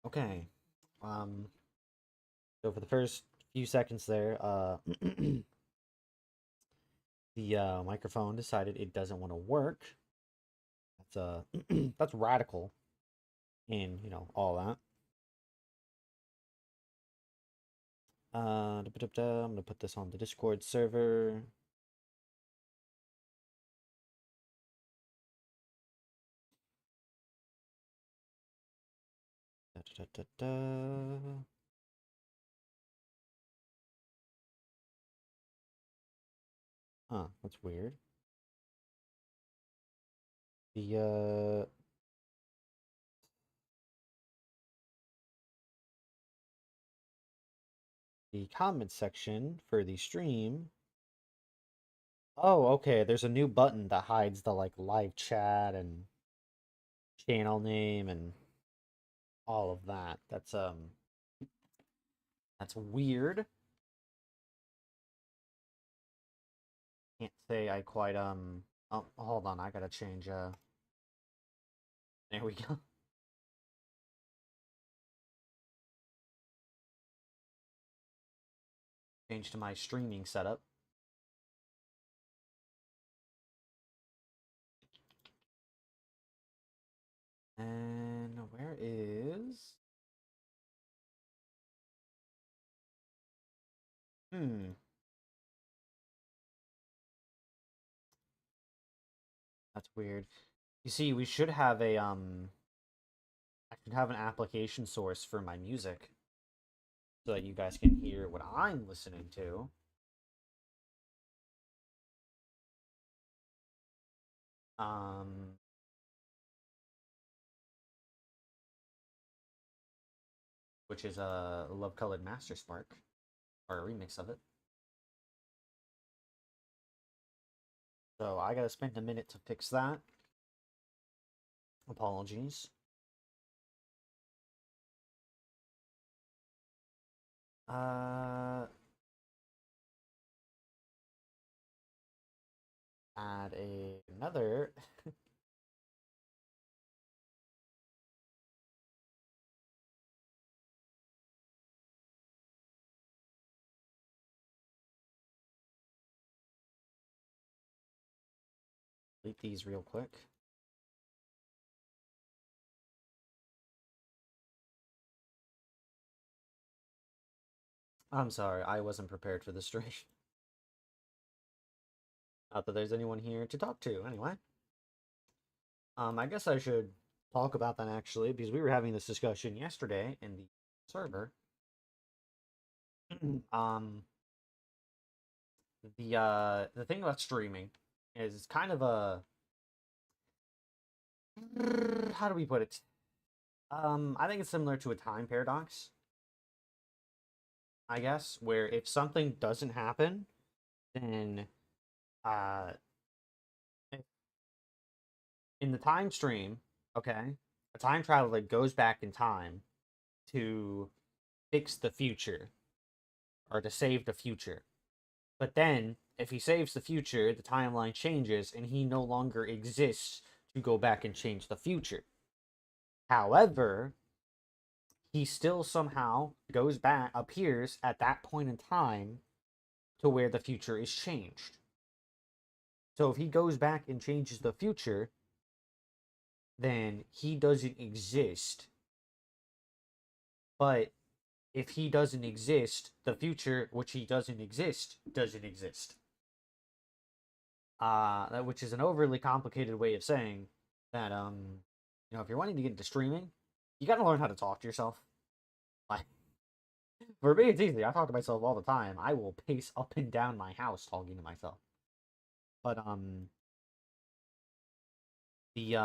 Okay. Um, so for the first few seconds there, the microphone decided it doesn't want to work. That's that's radical and all that. I'm gonna put this on the Discord server. Da, da, da, da, da. Huh, that's weird. The the comment section for the stream. Oh, okay. There's a new button that hides the like live chat and channel name and all of that. That's weird. Can't say I quite oh, hold on, I gotta change there we go. Change to my streaming setup. And where is Hmm, that's weird. You see, we should have a I should have an application source for my music so that you guys can hear what I'm listening to. Um which is a Love Colored Master Spark or a remix of it. So I gotta spend a minute to fix that. Apologies. Uh, add another. Delete these real quick. I'm sorry, I wasn't prepared for this stream. Not that there's anyone here to talk to, anyway. I guess I should talk about that actually, because we were having this discussion yesterday in the server. um, the thing about streaming is kind of a how do we put it? I think it's similar to a time paradox, I guess, where if something doesn't happen, then uh in the time stream, okay, a time traveler goes back in time to fix the future or to save the future. But then, if he saves the future, the timeline changes and he no longer exists to go back and change the future. However, he still somehow goes back, appears at that point in time to where the future is changed. So if he goes back and changes the future, then he doesn't exist. But if he doesn't exist, the future, which he doesn't exist, doesn't exist. Which is an overly complicated way of saying that if you're wanting to get into streaming, you got to learn how to talk to yourself. Like for me, it's easy. I talk to myself all the time. I will pace up and down my house talking to myself. But the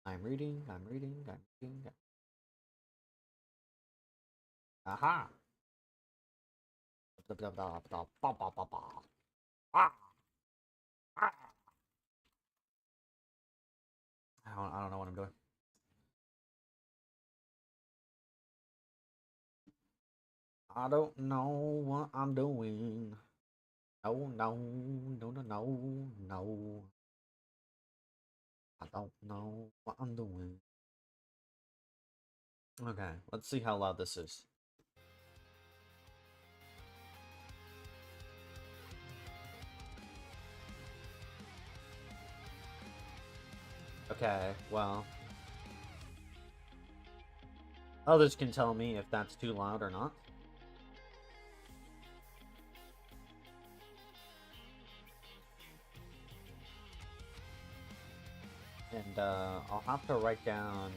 I'm reading. I'm reading. I'm reading. Aha. Ah, ah. I don't know what I'm doing. I don't know what I'm doing. No, no, no, no, no, no. don't know what I'm doing. Okay, let's see how loud this is. Okay, well. Others can tell me if that's too loud or not. And I'll have to write down...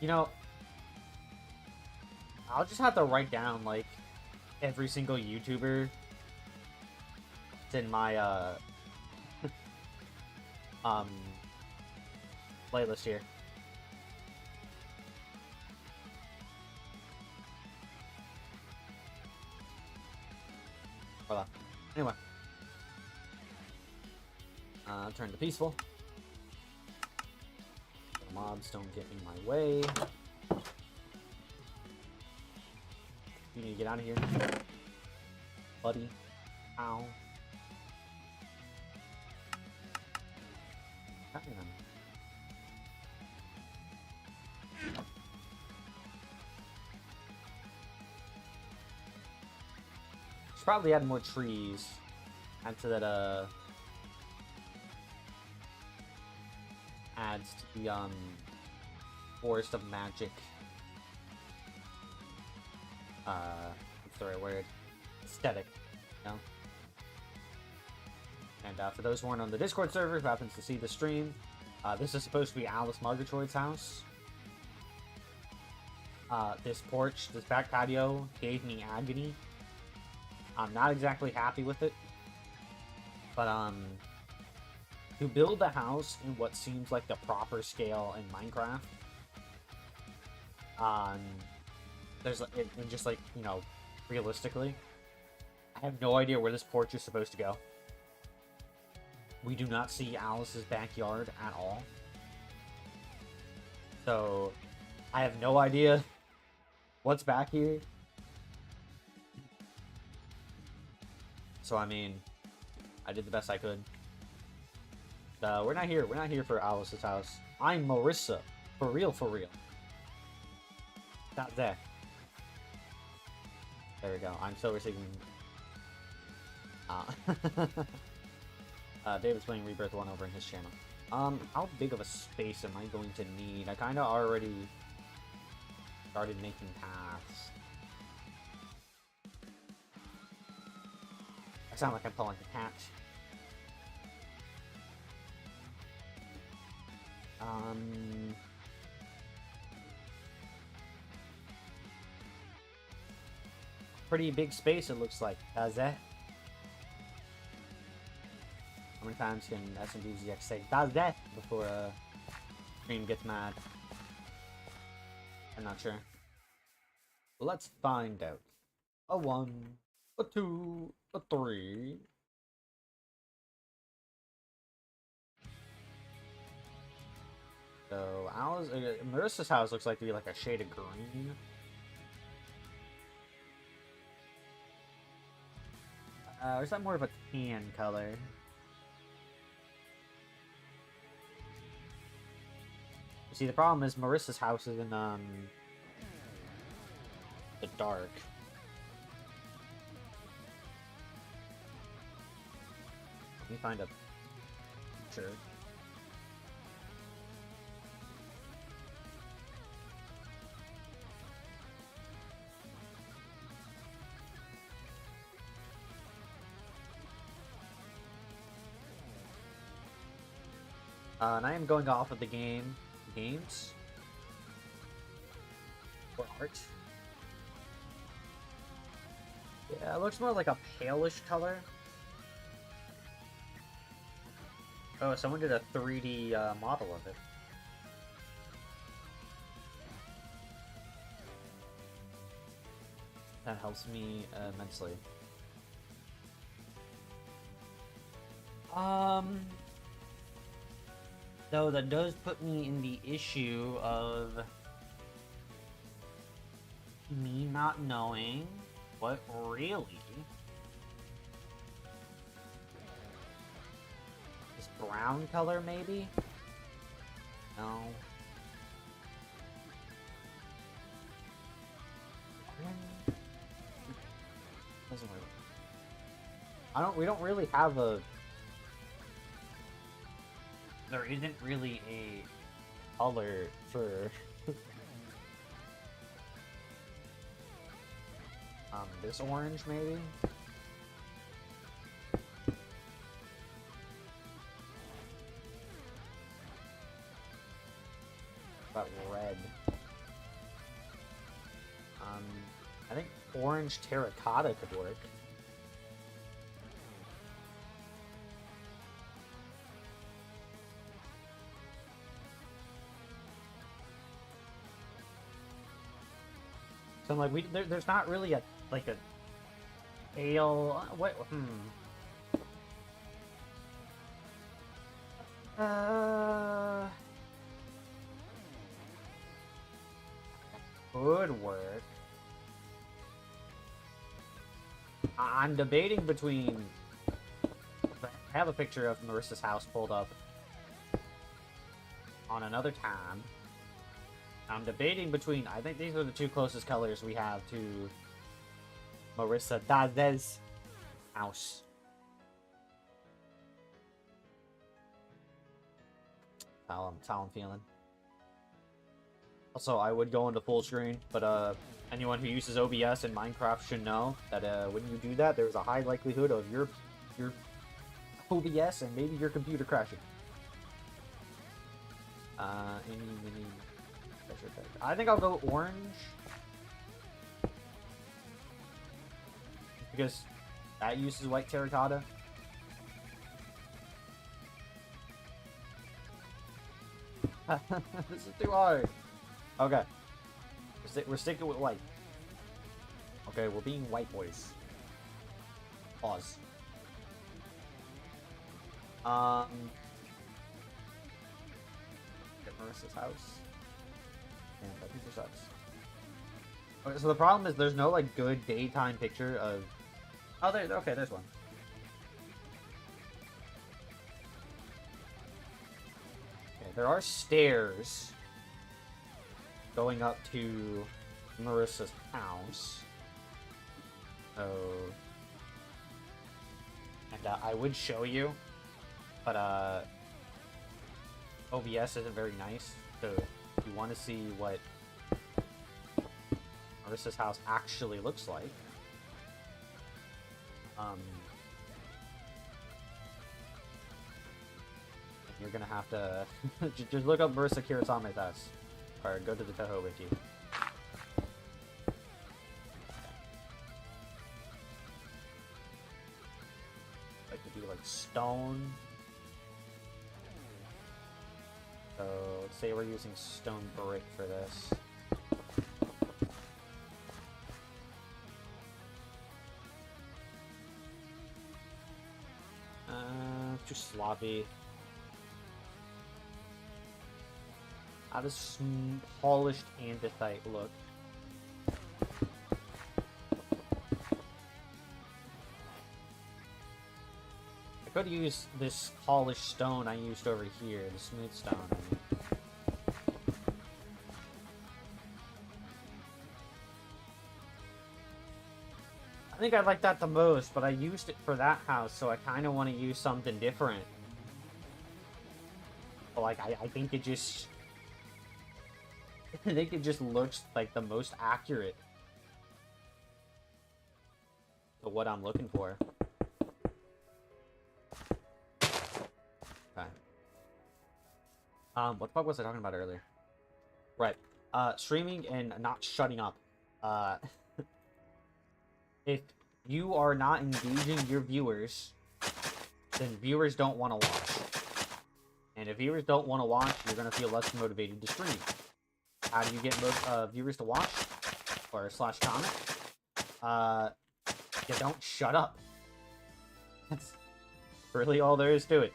You know, I'll just have to write down, like, every single YouTuber in my, playlist here. Hold on. Anyway. Turn to peaceful. The mobs don't get in my way. You need to get out of here. Buddy. Ow. Should probably add more trees. Add to that, adds to the, Forest of Magic. What's the right word? Aesthetic, you know? And, for those who aren't on the Discord server who happens to see the stream, this is supposed to be Alice Margatroyd's house. This porch, this back patio, gave me agony. I'm not exactly happy with it. But, to build the house in what seems like the proper scale in Minecraft, there's, and just like, you know, realistically, I have no idea where this porch is supposed to go. We do not see Alice's backyard at all. So, I have no idea what's back here. So, I mean, I did the best I could. We're not here. We're not here for Alice's house. I'm Marissa. For real, for real. Not there. There we go. I'm still receiving... David's playing Rebirth 1 over in his channel. How big of a space am I going to need? I kind of already started making paths. I sound like I'm pulling a cat. Pretty big space it looks like. Does that? How many times can SMDZX say "does that" before stream gets mad? I'm not sure. Let's find out. A 1, a 2, a 3. So, Alice, Marissa's house looks like to be like a shade of green. Or is that more of a tan color? You see, the problem is Marissa's house is in, the dark. Let me find a picture. And I am going off of the games for art. Yeah, it looks more like a palish color. Oh, someone did a 3D model of it. That helps me immensely. Though that does put me in the issue of me not knowing what really This brown color, maybe? No. Doesn't really... we don't really have a... There isn't really a color for... this orange, maybe? About red. I think orange terracotta could work. So I'm like, there's not really a pale. What? Could work. I'm debating between... I have a picture of Marisa's house pulled up on another tab. I'm debating between... I think these are the two closest colors we have to Marisa Daz's house. That's how I'm feeling. Also, I would go into full screen, but anyone who uses OBS in Minecraft should know that when you do that, there's a high likelihood of your OBS and maybe your computer crashing. I think I'll go orange. Because that uses white terracotta. This is too hard. Okay. We're sticking with white. Okay, we're being white boys. Pause. Get Marisa's house. And that picture sucks. Okay, so the problem is there's no like good daytime picture of... Oh, okay, there's one. Okay, there are stairs going up to Marisa's house. So... And I would show you, but OBS isn't very nice, so if you want to see what Marisa's house actually looks like, you're gonna have to just look up Marisa Kirasame's house, or go to the Toho Wiki. Like to do like stone. So let's say we're using stone brick for this. Too sloppy. How does polished andesite look? I could use this polished stone I used over here, the smooth stone. I think I like that the most, but I used it for that house, so I kind of want to use something different. But like, I think it just... I think it just looks like the most accurate to what I'm looking for. Okay. What the fuck was I talking about earlier? Right. Streaming and not shutting up. If you are not engaging your viewers, then viewers don't want to watch. And if viewers don't want to watch, you're going to feel less motivated to stream. How do you get most viewers to watch? Or slash comment? You don't shut up. That's really all there is to it.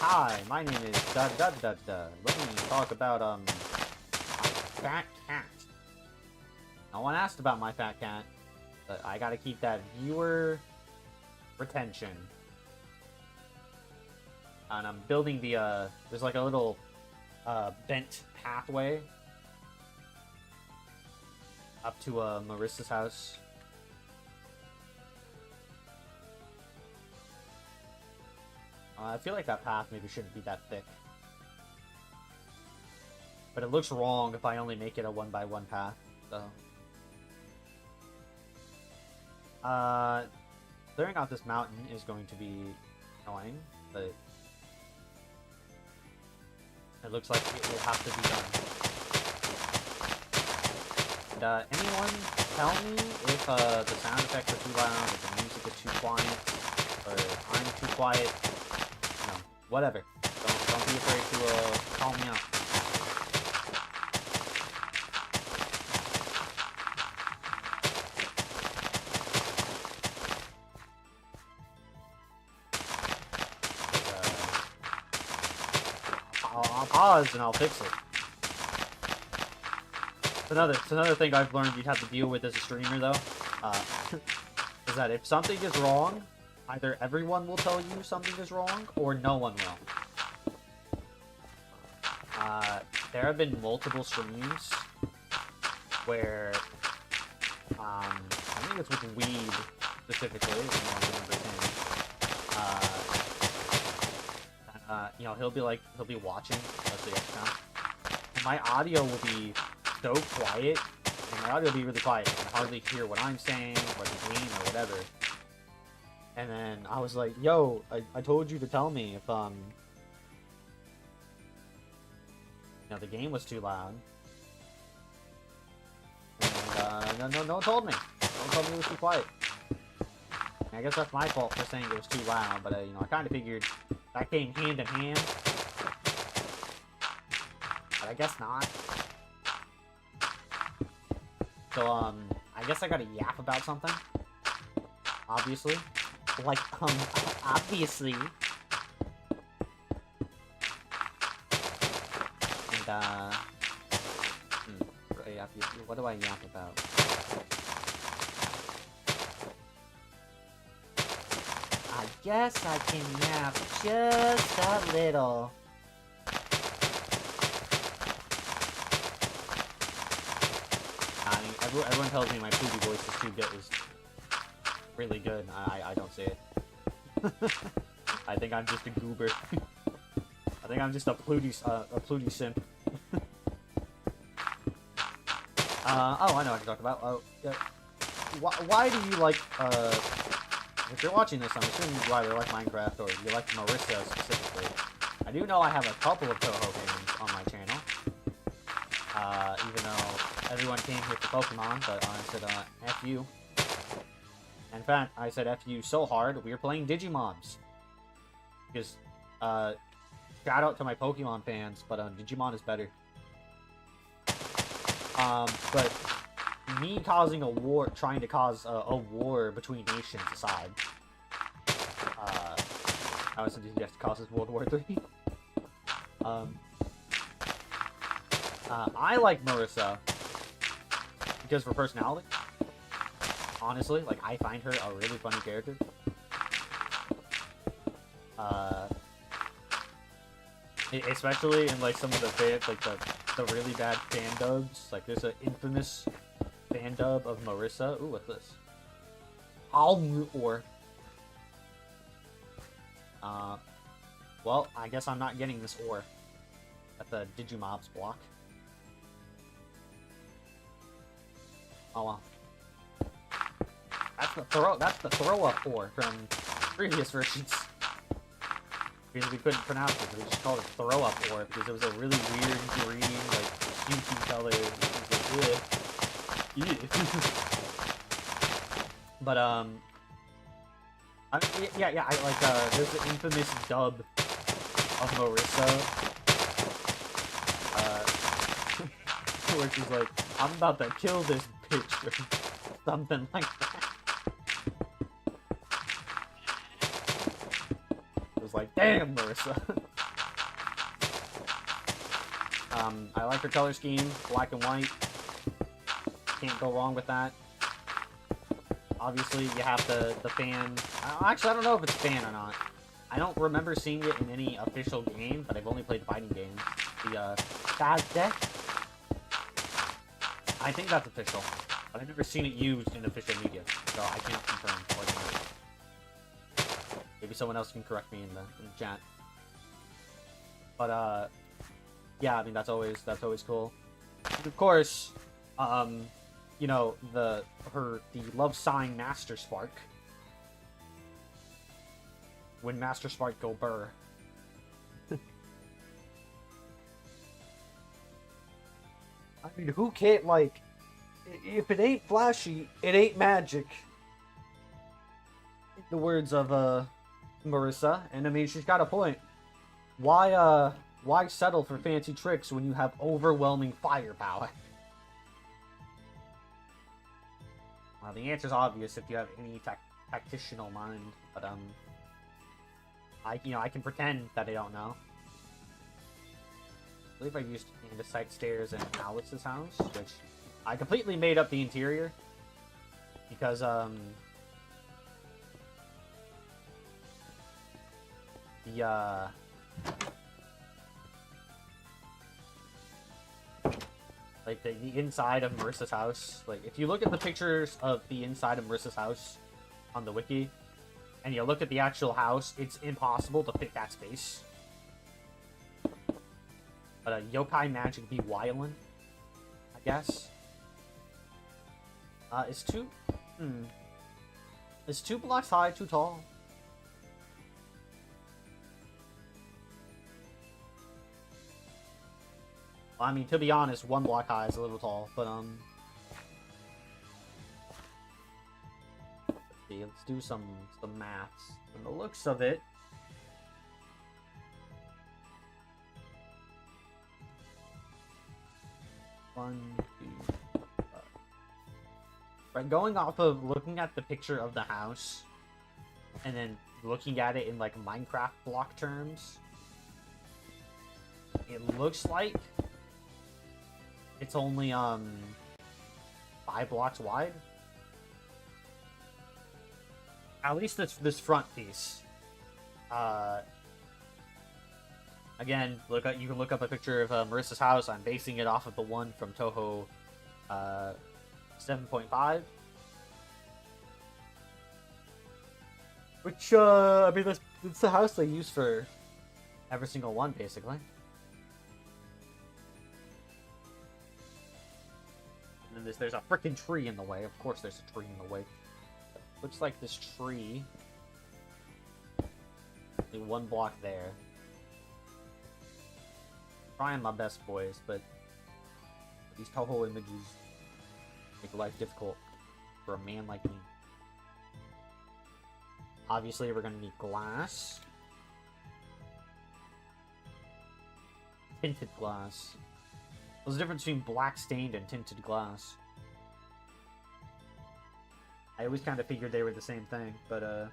Hi, my name is da. Let me talk about my fat cat. No one asked about my fat cat, but I gotta keep that viewer retention. And I'm building the, there's like a little, bent pathway up to, Marisa's house. I feel like that path maybe shouldn't be that thick. But it looks wrong if I only make it a 1x1 path, so... clearing out this mountain is going to be annoying, but... it looks like it will have to be done. And, anyone tell me if, the sound effects are too loud, if the music is too quiet, or I'm too quiet. Whatever. Don't be afraid to call me out. I'll pause and I'll fix it. It's another thing I've learned you'd have to deal with as a streamer though. Is that if something is wrong, either everyone will tell you something is wrong, or no one will. There have been multiple streams where, I think it's with Weed specifically, if I remember his name. You know, he'll be watching, especially XCOM, and my audio will be so quiet, and my audio will be really quiet, I can hardly hear what I'm saying, or the game, or whatever. And then I was like, yo, I told you to tell me if, you know, the game was too loud. And, no one told me. No one told me it was too quiet. And I guess that's my fault for saying it was too loud, but, you know, I kind of figured that came hand in hand. But I guess not. So, I guess I gotta yap about something. Obviously. Like, obviously. And, what do I yap about? I guess I can yap just a little. I mean, everyone tells me my Pluty voice is too good, is really good. I don't see it. I think I'm just a goober. I think I'm just a Pluty simp. Oh, I know what to talk about. Oh, yeah. Why do you like, if you're watching this, I'm assuming you either like Minecraft or you like Marisa specifically. I do know I have a couple of Toho games on my channel. Even though everyone came here for Pokemon, but I said, F you. In fact, I said F you so hard, we were playing Digimobs. Because, shout out to my Pokemon fans, but, Digimon is better. But me causing a war, trying to cause a war between nations aside, I was just causes World War III. I like Marisa because of her personality. Honestly, like, I find her a really funny character. Especially in, like, some of the really bad fan dubs. Like, there's an infamous fan dub of Marisa. Ooh, what's this? Well, I guess I'm not getting this ore at the Digimobs block. Oh well. That's the throw up ore from previous versions. Because we couldn't pronounce it, so we just called it throw up ore because it was a really weird green, like, pukey color. It was like, but I like, there's the infamous dub of Marisa, where she's like, I'm about to kill this bitch, or something like that. It was like, damn, Marisa. I like her color scheme, black and white. Can't go wrong with that. Obviously, you have the fan. Actually, I don't know if it's fan or not. I don't remember seeing it in any official game, but I've only played fighting games. The Bad Deck. I think that's official, but I've never seen it used in official media, so I can't confirm or deny. Maybe someone else can correct me in the chat. But yeah, I mean that's always cool. And of course, you know, the love sign Master Spark. When Master Spark go burr. I mean, who can't, like, if it ain't flashy, it ain't magic. In the words of Marissa, and I mean she's got a point. Why settle for fancy tricks when you have overwhelming firepower? Well, the answer's obvious if you have any tactitional mind, but I can pretend that I don't know. I believe I used andesite stairs in Alice's house, which I completely made up the interior because like the inside of Marissa's house. Like, if you look at the pictures of the inside of Marissa's house on the wiki, and you look at the actual house, it's impossible to fit that space. But yokai magic be wildin', I guess. Is two blocks high too tall? Well, I mean, to be honest, 1 block high is a little tall, but let's do some maths. From the looks of it, right, going off of looking at the picture of the house, and then looking at it in like Minecraft block terms, it looks like it's only 5 blocks wide. At least this front piece. Again, you can look up a picture of Marissa's house. I'm basing it off of the one from Toho 7.5. Which, I mean, that's the house they use for every single one, basically. And then there's a freaking tree in the way. Of course there's a tree in the way. Looks like this tree. Only 1 block there. Trying my best, boys, but these Toho images make life difficult for a man like me. Obviously, we're gonna need glass. Tinted glass. What's the difference between black stained and tinted glass? I always kind of figured they were the same thing, but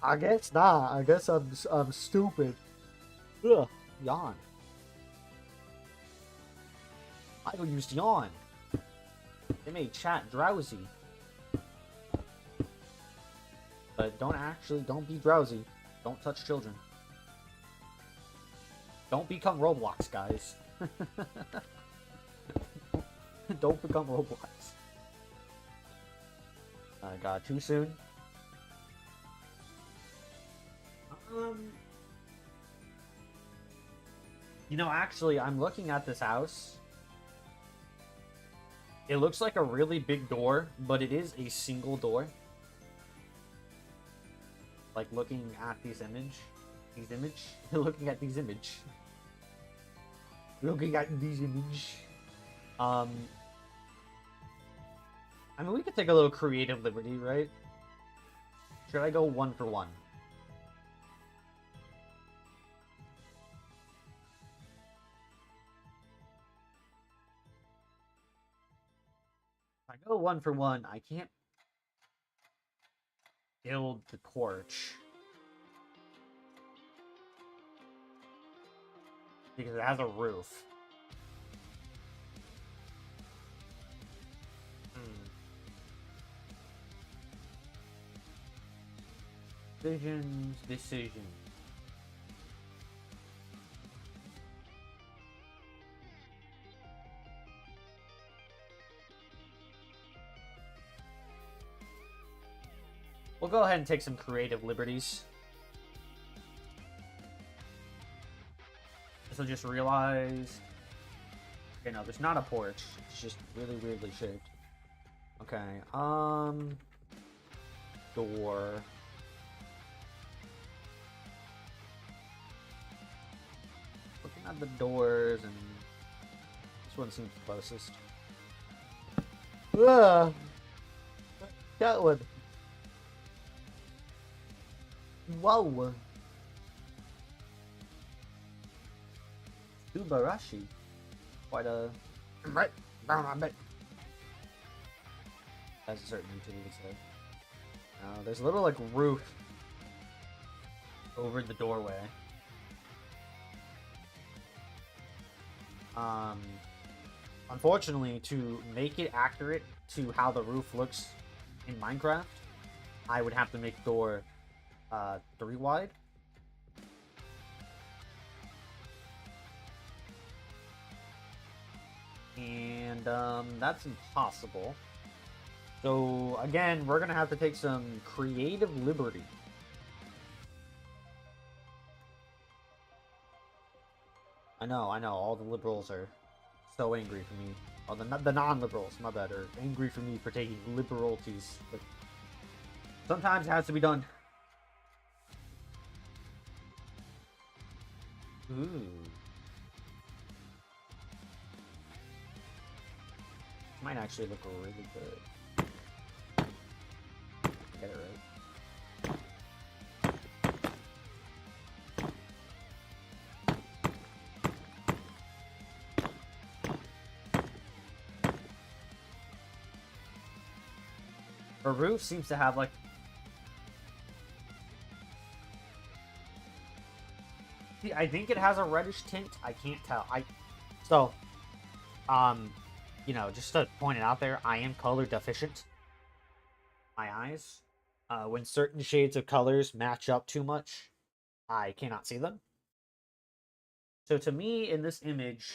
I guess not. I guess I'm stupid. Ugh, yawn. I used yawn. They made chat drowsy. But don't be drowsy. Don't touch children. Don't become Roblox, guys. Don't become Roblox. God, too soon? You know, actually, I'm looking at this house. It looks like a really big door, but it is a single door. Like, looking at these image. Looking at these image. Looking at these image. I mean, we could take a little creative liberty, right? Should I go 1 for 1? If I go 1 for 1, I can't build the porch. Because it has a roof. Decisions. We'll go ahead and take some creative liberties. So just realize... Okay, no, there's not a porch. It's just really weirdly shaped. Okay, door. Looking at the doors, and this one seems the closest. Ugh! That one. Whoa! Subarashi. Quite a... Right! As a certain YouTuber would say. There's a little, like, roof over the doorway. Unfortunately, to make it accurate to how the roof looks in Minecraft, I would have to make the door 3 wide. And that's impossible. So again, we're gonna have to take some creative liberty. I know, all the liberals are so angry for me. Oh, the non-liberals, my bad, are angry for me for taking liberalties. But sometimes it has to be done. Ooh. Might actually look really good. Get it right. Her roof seems to have like... See, I think it has a reddish tint. I can't tell. You know, just to point it out there, I am color deficient. My eyes. When certain shades of colors match up too much, I cannot see them. So to me, in this image,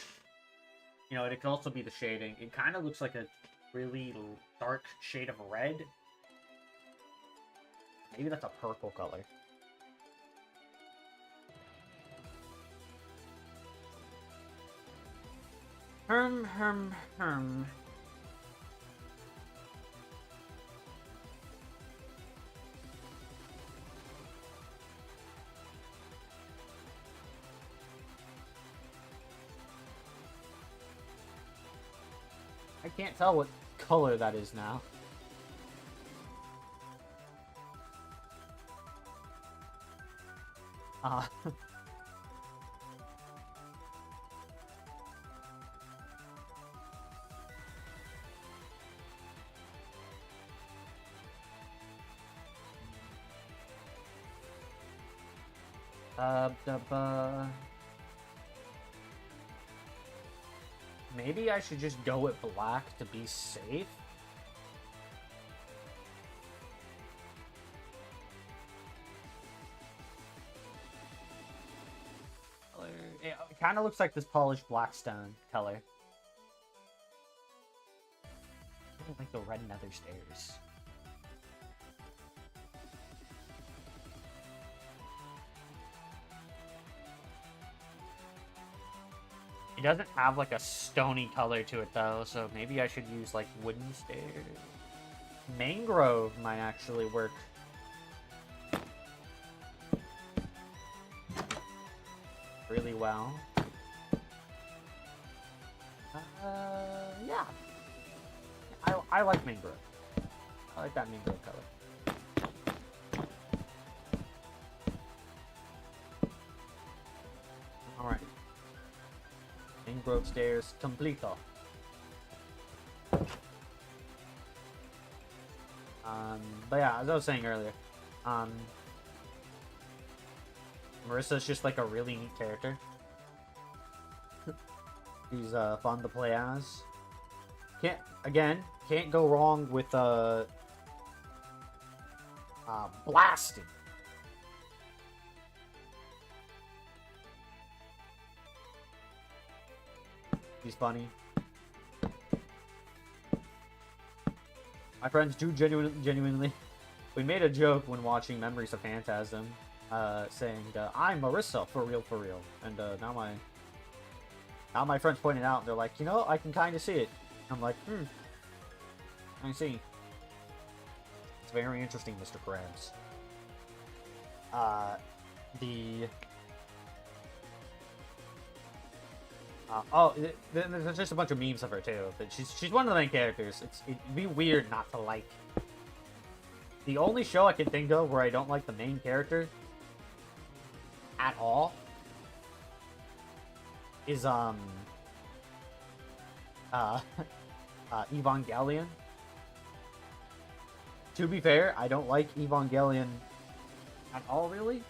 you know, it could also be the shading. It kind of looks like a really dark shade of red. Maybe that's a purple color. I can't tell what color that is now. Maybe I should just go with black to be safe. It kind of looks like this polished black stone color. I don't like the red nether stairs. It doesn't have like a stony color to it though, so maybe I should use like wooden stairs. Mangrove might actually work. Really well. Yeah. I like mangrove. I like that mangrove color. Alright. Mangrove stairs completo. But yeah, as I was saying earlier, Marisa's just like a really neat character. She's fun to play as. Can't go wrong with blasting. He's funny. My friends do genuinely. We made a joke when watching Memories of Phantasm, saying, "I'm Marissa for real," and now my friends pointed out, they're like, you know, I can kind of see it. I'm like, I see. It's very interesting, Mr. Krabs. There's just a bunch of memes of her too. But she's one of the main characters. It'd be weird not to like. The only show I can think of where I don't like the main character at all is Evangelion. To be fair, I don't like Evangelion at all, really.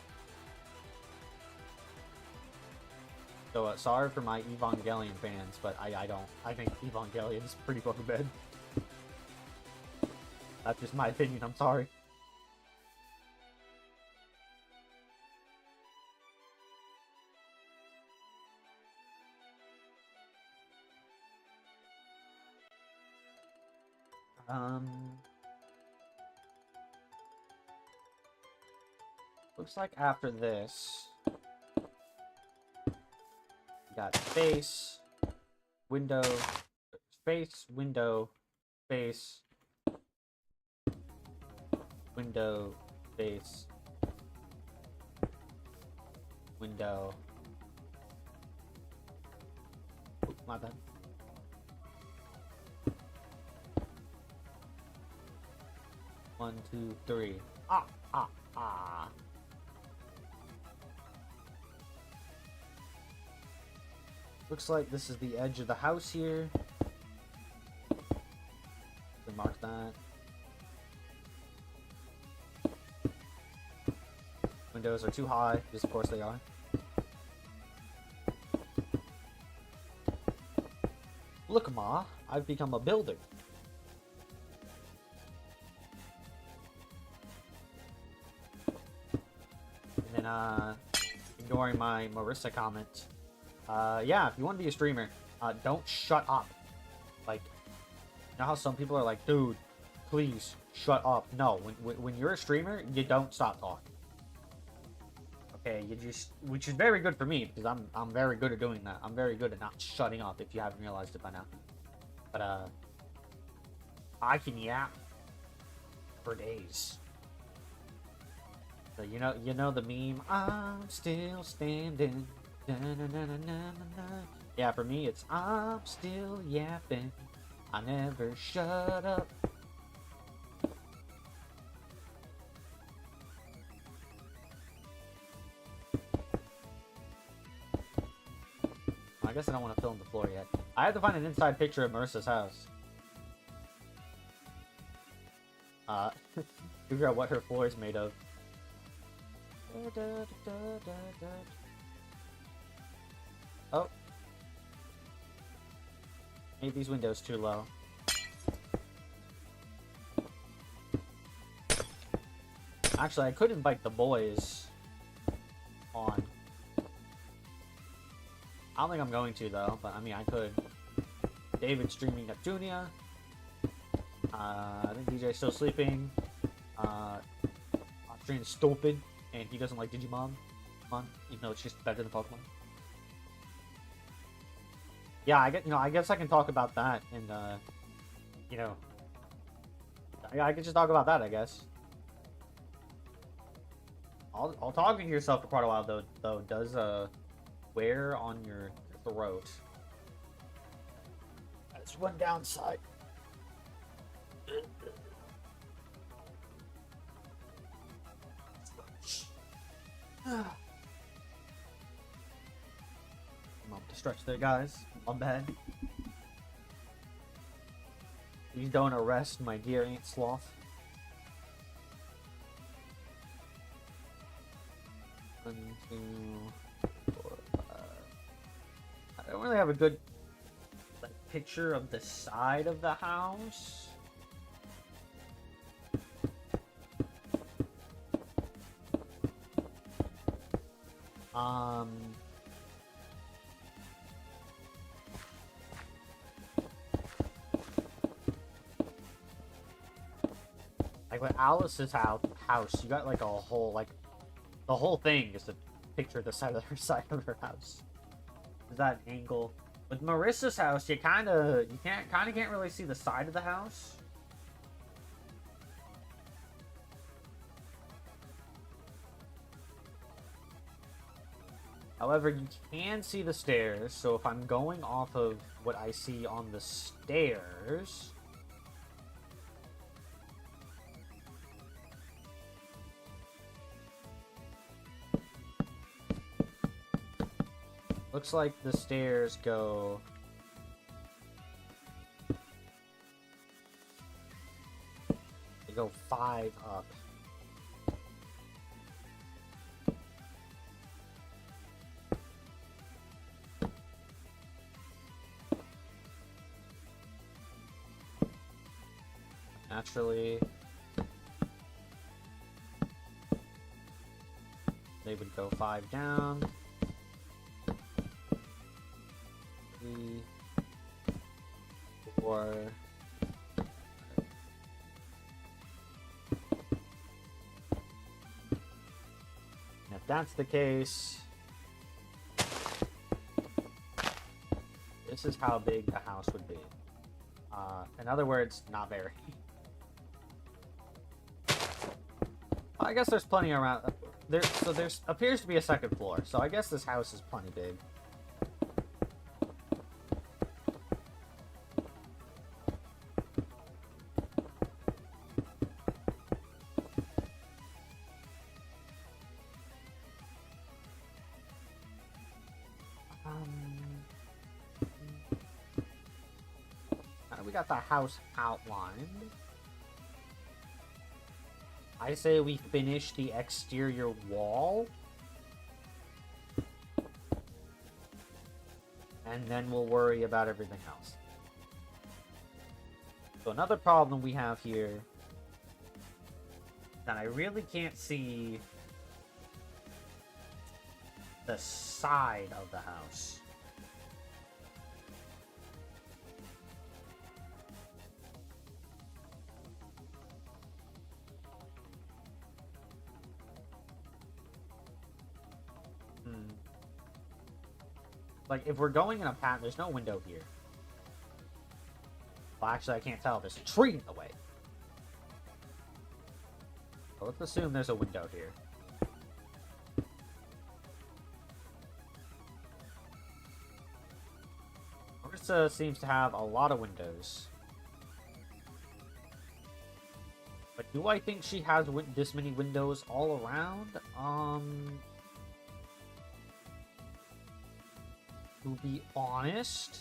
So sorry for my Evangelion fans, but I don't. I think Evangelion's pretty fucking bad. That's just my opinion. I'm sorry. Looks like after this, we got face, window, face, window, face, window, face, window. Oops, my bad. One, two, three. Ah, ah, ah. Looks like this is the edge of the house here. We mark that. Windows are too high, because of course they are. Look, Ma, I've become a builder. And then, ignoring my Marissa comment. Yeah, if you want to be a streamer, don't shut up. Like, you know how some people are like, dude, please shut up. No, when you're a streamer, you don't stop talking. Okay, you just, which is very good for me because I'm very good at doing that. I'm very good at not shutting up if you haven't realized it by now. But I can yap for days. So you know the meme. I'm still standing. Da, na, na, na, na, na. Yeah, for me it's I'm still yapping. I never shut up. I guess I don't want to film the floor yet. I have to find an inside picture of Marissa's house. Figure out what her floor is made of. Oh. Made these windows too low. Actually, I could invite the boys on. I don't think I'm going to, though, but I mean, I could. David's streaming Neptunia. I think DJ's still sleeping. Streaming stupid, and he doesn't like Digimobs, even though it's just better than Pokemon. Yeah, I guess I can talk about that, and I can just talk about that, I guess. I'll talk to yourself for quite a while, though. Does wear on your throat. That's one downside. I'm up to stretch there, guys. My bad. Please don't arrest my dear Aunt Sloth. One, two, four, five. I don't really have a good picture of the side of the house. with Alice's house, you got like a whole, like, the whole thing is a picture of the side of her house. Is that an angle? With Marissa's house, you can't really see the side of the house. However, you can see the stairs, so if I'm going off of what I see on the stairs... Looks like the stairs go... They go 5 up. Naturally, they would go 5 down. 3, 4. And if that's the case, this is how big the house would be. In other words, not very. I guess there's plenty around there, so there's appears to be a second floor. So I guess this house is plenty big. We got the house outlined. I say we finish the exterior wall. And then we'll worry about everything else. So another problem we have here that I really can't see the side of the house. Like, if we're going in a path, there's no window here. Well, actually, I can't tell. There's a tree in the way. So let's assume there's a window here. Marisa seems to have a lot of windows. But do I think she has this many windows all around? To be honest,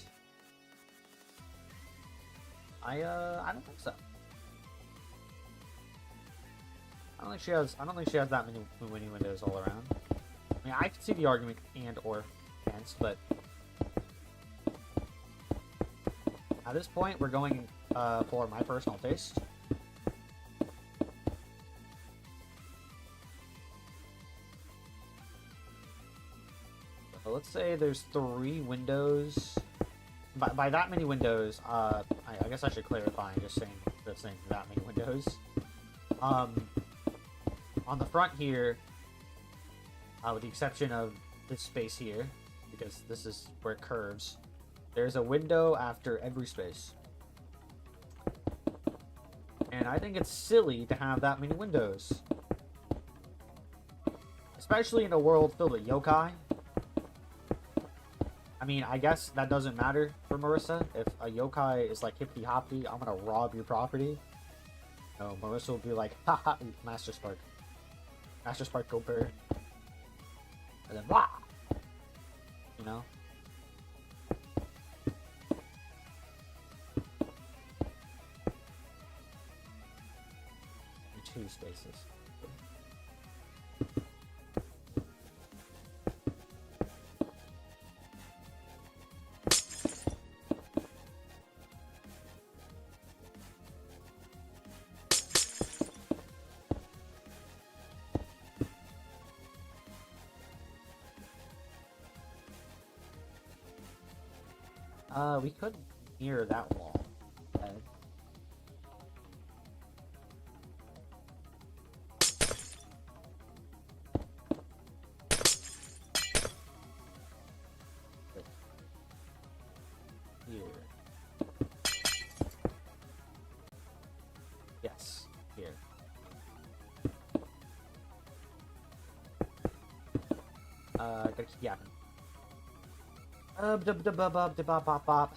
I don't think so. I don't think she has that many windows all around. I mean, I could see the argument and or against, but at this point, we're going for my personal taste. Let's say there's 3 windows. By that many windows, I guess I should clarify. Just saying that many windows. On the front here, with the exception of this space here, because this is where it curves, there's a window after every space. And I think it's silly to have that many windows, especially in a world filled with yokai. I mean, I guess that doesn't matter for Marisa. If a yokai is like hippity hoppity, I'm gonna rob your property. No, Marisa will be like, haha, Master Spark. Master Spark, go bird. And then, wah! You know? 2 spaces. We could mirror that wall. Okay. Gotta keep yapping. Bop.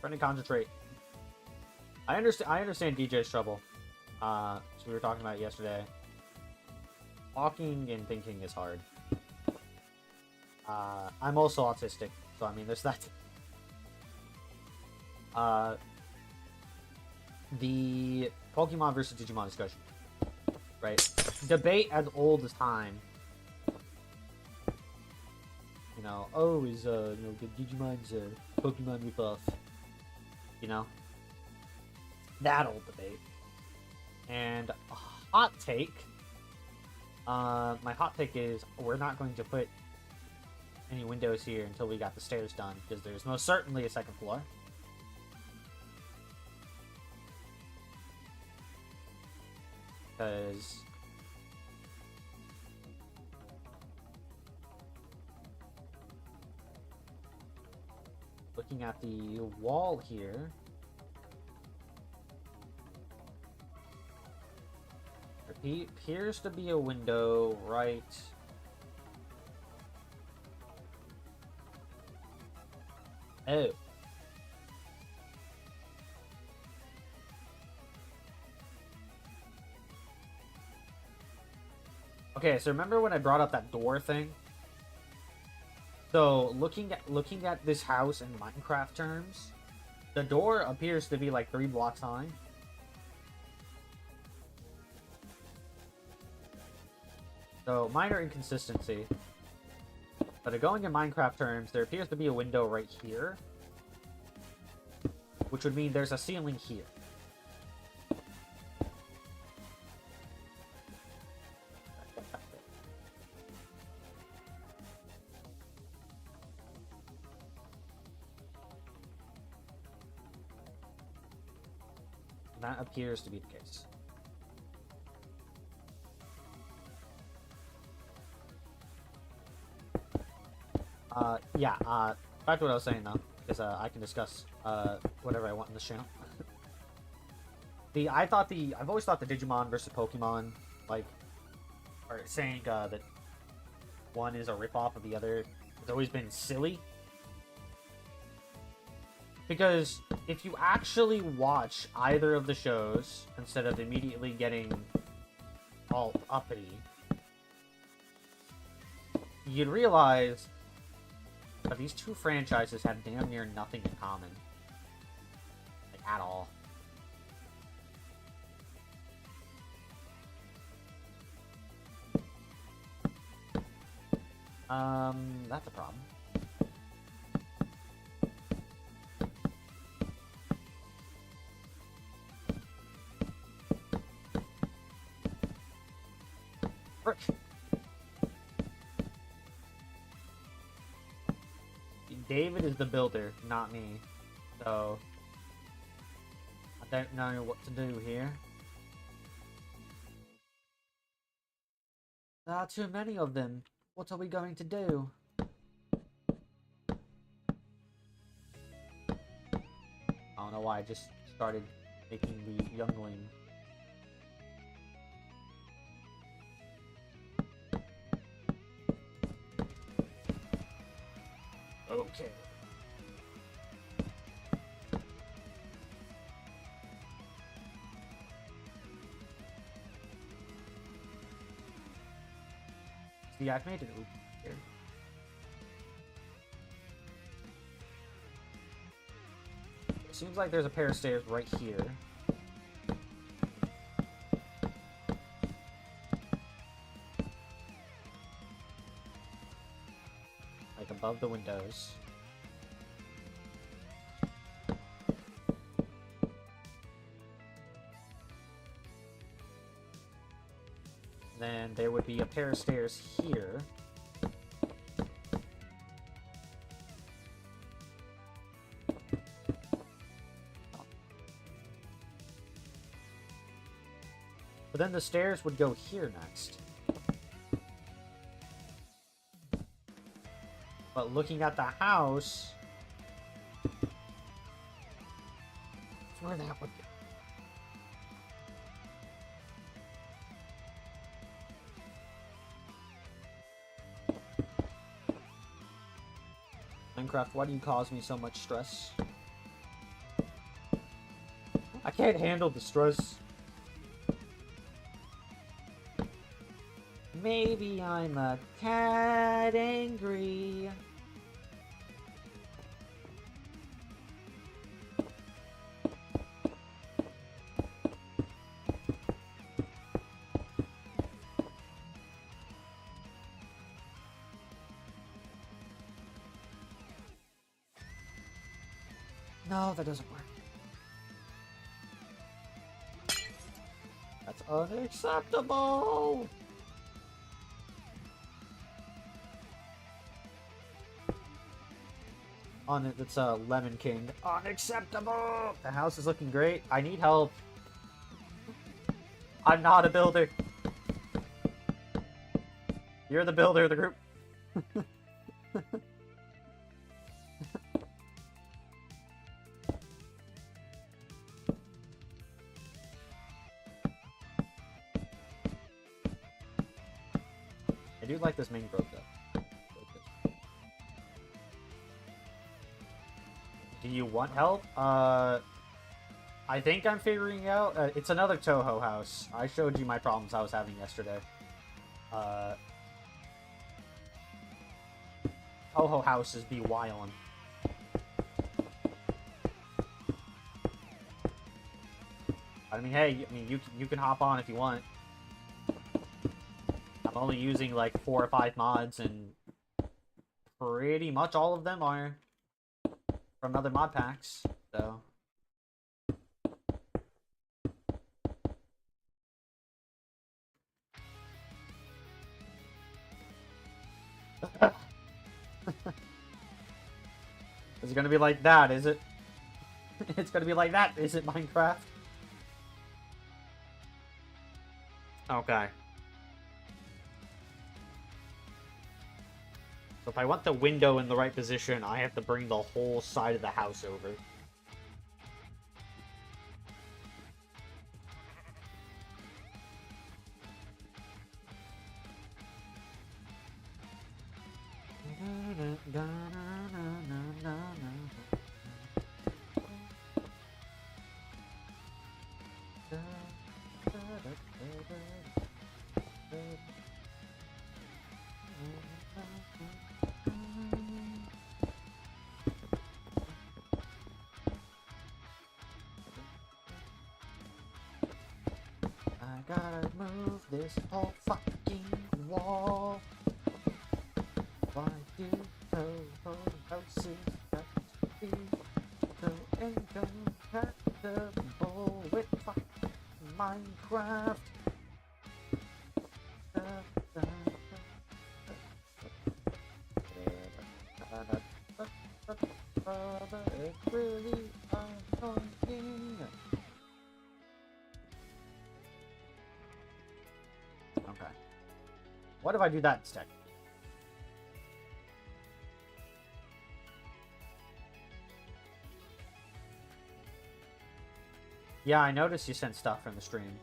Trying to concentrate. I understand DJ's trouble. So we were talking about it yesterday. Talking and thinking is hard. I'm also autistic, so I mean, there's that. The Pokemon versus Digimon discussion, right? Debate as old as time. You know, oh, is you know, the Digimon's Pokemon ripoff. You know, that old debate. And a hot take. My hot take is we're not going to put any windows here until we got the stairs done, because there's most certainly a second floor. Because looking at the wall here, there appears to be a window right. Oh. Okay, so remember when I brought up that door thing? So looking at this house in Minecraft terms, the door appears to be like 3 blocks high. So minor inconsistency. But going in Minecraft terms, there appears to be a window right here, which would mean there's a ceiling here. That appears to be the case. Back to what I was saying though, because I can discuss whatever I want in this channel. I've always thought the Digimon versus Pokemon, like, or saying that one is a ripoff of the other, has always been silly. Because if you actually watch either of the shows, instead of immediately getting all uppity, you'd realize that these two franchises have damn near nothing in common. Like, at all. That's a problem. Frick. David is the builder, not me. So I don't know what to do here. There are too many of them. What are we going to do? I don't know why I just started making the youngling. Okay. See, I've made it over here. It seems like there's a pair of stairs right here. Like above the windows. Then there would be a pair of stairs here. But then the stairs would go here next. But looking at the house, that's where that would go. Minecraft, why do you cause me so much stress? I can't handle the stress. Maybe I'm a cat angry. No, that doesn't work. That's unacceptable! On it, it's a Lemon King. Unacceptable! The house is looking great. I need help. I'm not a builder. You're the builder of the group. I do like this main road, though. Do you want help? I think I'm figuring out... it's another Toho house. I showed you my problems I was having yesterday. Toho houses be wildin'. I mean, hey, you can hop on if you want. I'm only using like 4 or 5 mods, and pretty much all of them are from other mod packs, so... Is it gonna be like that, is it? It's gonna be like that, is it, Minecraft? Okay. So if I want the window in the right position, I have to bring the whole side of the house over. I gotta move this whole fucking wall. Why do Toho houses have to be so incompatible with fucking Minecraft? It's really annoying. Okay. What if I do that instead? Yeah, I noticed you sent stuff from the stream.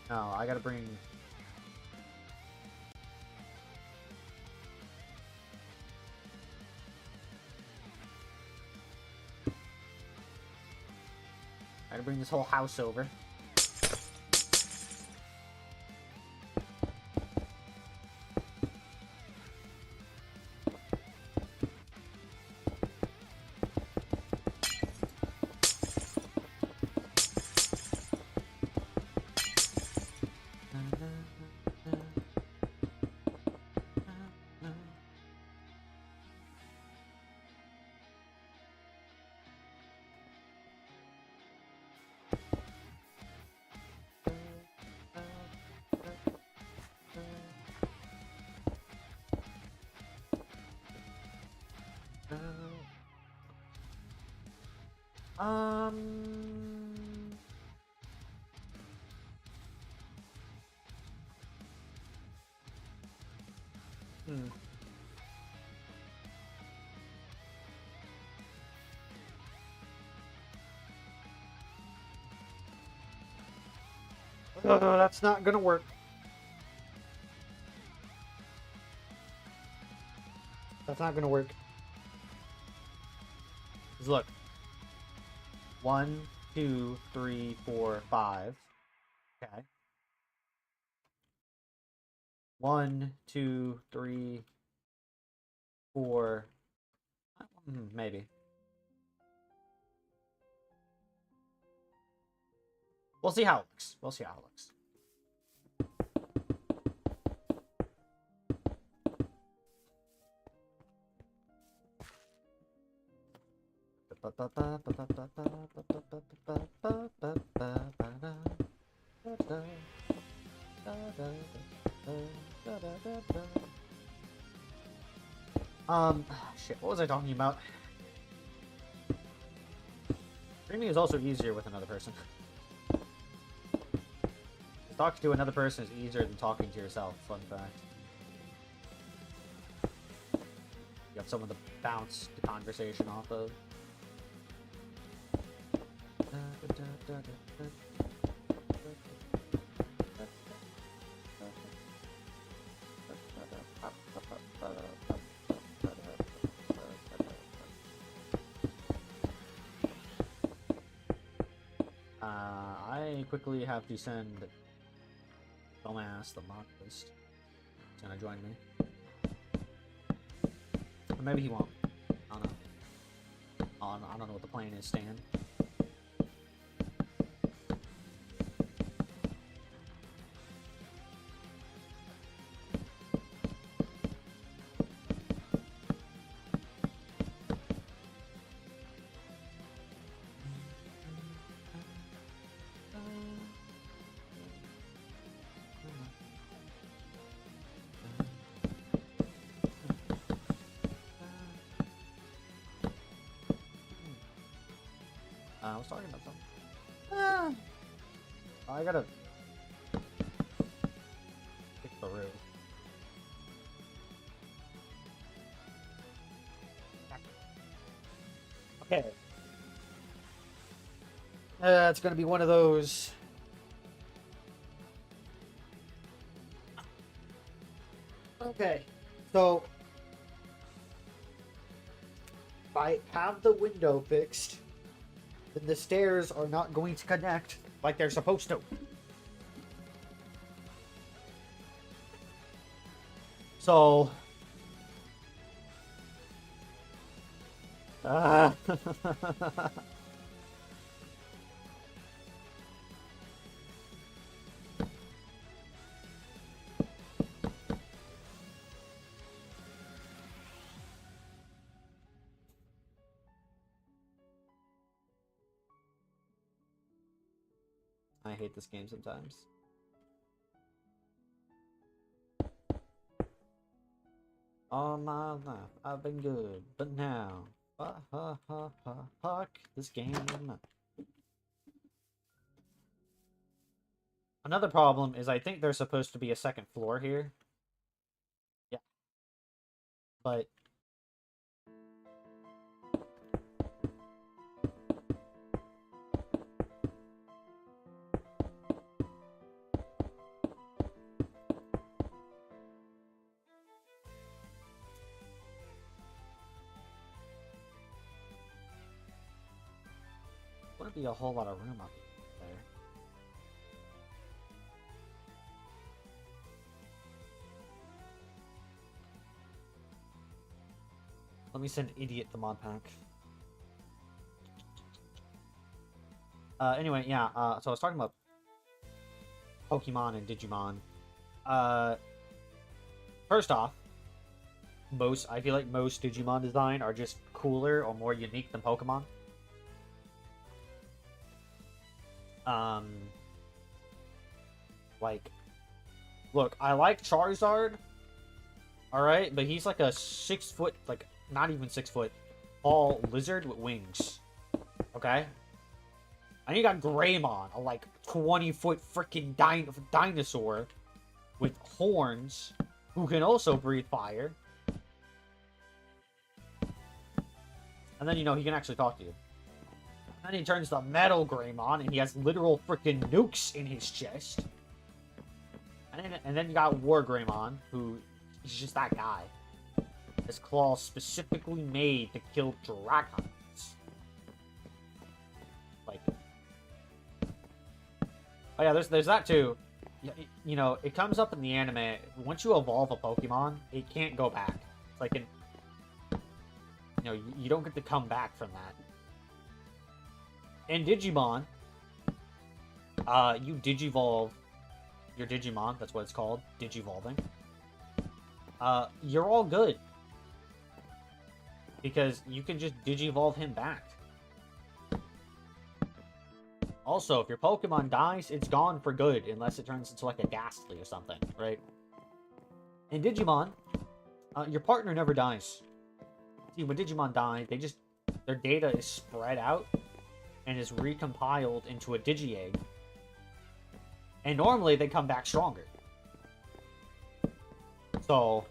No, I gotta bring... I gotta bring this whole house over. That's not gonna work. That's not gonna work. Because look. 1, 2, 3, 4, 5. Okay. 1, 2, 3, 4. Maybe. We'll see how it looks. We'll see how it looks. Shit, what was I talking about? Streaming is also easier with another person. Talking to another person is easier than talking to yourself, fun fact. You have someone to bounce the conversation off of. I quickly have to send dumbass the mock list. He's gonna join me. Or maybe he won't. I don't know. I don't know what the plan is, Stan. I was talking about something. I gotta pick the room. Okay. It's gonna be one of those. Okay, so if I have the window fixed, then the stairs are not going to connect like they're supposed to. So... I hate this game sometimes. All my life I've been good, but now, fuck this game. Another problem is I think there's supposed to be a second floor here. Yeah. But... wouldn't be a whole lot of room up there. Let me send Idiot the mod pack. Anyway, yeah, so I was talking about Pokemon and Digimon. First off, I feel like most Digimon design are just cooler or more unique than Pokemon. Like, look, I like Charizard, alright, but he's like a 6 foot, like, not even 6 foot, tall lizard with wings, okay? And you got Greymon, a like 20-foot freaking dinosaur with horns, who can also breathe fire. And then, you know, he can actually talk to you. Then he turns to Metal Greymon, and he has literal freaking nukes in his chest. And then you got War Greymon, who is just that guy. His claws specifically made to kill dragons. Like, oh yeah, there's that too. You know, it comes up in the anime. Once you evolve a Pokemon, it can't go back. It's like you know, you don't get to come back from that. In Digimon, you Digivolve your Digimon. That's what it's called, Digivolving. You're all good. Because you can just Digivolve him back. Also, if your Pokemon dies, it's gone for good, unless it turns into like a Ghastly or something, right? In Digimon, your partner never dies. See, when Digimon die, their data is spread out and is recompiled into a Digi-Egg. And normally they come back stronger. So,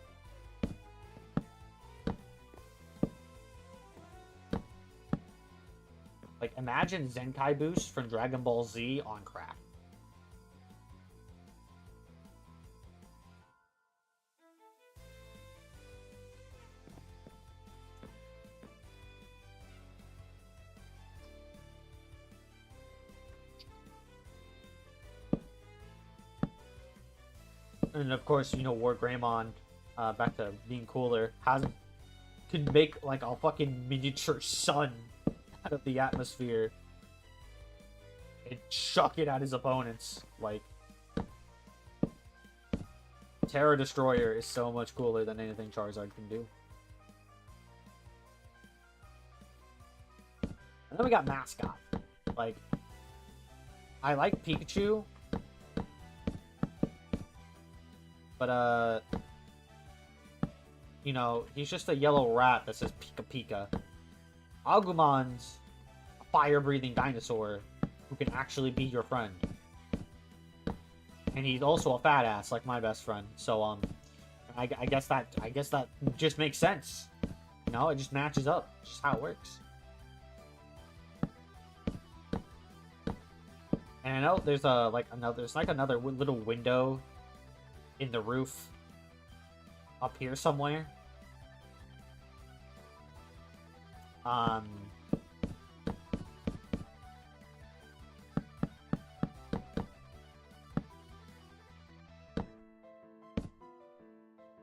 like, imagine Zenkai Boost from Dragon Ball Z on crack. And of course, you know, War Greymon, back to being cooler, could make like a fucking miniature sun out of the atmosphere and chuck it at his opponents. Like, Terra Destroyer is so much cooler than anything Charizard can do. And then we got Mascot. Like, I like Pikachu, but you know, he's just a yellow rat that says Pika Pika. Agumon's a fire-breathing dinosaur who can actually be your friend. And he's also a fat ass, like my best friend. So, I guess that just makes sense. You know, it just matches up. It's just how it works. And I know there's another little window in the roof up here somewhere.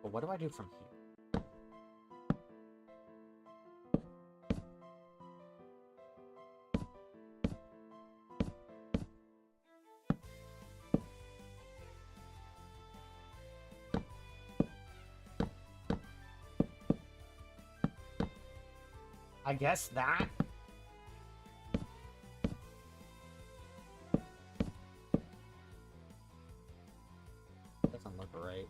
But what do I do from here? I guess that. Doesn't look right.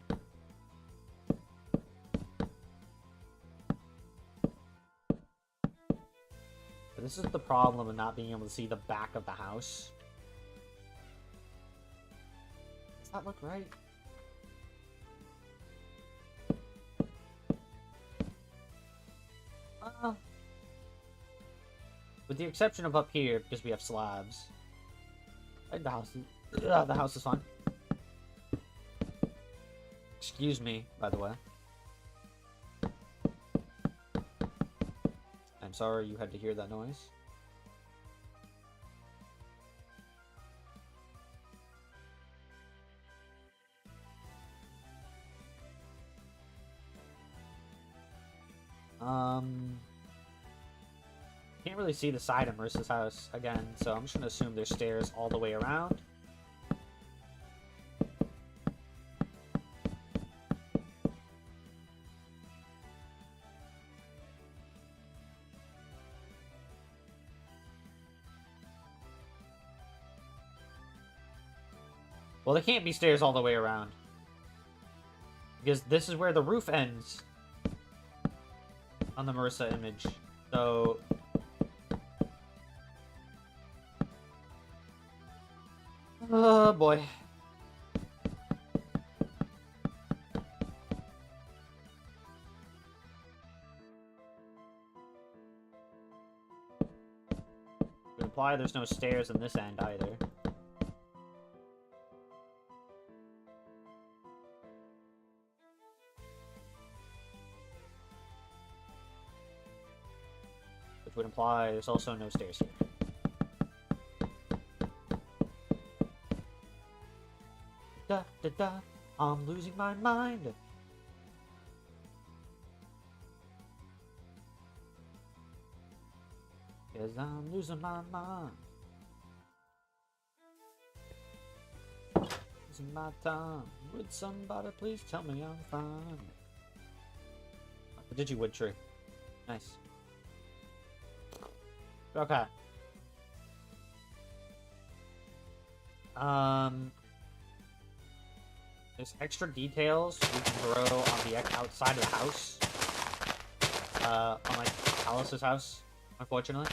But this is the problem of not being able to see the back of the house. Does that look right? With the exception of up here, because we have slabs. The house is fine. Excuse me, by the way. I'm sorry you had to hear that noise. Can't really see the side of Marisa's house again, so I'm just gonna assume there's stairs all the way around. Well, there can't be stairs all the way around, because this is where the roof ends on the Marisa image. So oh boy. Gonna imply there's no stairs in this end either. Which would imply there's also no stairs here. Da da da, I'm losing my mind. Cause I'm losing my mind. Losing my time. Would somebody please tell me I'm fine? The Digiwood tree. Nice. Okay. There's extra details we can grow on the outside of the house. On like Alice's house, unfortunately.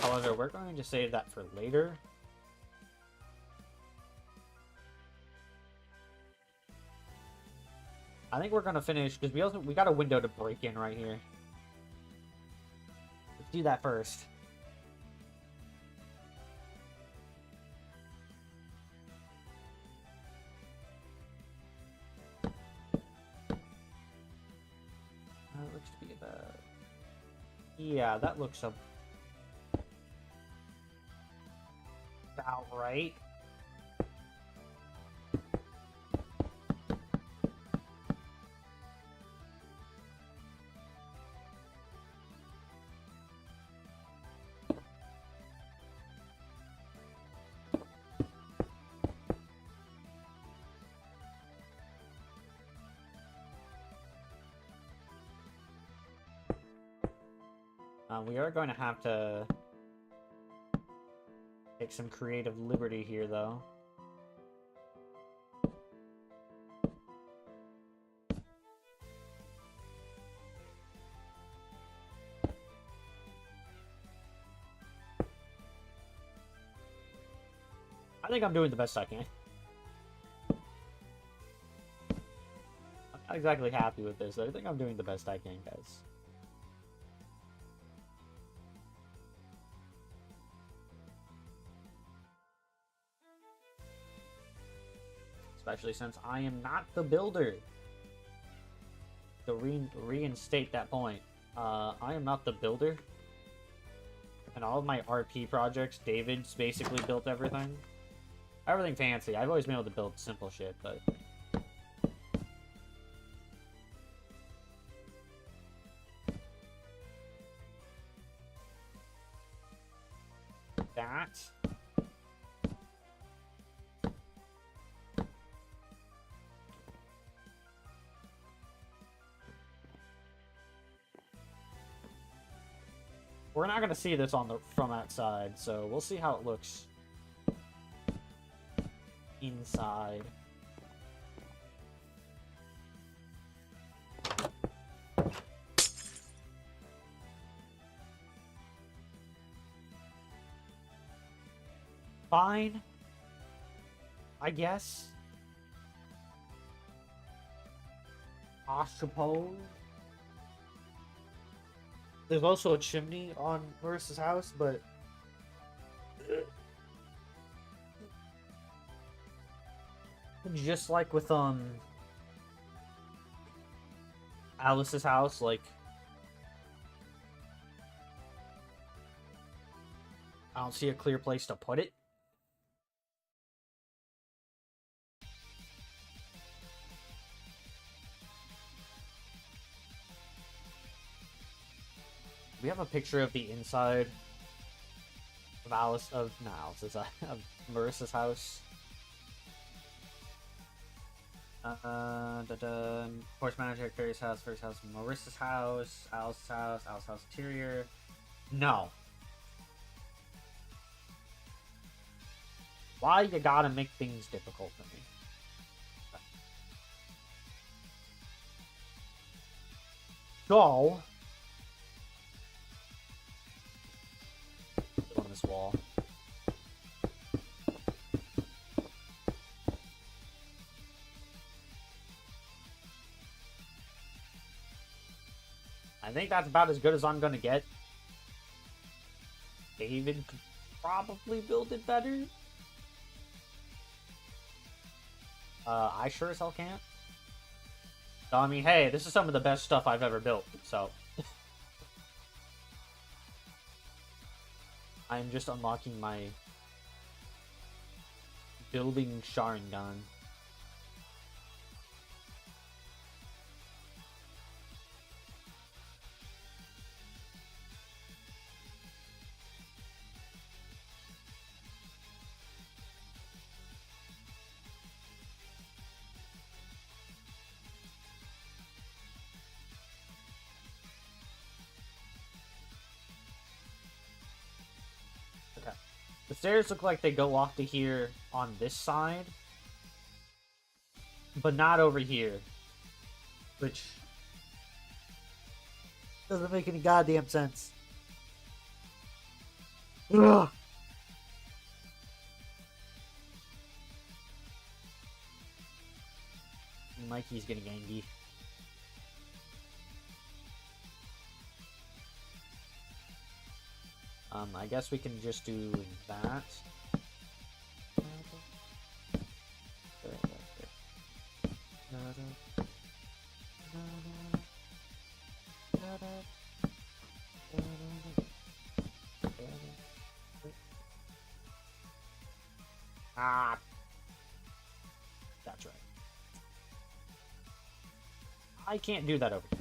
However, we're going to save that for later. I think we're gonna finish because we got a window to break in right here. Let's do that first. That looks to be about... Yeah, that looks about right. We are going to have to take some creative liberty here, though. I think I'm doing the best I can. I'm not exactly happy with this, but I think I'm doing the best I can, guys. Especially since I am not the builder. To reinstate that point, I am not the builder. And all of my RP projects, David's basically built everything. Everything fancy. I've always been able to build simple shit, but... That... We're not gonna see this from outside, so we'll see how it looks inside. Fine, I guess. I suppose. There's also a chimney on Marissa's house, but just like with Alice's house, like I don't see a clear place to put it. We have a picture of the inside of of Marissa's house. Horse manager, Carrie's house, first house, Marissa's house, Alice's house interior. No. Why you gotta make things difficult for me? So on this wall. I think that's about as good as I'm gonna get. David could probably build it better. I sure as hell can't. So, I mean, hey, this is some of the best stuff I've ever built, so... I'm just unlocking my... building Sharingan. The stairs look like they go off to here on this side, but not over here, which doesn't make any goddamn sense. Ugh. Mikey's getting angry. I guess we can just do that. Ah, that's right. I can't do that over here.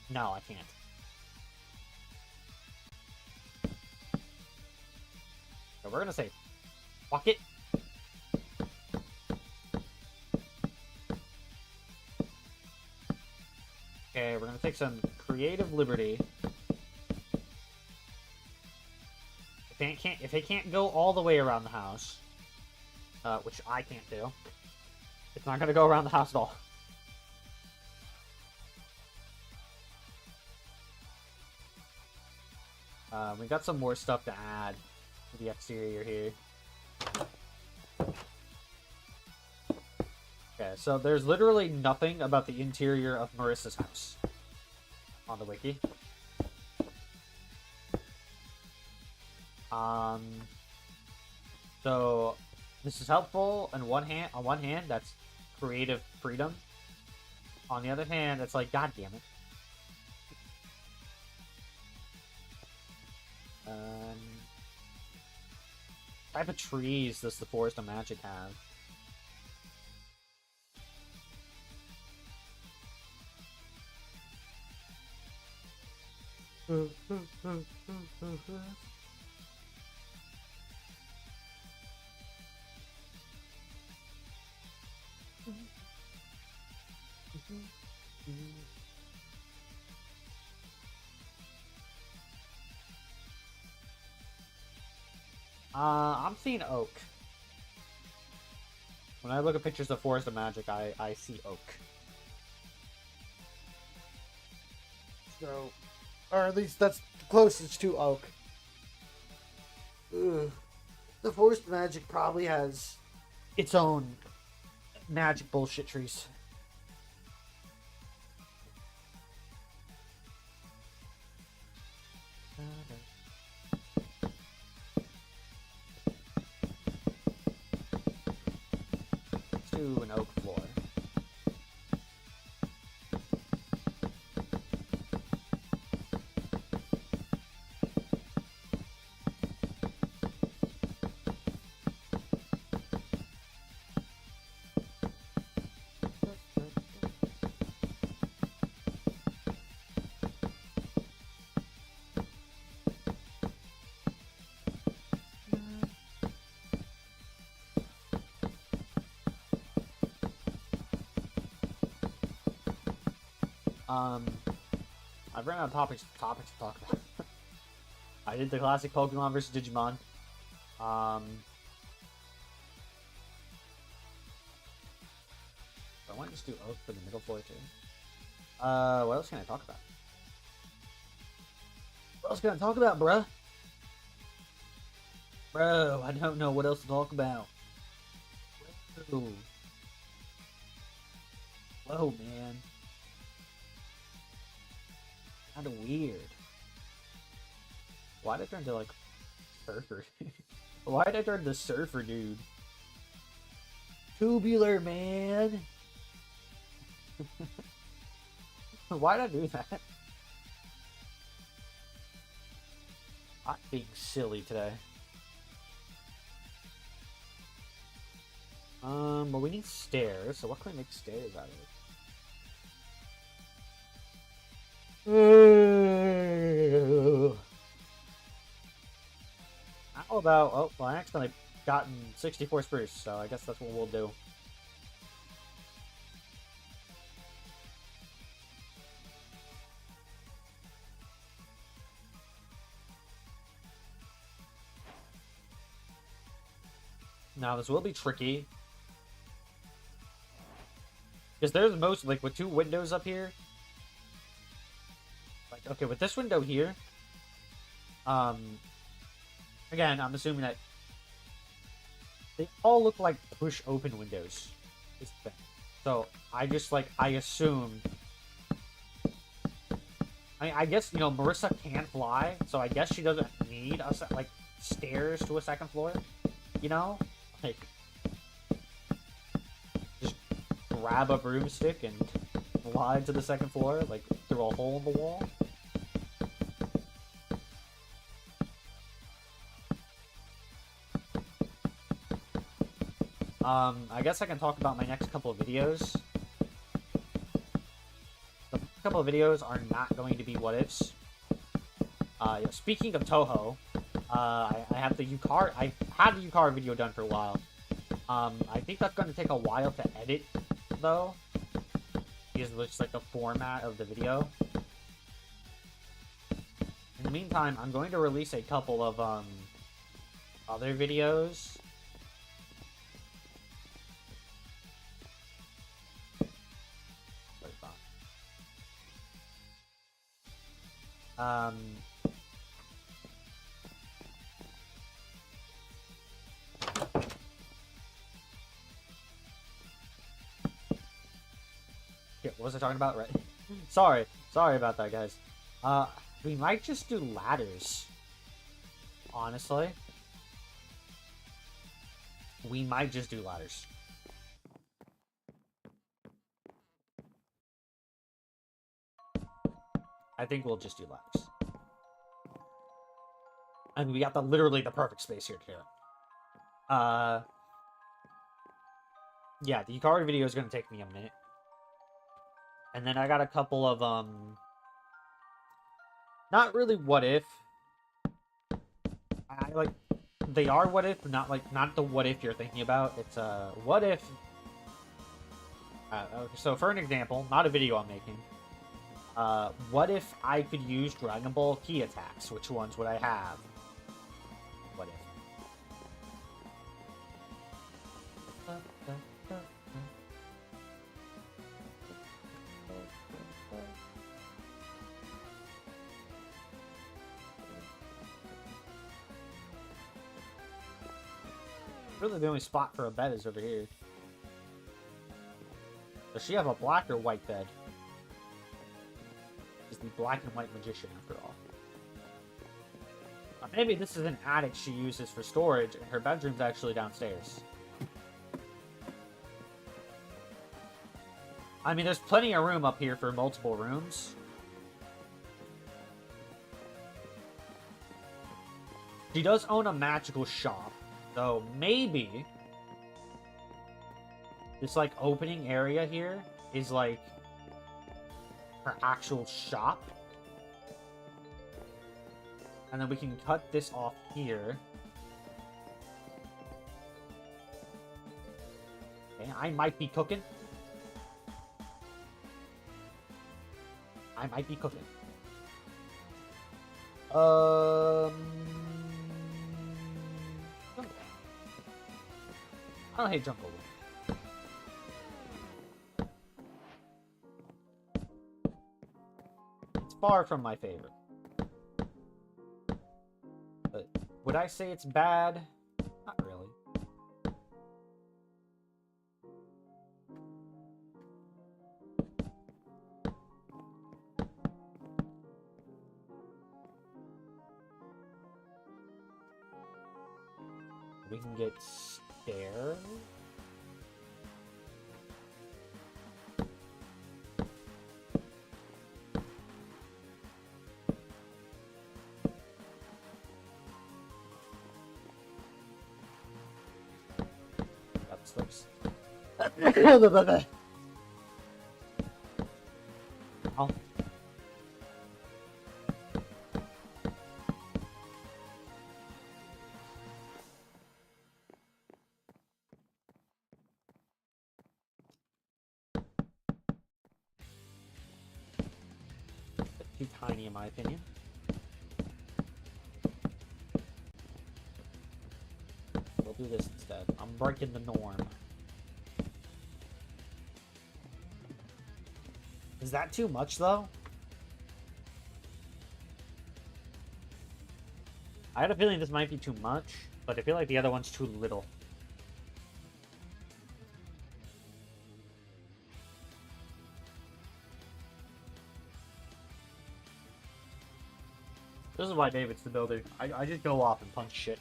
No, I can't. So we're gonna say, fuck it. Okay, we're gonna take some creative liberty. If it can't go all the way around the house, which I can't do, it's not gonna go around the house at all. We got some more stuff to add to the exterior here. Okay, so there's literally nothing about the interior of Marisa's house on the wiki. So this is helpful on one hand, that's creative freedom. On the other hand, it's like, god damn it. What type of trees does the Forest of Magic have? I'm seeing oak. When I look at pictures of Forest of Magic, I see oak. So, or at least that's closest to oak. Ugh. The Forest of Magic probably has its own magic bullshit trees. Let's do an oak floor. I've ran out of topics to talk about. I did the classic Pokemon versus Digimon. I want to just do oak for the middle floor too. What else can I talk about? What else can I talk about, bruh? Bro, I don't know what else to talk about. Whoa, whoa, man. Kind of weird. Why did I turn to like surfer? Why did I turn to surfer, dude? Tubular, man. Why did I do that? I'm being silly today. But we need stairs, so what can we make stairs out of? How about... Oh, well, I accidentally gotten 64 spruce, so I guess that's what we'll do. Now, this will be tricky. Because there's most, like, with 2 windows up here. Like, okay, with this window here. Again, I'm assuming that they all look like push open windows. So, I just, like, I assumed... I guess, you know, Marissa can't fly, so I guess she doesn't need, like, stairs to a second floor. You know? Like, just grab a broomstick and fly to the second floor, like, through a hole in the wall. I guess I can talk about my next couple of videos. The couple of videos are not going to be what-ifs. Speaking of Toho, I have the Yukar. I had the Yukar video done for a while. I think that's going to take a while to edit, though, because it's just like the format of the video. In the meantime, I'm going to release a couple of other videos. What was I talking about? Right. Sorry about that, guys. We might just do ladders. Honestly. We might just do ladders. I think we'll just do ladders. And we got literally the perfect space here to do it. Yeah, the Yukari video is going to take me a minute. And then I got a couple of, not really what if. I like, they are what if, not the what if you're thinking about. It's, what if, so for an example, not a video I'm making, what if I could use Dragon Ball key attacks? Which ones would I have? What if? Really, the only spot for a bed is over here. Does she have a black or white bed? She's the black and white magician, after all. Maybe this is an attic she uses for storage, and her bedroom's actually downstairs. I mean, there's plenty of room up here for multiple rooms. She does own a magical shop. So maybe this, like, opening area here is, like, her actual shop. And then we can cut this off here. Okay, I might be cooking. I might be cooking. I don't hate jungle. It's far from my favorite. But Would I say it's bad? Not really. We can get stairs. That's oh. Too tiny in my opinion. We'll do this instead. I'm breaking the norm. Is that too much though? I had a feeling this might be too much, but I feel like the other one's too little. This is why David's the builder. I just go off and punch shit.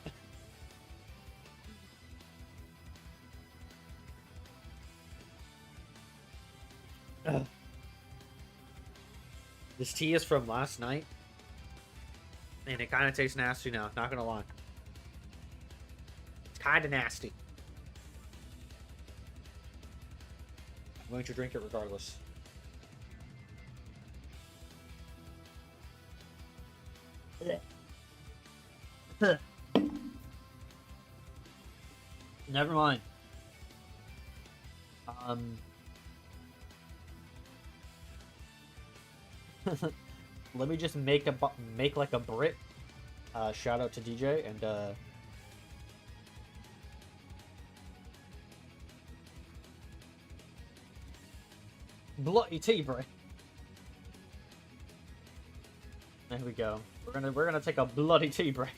This tea is from last night. And it kind of tastes nasty now, not gonna lie. It's kind of nasty. I'm going to drink it regardless. Never mind. Let me just make like a Brit. Shout out to DJ and bloody tea Brit. There we go. We're gonna take a bloody tea break.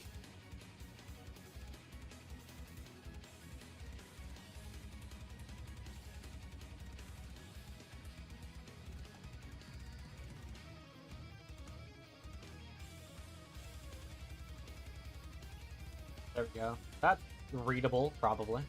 There we go. That's readable, probably.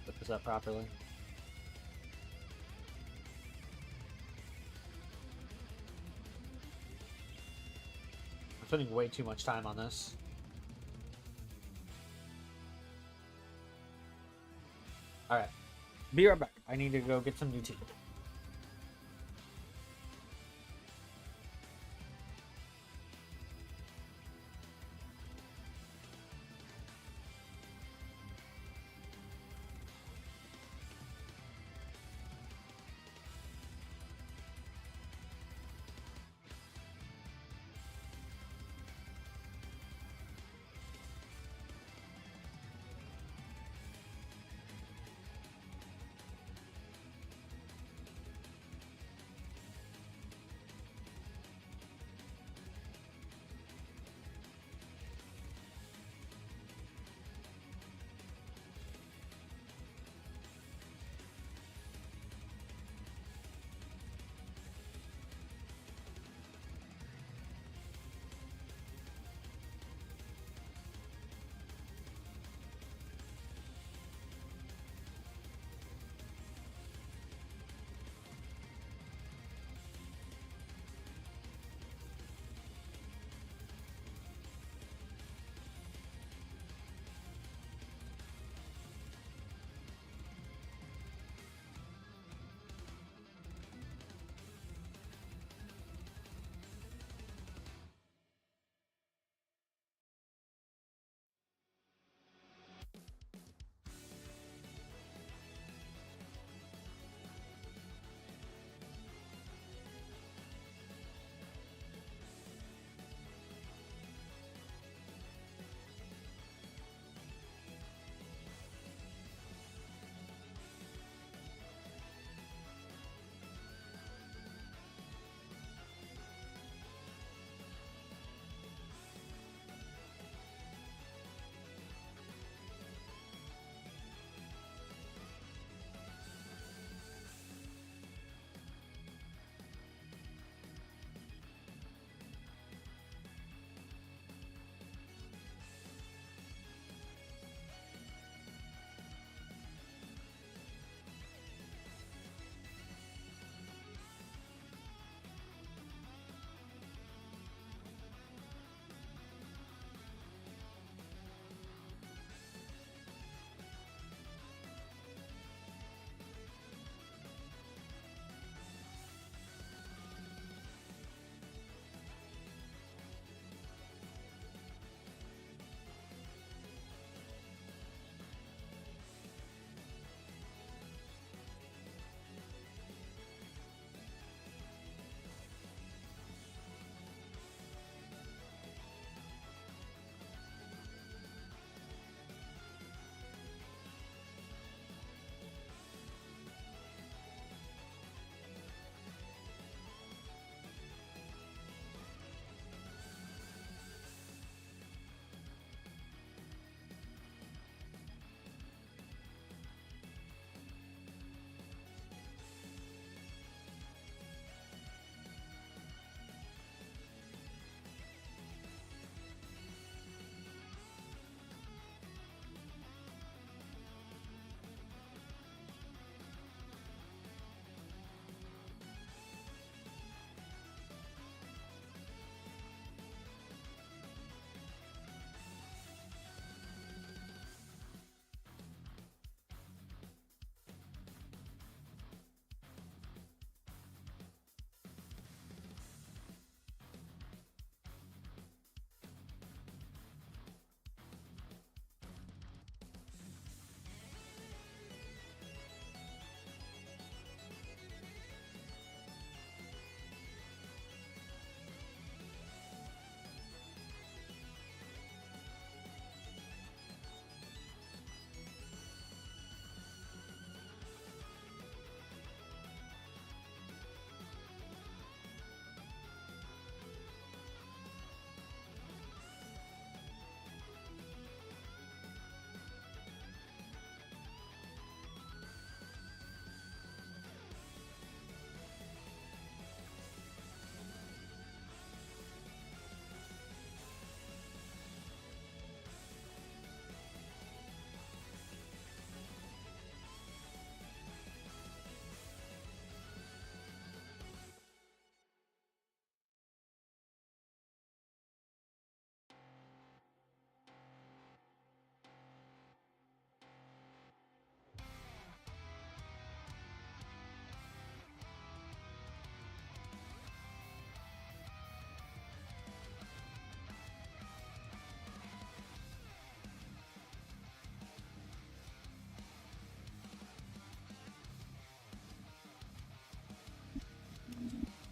Put this up properly. I'm spending way too much time on this. Alright. Be right back. I need to go get some new tea.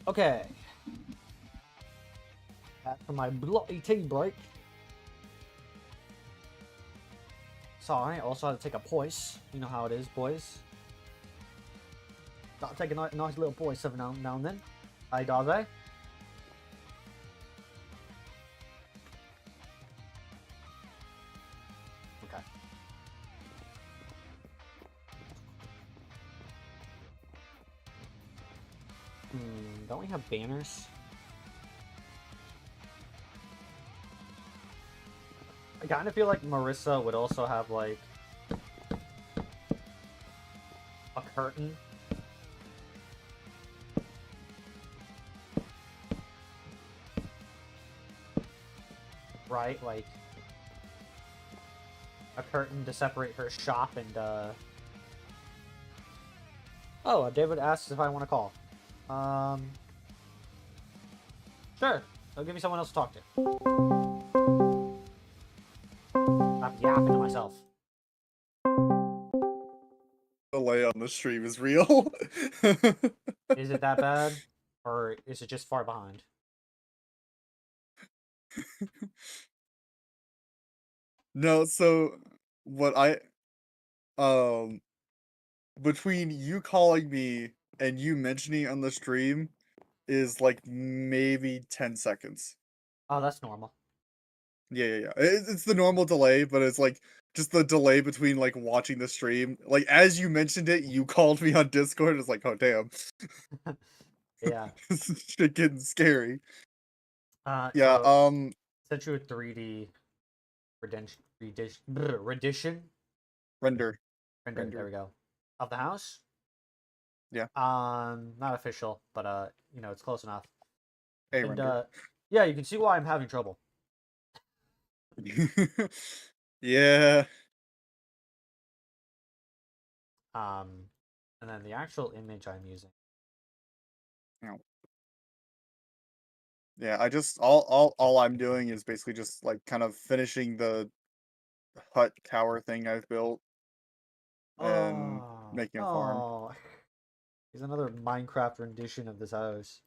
Okay. After my bloody tea break. Sorry, I also had to take a poise. You know how it is, boys. Gotta take a nice little poise every now and then. Hey, Darby. Okay. Don't we have banners? I kind of feel like Marissa would also have, like, a curtain. Right? Like, a curtain to separate her shop and, Oh, David asks if I want to call. Sure. I'll give me someone else to talk to. I'm yapping to myself. Delay on the stream is real. Is it that bad? Or is it just far behind? No, so what between you calling me and you mentioning on the stream is like maybe 10 seconds. Oh, that's normal. Yeah. It's the normal delay, but it's like just the delay between like watching the stream. Like as you mentioned it, you called me on Discord. It's like, oh damn, Yeah. this is shit getting scary. Yeah. So sent you a 3D rendition. Render, Render. There render. we go. Of the house. Yeah, Not official, but you know, it's close enough. a And render. yeah, you can see why I'm having trouble. Yeah. And then the actual image I'm using. Yeah, I just all I'm doing is basically just like kind of finishing the hut tower thing I've built and Oh, making a farm. oh. Here's another Minecraft rendition of this house.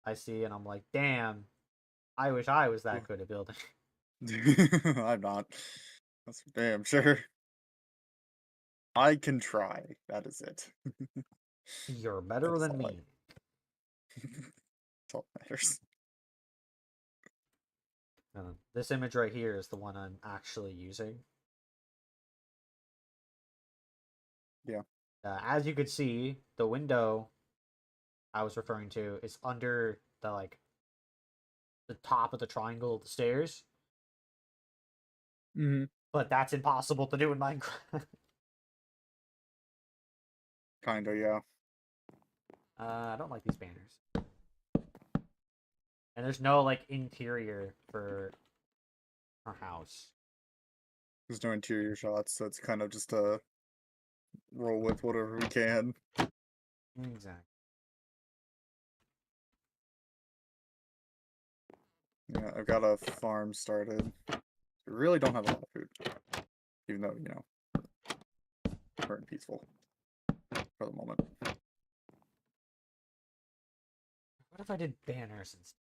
I see, and I'm like, damn. I wish I was that good at building. I'm not. That's for damn sure. I can try. That is it. You're That better is than all me. that's all that matters. This image right here is the one I'm actually using. Yeah. As you could see, the window I was referring to is under the top of the triangle of the stairs. Mm-hmm. But that's impossible to do in Minecraft. Kinda, yeah. I don't like these banners. And there's no like interior for our house. There's no interior shots, so it's kind of just a roll with whatever we can. Exactly. Yeah, I've got a farm started. We really don't have a lot of food. Even though, you know, we're in peaceful for the moment. What if I did banners instead?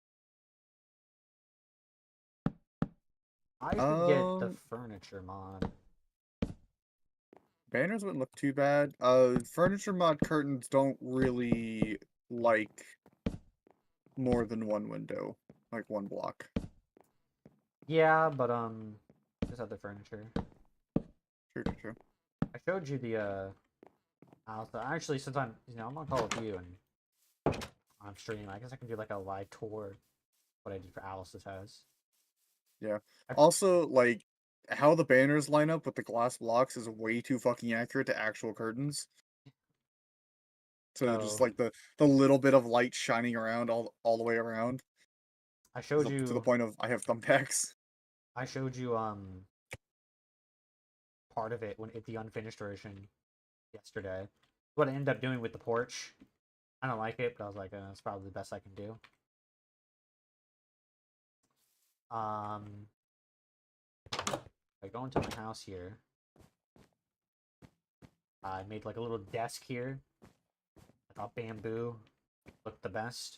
I could get the Um, furniture mod. Banners wouldn't look too bad. Furniture mod curtains don't really like more than one window, like one block. Yeah, but just other furniture. True. I showed you the house. Actually, since I'm on Call of Duty and I'm streaming, I guess I can do like a live tour. What I did for Alice's house. Yeah. I, Also, like how the banners line up with the glass blocks is way too fucking accurate to actual curtains. So just so like the little bit of light shining around all the way around I showed to the you. point of I have thumbtacks. I showed you part of it when the unfinished version yesterday. What I ended up doing with the porch. I don't like it, but I was like, that's probably the best I can do. I go into my house here. I made like a little desk here. I thought bamboo looked the best.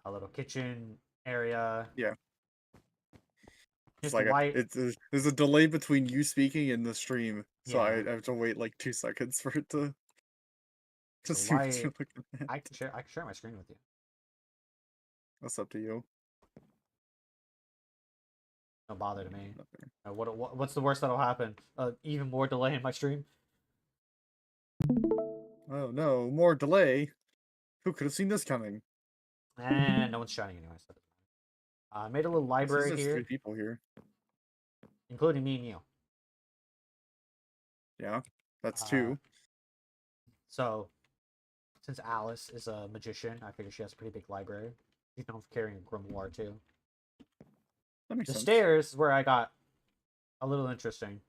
a little kitchen area. Yeah. It's Just like light. there's a delay between you speaking and the stream, so I Yeah. have to wait like 2 seconds for it to So see what light. you're looking at. I can share my screen with you. That's up to you. No bother to me. Not there. What's the worst that'll happen? Even more delay in my stream. Oh no, more delay. Who could have seen this coming? And no one's shining anyway. So I made a little It says library there's 3 here, people here. including me and you. Yeah, that's Uh, 2. so since Alice is a magician, I figure she has a pretty big library. She's known for carrying a grimoire too. That makes The sense. stairs is where I got a little interesting.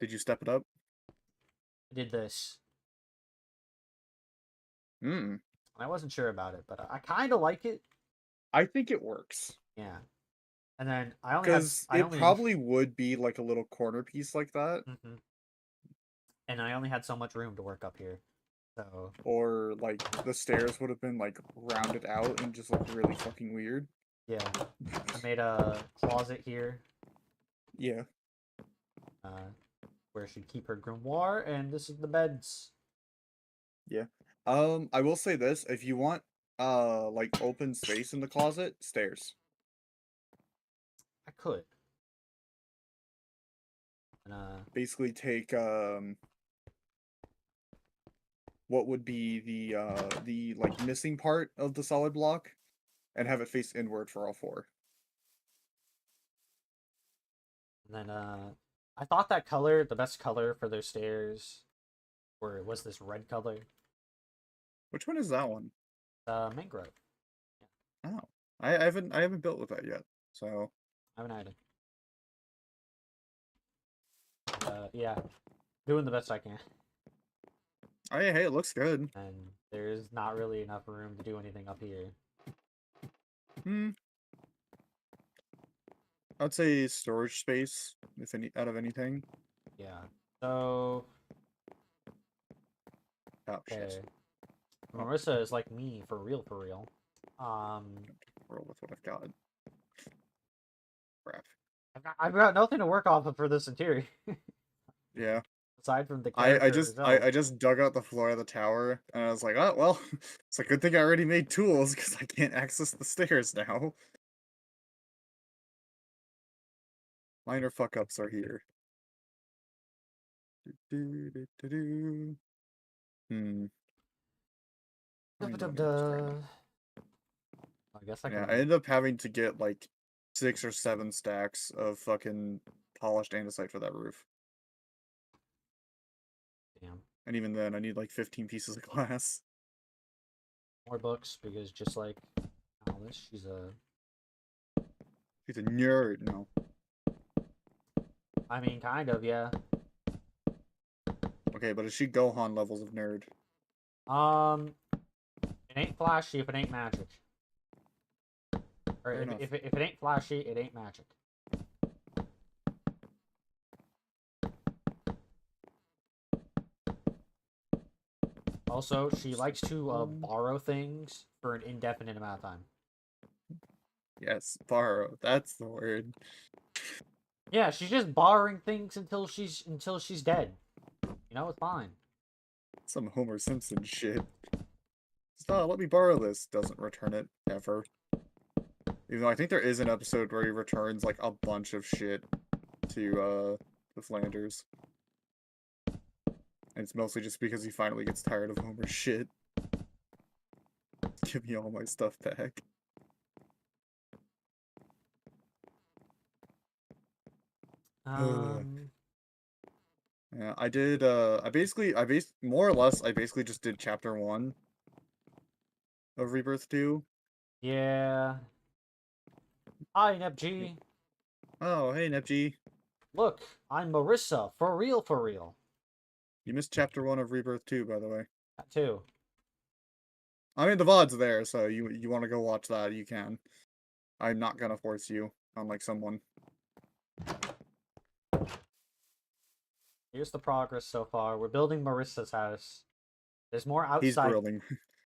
Did you step it up? I did this. Hmm. I wasn't sure about it, but I kind of like it. I think it works. Yeah. And then Because I it only probably would be like a little corner piece like that. Mhm. And I only had so much room to work up here. So Or like the stairs would have been like rounded out and just looked really fucking weird. yeah, I made a closet here, Yeah. where she'd keep her grimoire, and this is the beds. Yeah. I will say this, if you want like open space in the closet, stairs. I could. And Basically take what would be the like missing part of the solid block and have it face inward for all 4. I thought that color, the best color for those stairs, was this red color. Which one is that one? Mangrove. Oh. I haven't built with that yet. So I haven't had it. Yeah, doing the best I can. oh yeah, hey, it looks good. And there's not really enough room to do anything up here. Hmm. I'd say storage space, if any out of anything. Yeah. So Oh okay. shit. Oh, Marissa is like me for real, for real. roll with what I've got. Crap. I've got nothing to work off of for this interior Yeah. aside from the I character just itself. I just dug out the floor of the tower and I was like, oh well, it's a good thing I already made tools because I can't access the stairs now. Minor fuck ups are here. Hmm. I don't know what's right now. I guess I Yeah, can. I ended up having to get like 6 or 7 stacks of fucking polished andesite for that roof. Damn. And even then, I need like 15 pieces of glass. More books because just like Alice, She's a nerd. No. I mean, kind of, yeah. Okay, but is she Gohan levels of nerd? It ain't flashy if it ain't magic. Or Fair enough. if it ain't flashy, it ain't magic. Also, she likes to borrow things for an indefinite amount of time. Yes, borrow. That's the word. Yeah, she's just borrowing things until she's dead. You know, it's fine. Some Homer Simpson shit. Stop, let me borrow this. Doesn't return it ever. Even though I think there is an episode where he returns like a bunch of shit to Flanders. And it's mostly just because he finally gets tired of Homer's shit. Give me all my stuff back. Yeah, I did more or less I basically just did chapter 1 of Rebirth 2. Yeah. Hi, NepG. Oh, hey NepG. Look, I'm Marissa, for real, for real. You missed chapter 1 of Rebirth 2, by the way. That too. I mean the VOD's there, so you want to go watch that, you can. I'm not gonna force you, unlike someone. Here's the progress so far. We're building Marissa's house. There's more He's outside. building.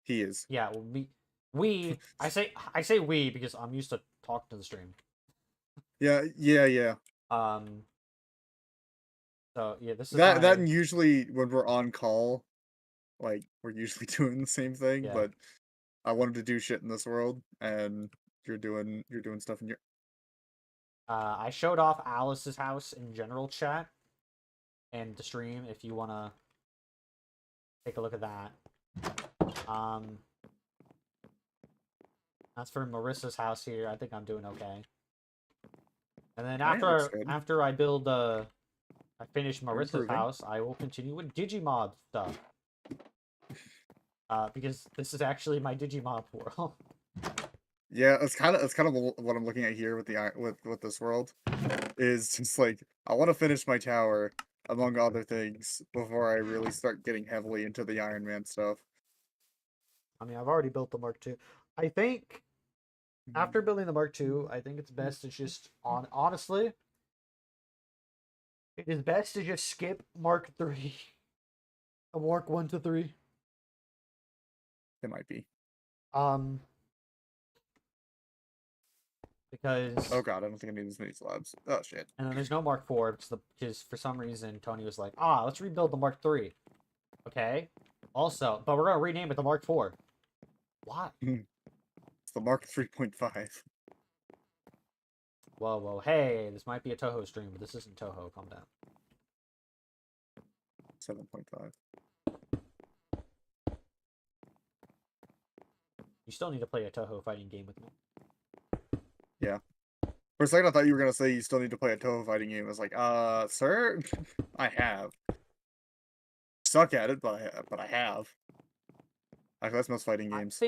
He is. Yeah, we'll be. I say we because I'm used to talking to the stream. Yeah. Um, so yeah, this is That my and usually when we're on call, like we're usually doing the same thing, yeah. but I wanted to do shit in this world, and you're doing stuff in your. I showed off Alice's house in general chat and the stream if you wanna take a look at that. Um, that's for Marissa's house here. I think I'm doing okay. And then It looks good. after I build I finish You're Marissa's improving. house, I will continue with Digimob stuff. Because this is actually my Digimob world. Yeah, it's kind of what I'm looking at here with the with this world is just like I want to finish my tower among other things before I really start getting heavily into the Iron Man stuff. I mean, I've already built the Mark II. I think after building the Mark II, I think it's best to just honestly, it is best to just skip Mark III. Mark 1 to 3. It might be. Um, Oh because god, I don't think I need as many slabs. Oh shit. and then there's no Mark 4 because for some reason Tony was like, let's rebuild the Mark III. Okay. Also, but we're gonna rename it the Mark 4. Why? It's the Mark 3.5. Whoa. Hey, this might be a Toho stream, but this isn't Toho. Calm down. 7.5. You still need to play a Toho fighting game with me. Yeah. For a second, I thought you were gonna say you still need to play a Toho fighting game. I was like, sir, I have. Suck at it, but I have. Actually, that's most fighting games.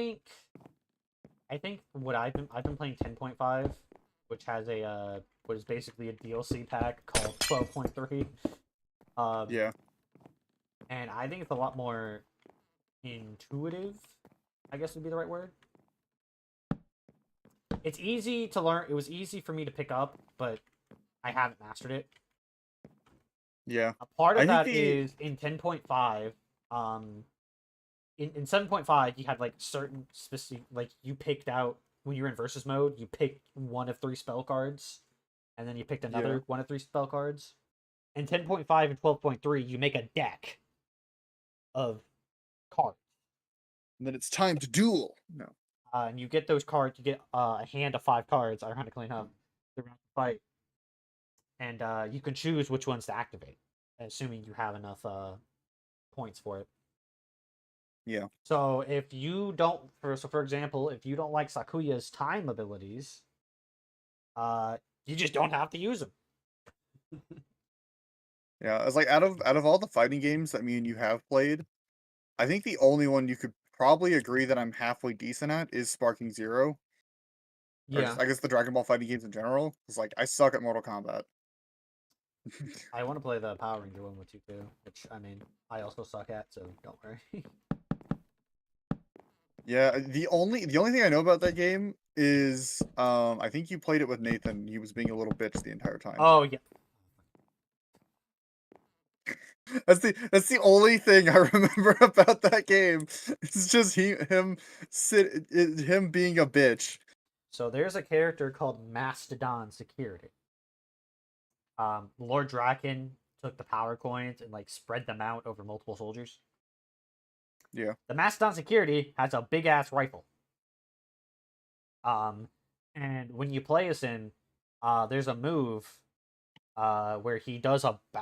I think what I've been playing 10.5, which has a what is basically a DLC pack called 12.3. Yeah. And I think it's a lot more intuitive, I guess would be the right word. It's easy to learn. It was easy for me to pick up, but I haven't mastered it. Yeah. A part I of think that is in 10.5, in 7.5 you had like certain specific, like you picked out when you were in versus mode, you picked one of 3 spell cards, and then you picked another one of 3 spell cards. In 10.5 and 12.3 you make a deck of cards. And then it's time to duel. No. And you get those cards, you get a hand of 5 cards, ironically enough, throughout the fight. And you can choose which ones to activate, assuming you have enough points for it. Yeah. So if you don't, for example, if you don't like Sakuya's time abilities, you just don't have to use them. Yeah. It's like out of all the fighting games that me and you have played, I think the only one you could probably agree that I'm halfway decent at is Sparking Zero. Or Yeah, just I guess the Dragon Ball fighting games in general. It's like I suck at Mortal Kombat. I want to play the Power Ranger one with you too, which I mean I also suck at, so don't worry. Yeah, the only thing I know about that game is I think you played it with Nathan. He was being a little bitch the entire time. Oh yeah, That's the only thing I remember about that game. It's just him being a bitch. so there's a character called Mastodon Security. Lord Draken took the power coins and like spread them out over multiple soldiers. Yeah. The Mastodon Security has a big ass rifle. Um, and when you play as him, there's a move where he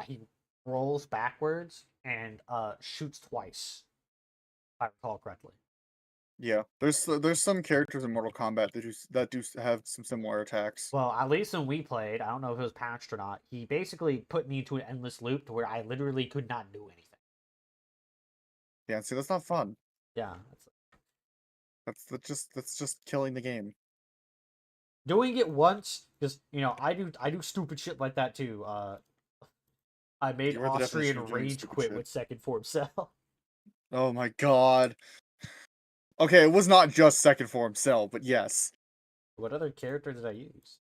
he rolls backwards and shoots twice, if I recall correctly. Yeah. There's some characters in Mortal Kombat that do have some similar attacks. Well, at least when we played, I don't know if it was patched or not. He basically put me into an endless loop to where I literally could not do anything. Yeah, see that's not fun. Yeah, That's just killing the game. doing it once because I do stupid shit like that too. I made You are the definition Austrian of doing rage stupid quit shit. with second form cell. Oh my god. Okay, it was not just second form cell, but yes. What other character did I use?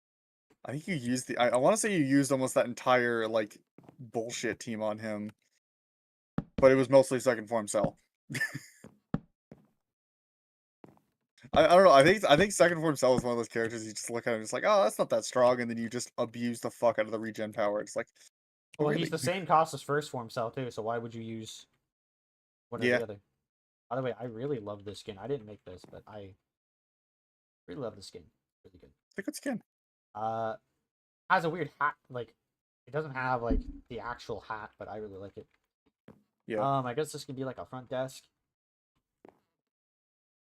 I think you used I want to say you used almost that entire like bullshit team on him. But it was mostly second form cell. I don't know. I think second form Cell is one of those characters you just look at and just like, oh, that's not that strong, and then you just abuse the fuck out of the regen power. It's like, oh Well, he's really? the same cost as first form cell too, so why would you use one or the Yeah. other? By the way, I really love this skin. I didn't make this, but I really love this skin. Really good. It's a good skin. Uh, has a weird hat. Like, it doesn't have like the actual hat, but I really like it. Yeah. I guess this could be like a front desk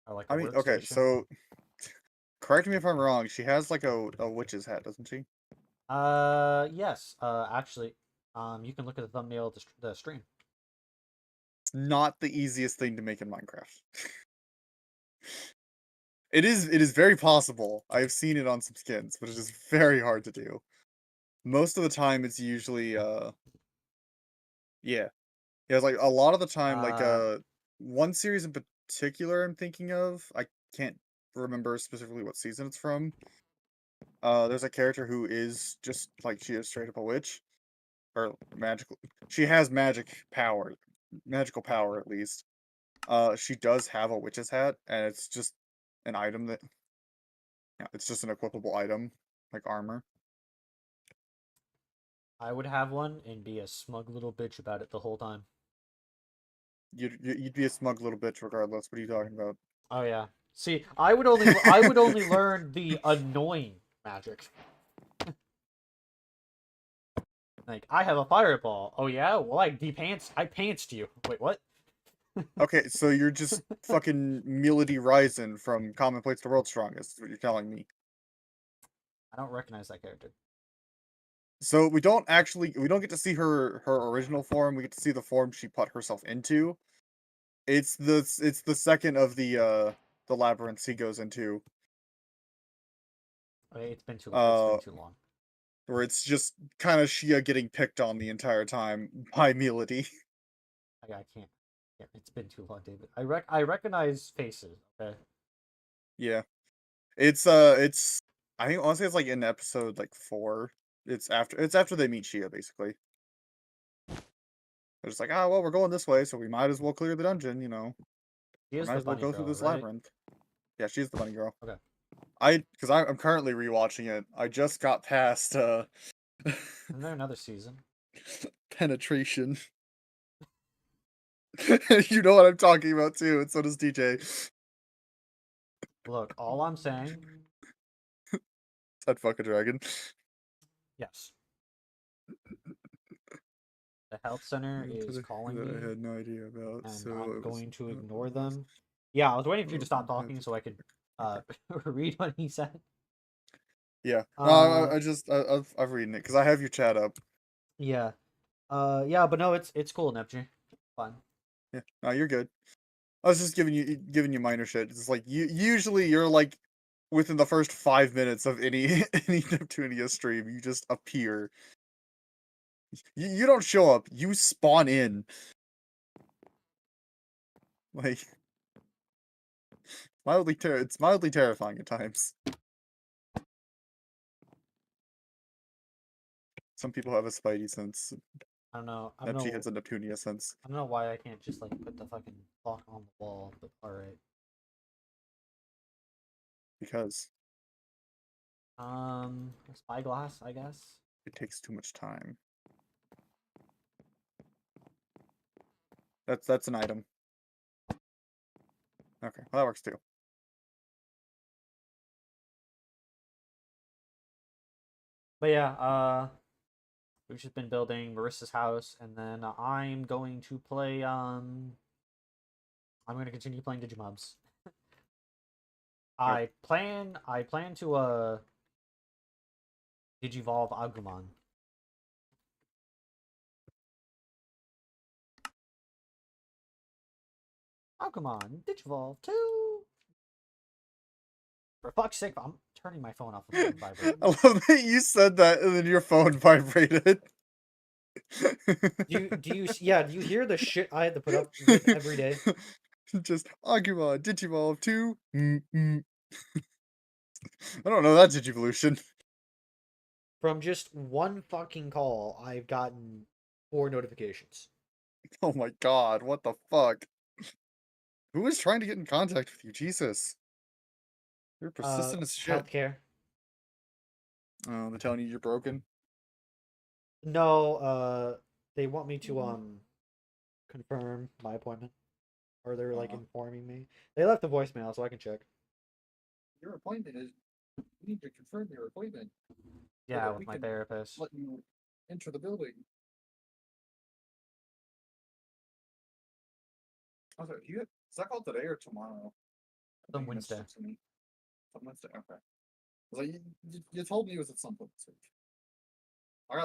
or like a I mean, okay, workstation. so correct me if I'm wrong. She has like a witch's hat, doesn't she? Yes. Actually, you can look at the thumbnail of the stream. It's not the easiest thing to make in Minecraft. It is very possible. I've seen it on some skins, but it is very hard to do. Most of the time it's usually yeah. Yeah, it's like a lot of the time, like Uh, one series in particular I'm thinking of, I can't remember specifically what season it's from. There's a character who is just like she is straight up a witch. Or magical she has magical power at least. She does have a witch's hat, and it's just an item that yeah, it's just an equipable item, like armor. I would have one and be a smug little bitch about it the whole time. You'd be a smug little bitch regardless. What are you talking about? Oh yeah. See, I would only learn the annoying magic. Like I have a fireball. Oh yeah. Well, I pantsed you. Wait, what? Okay, so you're just fucking Melody Ryzen from Commonplace to World's Strongest, is what you're telling me. I don't recognize that character. So we don't get to see her original form. We get to see the form she put herself into. It's the second of the labyrinths he goes into, Okay, it's been too long. It's been uh, too long. where it's just kind of Shia getting picked on the entire time by Melody. I can't. Yeah, it's been too long, David. I recognize faces. Okay. Yeah, it's I think honestly it's like in episode like 4. It's after they meet Shia basically. They're just like, ah, well, we're going this way, so we might as well clear the dungeon, you know. She We is might the as well bunny go through girl, this right? labyrinth. Yeah, she's the bunny girl. Okay. Because I'm currently rewatching it. I just got past Isn't there another season? penetration. You know what I'm talking about too, and so does DJ. Look, all I'm saying, Said fuck a dragon. yes, the health center is calling That I me, had no idea about. and So I'm it was going to it ignore was them. Yeah, I was waiting for you to stop oh, talking so I could uh read what he said. yeah. No, Uh, I've reading it because I have your chat up. yeah. Yeah, but no, it's cool, Neptune. Fine. Yeah, no, you're good. I was just giving you minor shit. It's like usually you're like within the first 5 minutes of any any Neptunia stream, you just appear. You don't show up. You spawn in. Like it's mildly terrifying at times. Some people have a spidey sense. I don't know. I don't Neptune has know. a Neptunia sense. I don't know why I can't just like put the fucking clock on the wall, but all right. Because A spyglass, I guess. it takes too much time. That's an item. Okay, well, that works too. But yeah, we've just been building Marissa's house, and then I'm going to play. I'm going to continue playing Digimobs. Yep. I plan to Digivolve Agumon. Agumon, Digivolve too. For fuck's sake, I'm turning my phone off from vibrating. I love that you said that and then your phone vibrated. Do you hear the shit I had to put up with every day? Just Agumon, Digivolve 2. I don't know that Digivolution. From just one fucking call, I've gotten 4 notifications. Oh my god, what the fuck? Who is trying to get in contact with you? Jesus. You're persistent as shit. Healthcare. Oh, they're telling you you're broken. No, they want me to confirm my appointment, or they're like Uh-huh. informing me. They left a voicemail, so I can check. Your appointment is. You need to confirm your appointment. Yeah, that with we my can therapist. Let you enter the building. I was like, is that called today or tomorrow? I Some think you messaged Wednesday. it to me. Some Wednesday. Okay. I was like, you told me it was at some point this week. I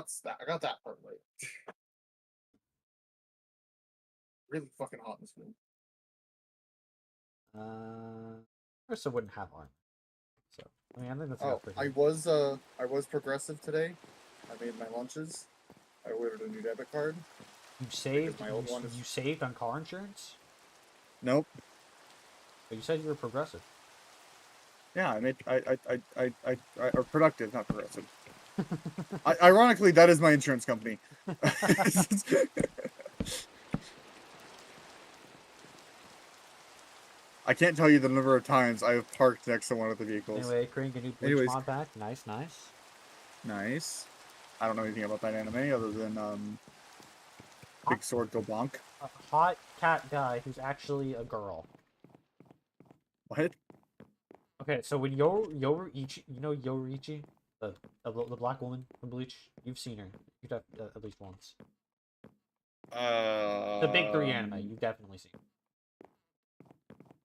got that part right. Really fucking hot in this room. Marissa wouldn't have armor, so I mean, I think that's Oh, enough for I him. was progressive today. I made my lunches. I ordered a new debit card. You saved. my old one is- You saved on car insurance, Nope. but you said you were progressive. Yeah, I or productive, not progressive. Ironically, that is my insurance company. I can't tell you the number of times I have parked next to one of the vehicles. Anyway, creating a new Bleach Anyways. mod pack. Nice, nice. Nice. I don't know anything about that anime other than Big Sword Go Bonk. A hot cat guy who's actually a girl. What? Okay, so when Yoruichi, you know Yoruichi, the black woman from Bleach, you've seen her. You've at least once. The big three anime, you've definitely seen.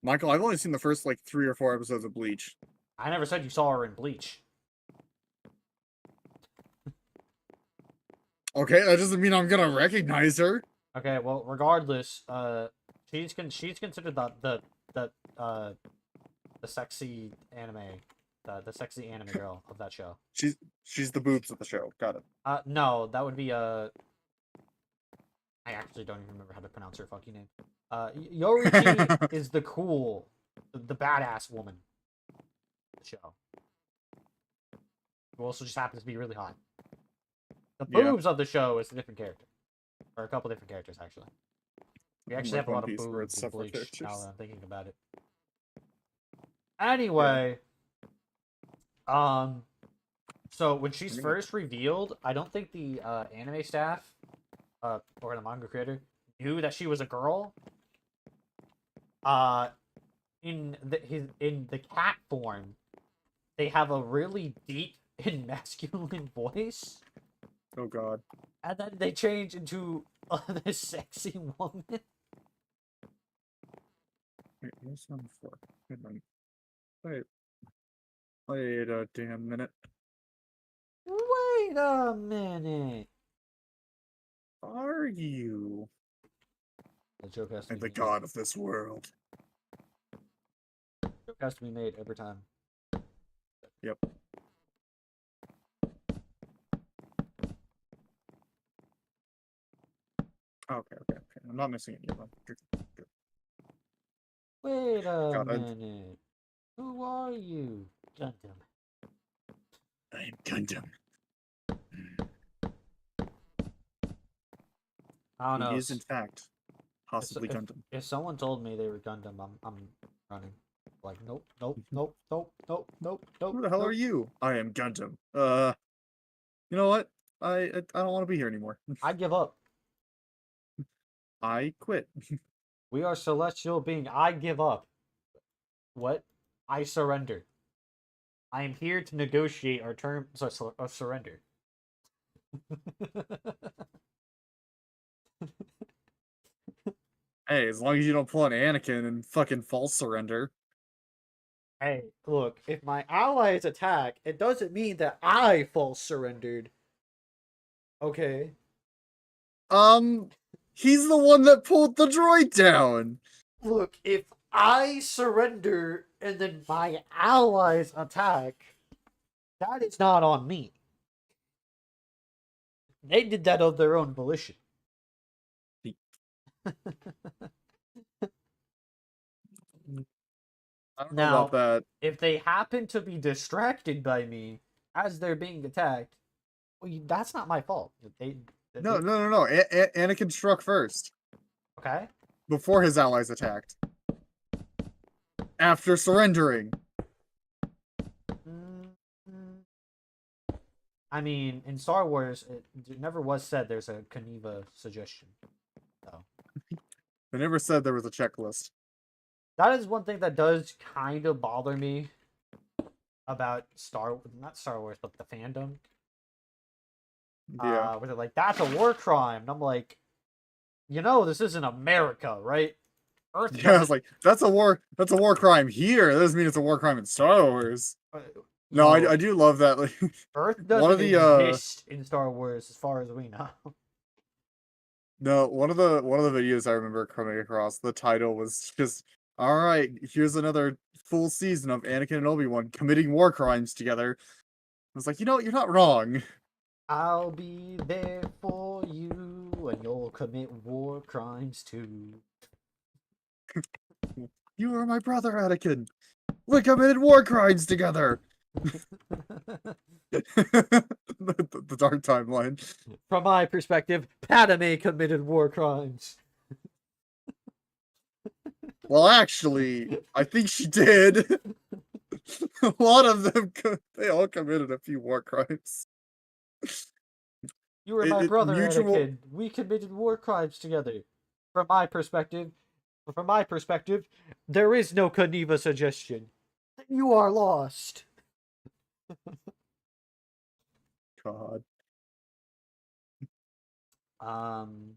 Michael, I've only seen the first like 3 or 4 episodes of Bleach. I never said you saw her in Bleach. Okay, that doesn't mean I'm gonna recognize her. Okay, well, regardless, she's considered the sexy anime, the sexy anime girl of that show. She's the boobs of the show. Got it. No, that would be I actually don't even remember how to pronounce her fucking name. Yoruichi is the cool, the badass woman. Of the show. Who also just happens to be really hot. The Yeah. boobs of the show is a different character, or a couple different characters actually. We actually Like have a lot One of Piece, where it's boobs in several Bleach now characters. that I'm thinking about it. Anyway, so when she's Really? first revealed, I don't think the anime staff, or the manga creator, knew that she was a girl. In the cat form, they have a really deep and masculine voice, Oh God. and then they change into this sexy woman. Wait, what's on for? Good night. Wait a damn minute. Wait a minute. Are you? The joke has to I'm be the god of this world. joke has to be made every time. Yep. Okay. I'm not missing it yet. Good. Wait a God, minute. Who are you, Gundam? I'm Gundam. I don't know. He is in fact possibly if, Gundam. if someone told me they were Gundam, I'm running. Like, nope. Who the hell are you? I am Gundam. You know what? I don't want to be here anymore. I give up. I quit. We are celestial being. I give up. What? I surrender. I am here to negotiate our terms of surrender. Hey, as long as you don't pull an Anakin and fucking false surrender. Hey, look, if my allies attack, it doesn't mean that I false surrendered. Okay. He's the one that pulled the droid down. Look, if I surrender and then my allies attack, that is not on me. They did that of their own volition. I don't Now, know about that. if they happen to be distracted by me as they're being attacked, well, that's not my fault. No. Anakin struck first. Okay. Before his allies attacked. After surrendering. I mean, in Star Wars, it never was said there's a Kaniva suggestion. So They never said there was a checklist. that is one thing that does kind of bother me about not Star Wars, but the fandom. Yeah. Where they're like, that's a war crime. And I'm like, this isn't America, right? Earth Yeah, I was doesn't. like, that's a war crime here. That doesn't mean it's a war crime in Star Wars. uh, you No, know, I do love that. Like, Earth one of doesn't the exist in Star Wars, as far as we know. no, one of the videos I remember coming across, the title was just, all right, here's another full season of Anakin and Obi-Wan committing war crimes together. I was like, you're not wrong. I'll be there for you, and you'll commit war crimes too. You are my brother, Anakin. We committed war crimes together. The dark timeline. From my perspective, Padme committed war crimes. Well, actually, I think she did. A lot of them, they all committed a few war crimes. You were my It brother, mutual. Anakin. We committed war crimes together. From my perspective, from my perspective, there is no Kaniva suggestion. You are lost. God. Um,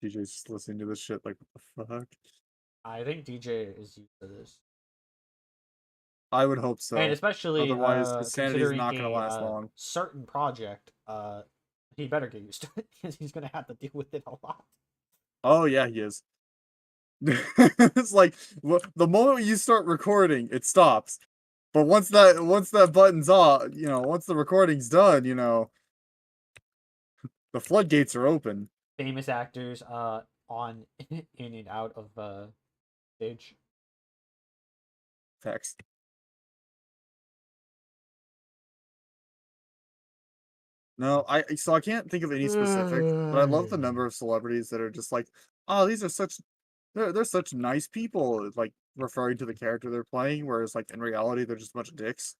DJ's just listening to this shit like, what the fuck? I think DJ is used to this, I would hope and so. especially Otherwise, his sanity's considering not going to last a long. certain project, he better get used to it because he's gonna have to deal with it a lot. Oh, yeah, he is. It's like, the moment you start recording, it stops. But once that button's off, once the recording's done, the floodgates are open. Famous actors, on in and out of stage. Text. No, I can't think of any specific, but I love the number of celebrities that are just like, oh, these are they're such nice people, like referring to the character they're playing, whereas like in reality they're just a bunch of dicks.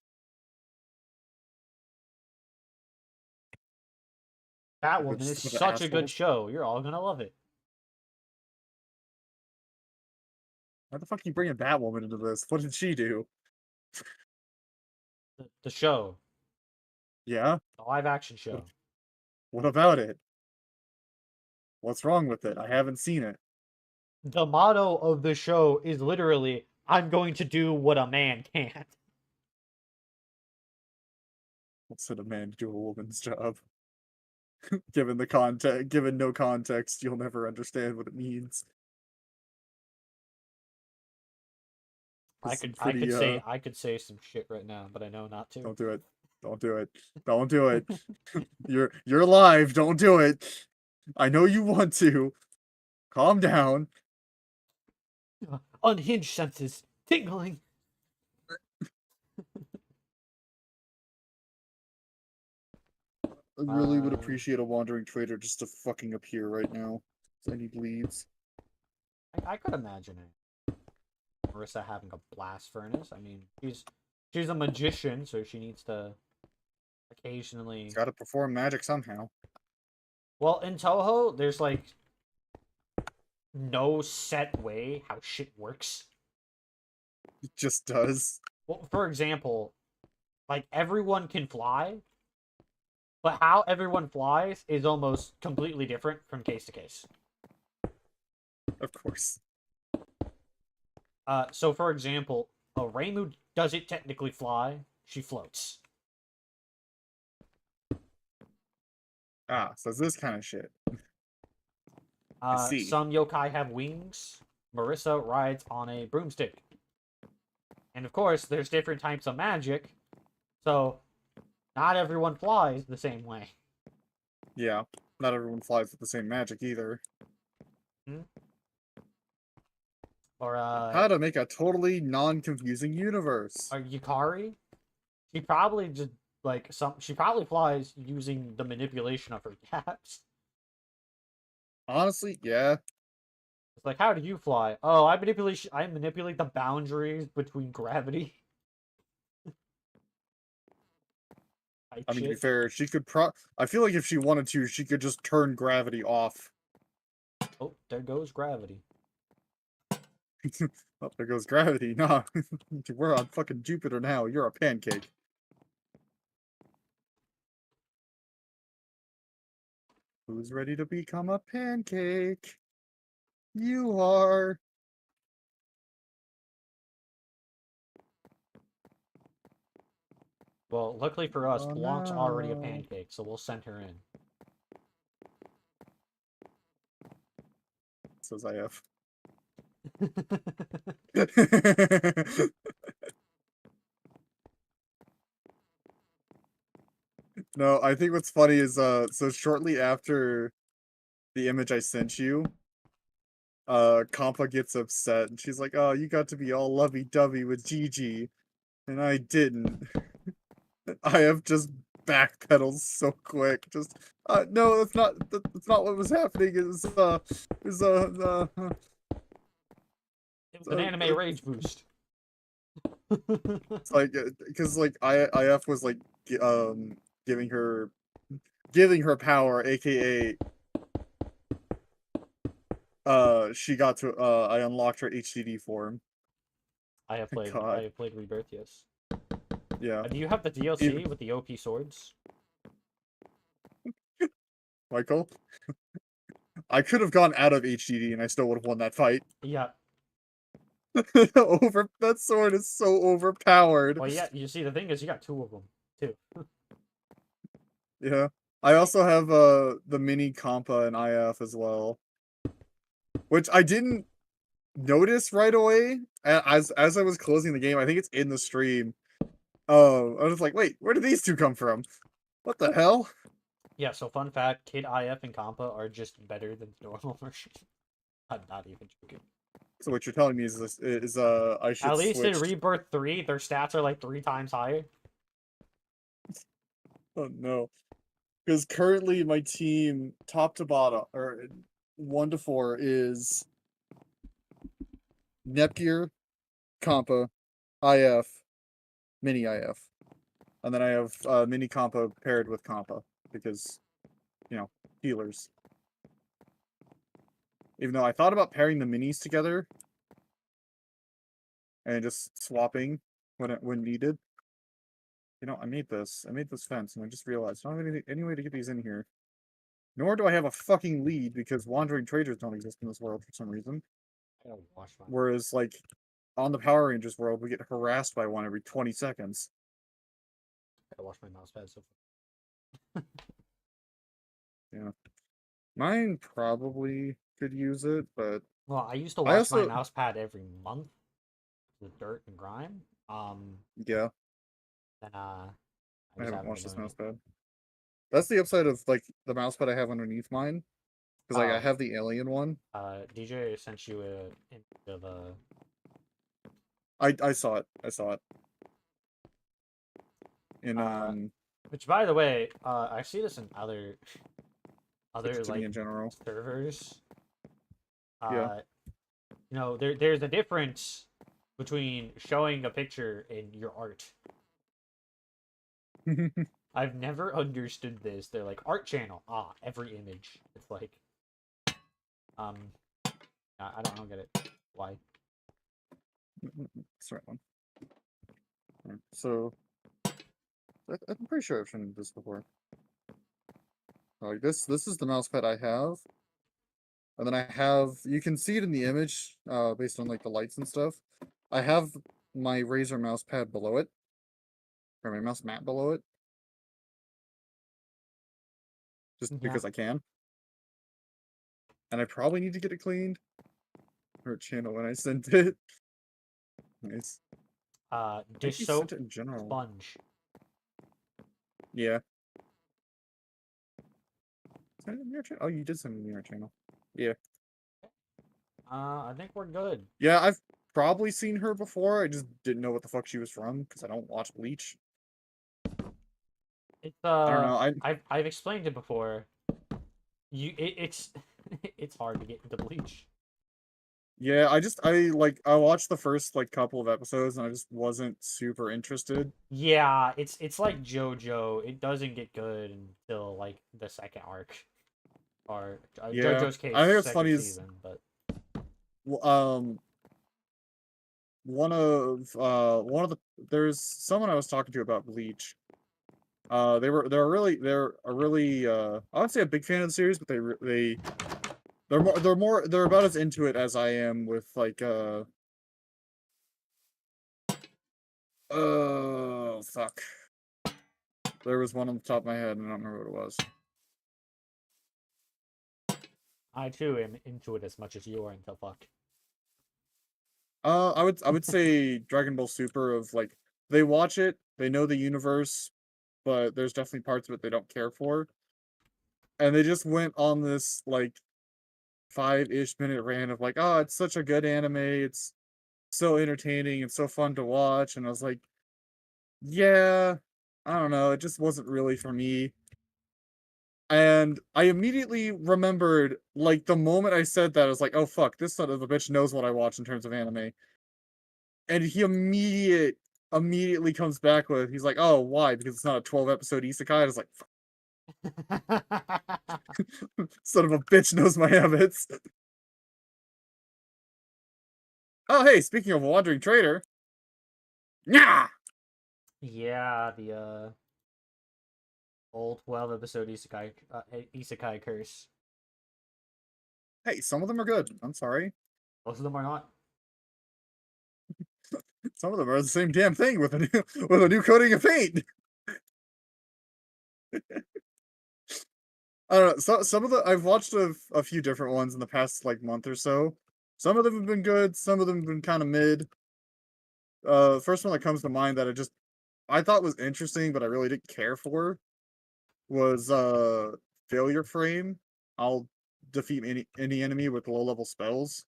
They're Batwoman is just a bunch of such a good assholes. show. You're all gonna love it. Why the fuck are you bringing Batwoman into this? What did she do? The show, Yeah? the live action What, show. what about it? What's wrong with it? I haven't seen it. The motto of the show is literally, "I'm going to do what a man can't." What's it a man to do a woman's job? Given no context, you'll never understand what it means. I It's some could I pretty could say I could say some shit right now, but I know not to. don't do it. Don't do it. Don't do it. You're alive. Don't do it. I know you want to. Calm down. Unhinged senses tingling. I really would Uh, appreciate a wandering trader just to fucking appear right now. I need leads. I could imagine it. Marissa having a blast furnace. I mean, she's a magician, so she needs to occasionally. It's got to perform magic somehow. Well, in Toho, there's like no set way how shit works. It just does. Well, for example, like everyone can fly, but how everyone flies is almost completely different from case to case. Of course. So for example, Reimu doesn't technically fly; she floats. Ah, so it's this kind of shit. I see. Some yokai have wings. Marissa rides on a broomstick. And of course, there's different types of magic, so not everyone flies the same way. Yeah, not everyone flies with the same magic either. Or How to make a totally non-confusing universe. Yukari, she probably just she probably flies using the manipulation of her gaps. Honestly, yeah. It's like, how do you fly? Oh, I manipulate the boundaries between gravity. Type I mean, to be shit. fair, she could I feel like if she wanted to, she could just turn gravity off. Oh, there goes gravity. Oh, there goes gravity. Nah, we're on fucking Jupiter now. You're a pancake. Who's ready to become a pancake? You are. Well, luckily for us, Oh Blanc's already a no. pancake, so we'll send her in. Says IF. No, I think what's funny is so shortly after the image I sent you, Compa gets upset and she's like, "Oh, you got to be all lovey-dovey with Gigi, and I didn't." I have just backpedaled so quick. Just no, that's not what was happening. It was an anime rage boost. It's like because like IF was like um giving her giving her power, aka she got to I unlocked her HDD form. I have God, played Rebirth, yes. yeah. Do you have the DLC with the OP swords? Michael, I could have gone out of HDD and I still would have won that fight. Yeah. That sword is so overpowered. Well, yeah. You see, the thing is, you got two of them too. Yeah. I also have the mini compa and IF as well. Which I didn't notice right away as I was closing the game. I think it's in the stream. I was like, wait, where did these two come from? What the hell? Yeah. So, fun fact: Kid IF and Compa are just better than the normal version. I'm not even joking. So what you're telling me is I should At least in switch. Rebirth 3, their stats are like 3 times higher. Oh no. Because currently my team top to bottom or 1 to 4 is Nepgear, Compa, IF, Mini IF. And then I have Mini Compa paired with Compa because, you know, healers. Even though I thought about pairing the minis together and just swapping when needed. You know, I made this fence and I just realized I don't have any way to get these in here. Nor do I have a fucking lead because wandering traders don't exist in this world for some reason. I gotta wash my. Whereas, like, on the Power Rangers world, we get harassed by one every 20 seconds. I gotta wash my mouse pad. So. Yeah. Mine probably could use it, but Well, I used to I wash my also, mouse pad every month with dirt and grime. yeah, And I I just haven't haven't been washed this doing it. mouse pad. That's the upside of, like, the mouse pad I have underneath mine. Because, like, I Oh, have the alien one. DJ sent you a image of a. I saw it. I saw it. In, Which, by the way, I see this in other to me like in general. servers. Yeah. You know, there's a difference between showing a picture and your art. I've never understood this. They're like art channel. Every image. It's like, um, I don't get it. Why? That's the right one. Alright, so, I'm pretty sure I've shown this before. Like, this is the mouse pad I have. And then I have, you can see it in the image, based on, like, the lights and stuff. I have my Razer mouse pad below it. Or my mouse mat below it. Just Yeah. because I can. And I probably need to get it cleaned. Or channel when I sent it. Nice. Dish You soap, sent it in general. sponge. Yeah. Send it in your channel. Oh, you did send it in your channel. Yeah. I think we're good. Yeah, I've probably seen her before. I just didn't know what the fuck she was from because I don't watch Bleach. It's I don't know. I've explained it before. It's it's hard to get into Bleach. Yeah, I watched the first like couple of episodes and I just wasn't super interested. Yeah, it's like JoJo. It doesn't get good until like the second arc, or Yeah, JoJo's case I think it's second funny is season. But um one of the there's someone I was talking to about Bleach. They're a really I would say a big fan of the series, but they're about as into it as I am with like oh fuck. There was one on the top of my head and I don't remember what it was. I too am into it as much as you are into fuck. I would say Dragon Ball Super of like they watch it, they know the universe, but there's definitely parts of it they don't care for. And they just went on this like 5-ish minute rant of like, oh, it's such a good anime, it's so entertaining and so fun to watch. And I was like, yeah, I don't know, it just wasn't really for me. And I immediately remembered, like, the moment I said that, I was like, oh fuck, this son of a bitch knows what I watch in terms of anime. And he immediately comes back with, he's like, oh, why? Because it's not a 12 episode isekai? I was like, son of a bitch knows my habits. Oh, hey, speaking of a wandering trader. Yeah! Yeah, the old 12 episode isekai curse. Hey, some of them are good. I'm sorry. Most of them are not. Some of them are the same damn thing with a new coating of paint. I don't know. Some of the I've watched a few different ones in the past like month or so. Some of them have been good. Some of them have been kind of mid. First one that comes to mind that I thought was interesting, but I really didn't care for was Failure Frame. I'll defeat any enemy with low level spells.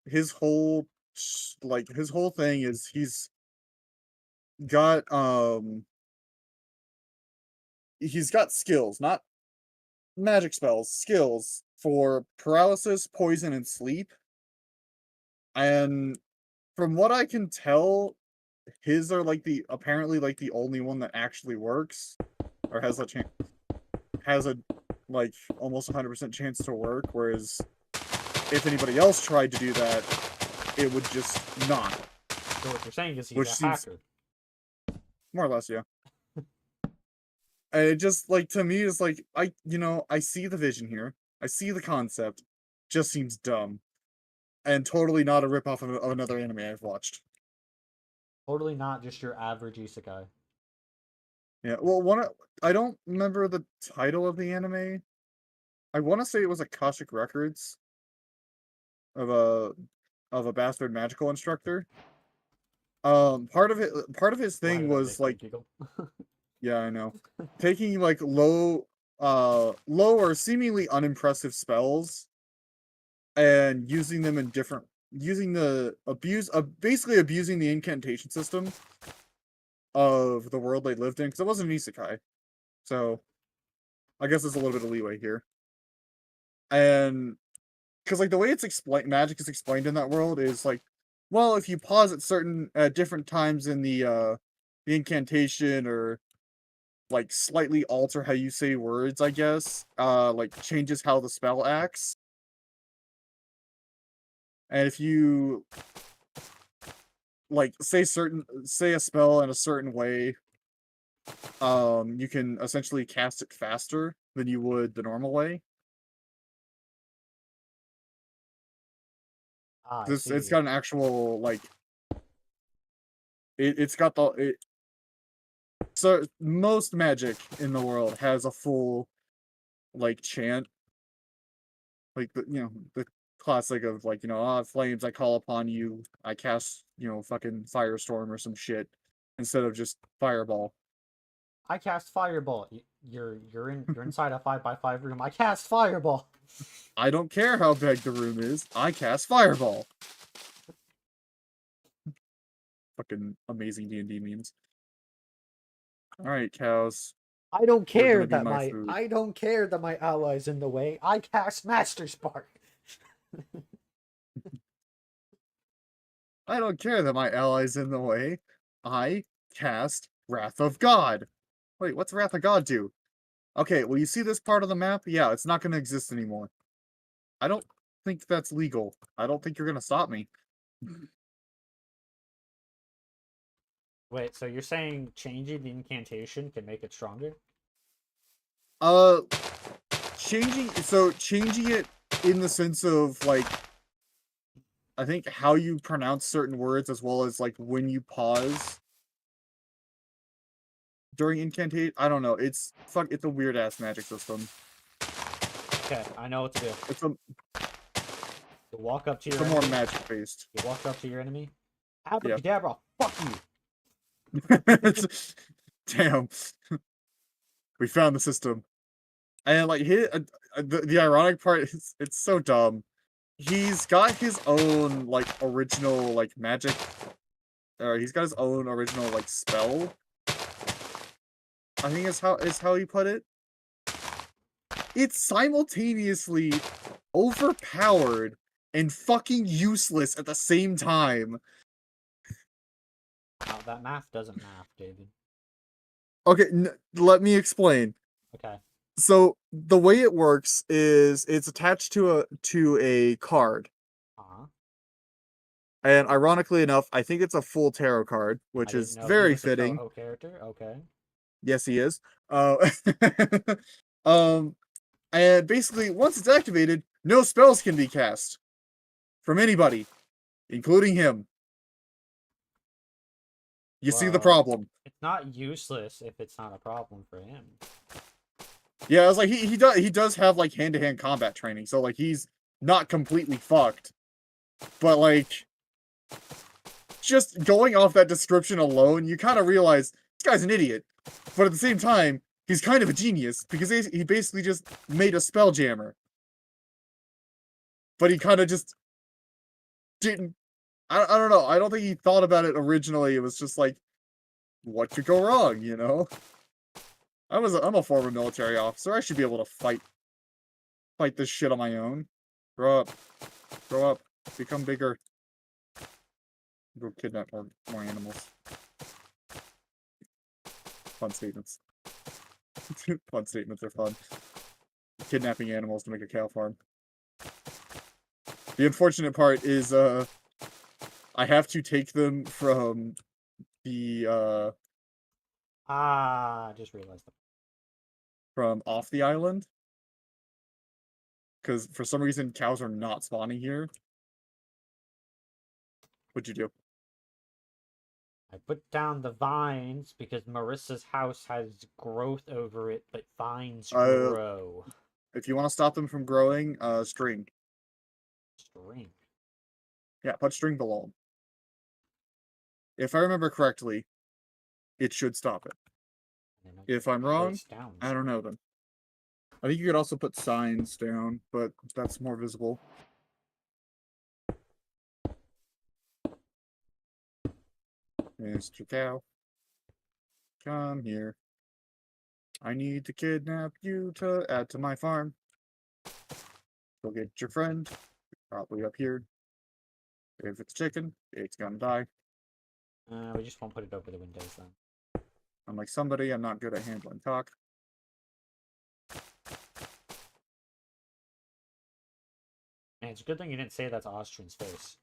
His whole his whole thing is got um he's got skills, not magic spells, skills for paralysis, poison, and sleep. And from what I can tell, his are like the apparently like the only one that actually works or has a like almost 100% chance to work. Whereas if anybody else tried to do that, it would just not. So what you're saying is he's Which a seems hacker. more or less, yeah. And it just like to me is like I see the vision here, I see the concept, just seems dumb and totally not a ripoff of another anime I've watched. Totally not just your average isekai. Yeah, well, I don't remember the title of the anime. I want to say it was Akashic Records of a bastard magical instructor. Part of his Why thing did that was make me like, giggle? yeah, I know, taking like low or seemingly unimpressive spells and using them in different, using the basically abusing the incantation system of the world they lived in because it wasn't an isekai, so I guess there's a little bit of leeway here. And because like the way it's explained, magic is explained in that world is like, well, if you pause at different times in the incantation or like slightly alter how you say words, I guess, like changes how the spell acts. And if you like say a spell in a certain way, you can essentially cast it faster than you would the normal way. Ah, I It's see. got an actual like it's got the so most magic in the world has a full like chant, like the classic of like flames I call upon you, I cast fucking firestorm or some shit instead of just fireball. I cast fireball. You're inside a 5x5 room. I cast fireball. I don't care how big the room is, I cast fireball. Fucking amazing D&D memes. All right, cows, I don't you're care gonna be that my my food. I don't care that my ally's in the way. I cast Master Spark. I don't care that my ally's in the way. I cast Wrath of God. Wait, what's Wrath of God do? Okay, well, you see this part of the map? Yeah, it's not going to exist anymore. I don't think that's legal. I don't think you're going to stop me. Wait, so you're saying changing the incantation can make it stronger? Uh, changing it in the sense of, like, I think how you pronounce certain words as well as, like, when you pause during incantation. I don't know. It's a weird ass magic system. Okay, I know what to do. It's a You walk up to it's your a more enemy. magic based. You walk up to your enemy. Yeah. Abracadabra, fuck you. Damn. We found the system. And like the ironic part is it's so dumb. He's got his own like original like magic, or he's got his own original like spell. I think is how he put it. It's simultaneously overpowered and fucking useless at the same time. Now, that math doesn't math, David. Okay, let me explain. Okay. So the way it works is it's attached to a card. Uh-huh. And ironically enough, I think it's a full tarot card, which I didn't is know he very was a fitting. Toho character. Okay. Yes, he is. Um, and basically, once it's activated, no spells can be cast from anybody, including him. You see the Well, problem? it's not useless if it's not a problem for him. Yeah, I was like, he does have like hand-to-hand combat training, so like he's not completely fucked. But like, just going off that description alone, you kind of realize this guy's an idiot. But at the same time, he's kind of a genius because he basically just made a spell jammer. But he kind of just didn't. I don't know. I don't think he thought about it originally. It was just like, what could go wrong, you know? I'm a former military officer. I should be able to fight this shit on my own. Grow up, become bigger. Go kidnap more animals. Fun statements. Fun statements are fun. Kidnapping animals to make a cow farm. The unfortunate part is, I have to take them from the, I just realized that. from off the island. Because for some reason, cows are not spawning here. What'd you do? I put down the vines because Marissa's house has growth over it, but vines grow. If you want to stop them from growing, string. String. Yeah, put string below them. If I remember correctly, it should stop it. If I'm wrong, I don't know then. I think you could also put signs down, but that's more visible. Mr. Cow, come here. I need to kidnap you to add to my farm. Go get your friend, probably up here. If it's chicken, it's gonna die. We just won't put it over the windows then. I'm like somebody, I'm not good at handling talk. Man, it's a good thing you didn't say that's Austrian's face.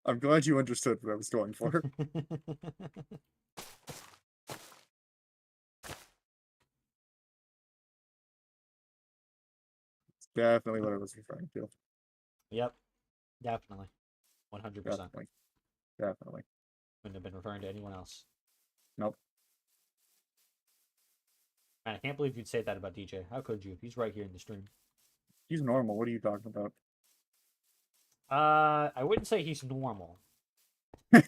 I'm glad you understood what I was going for. It's definitely what I was referring to. Yep. Definitely. 100%. Definitely. Wouldn't have been referring to anyone else. Nope. Man, I can't believe you'd say that about DJ. How could you? He's right here in the stream. He's normal. What are you talking about? I wouldn't say he's normal. Look,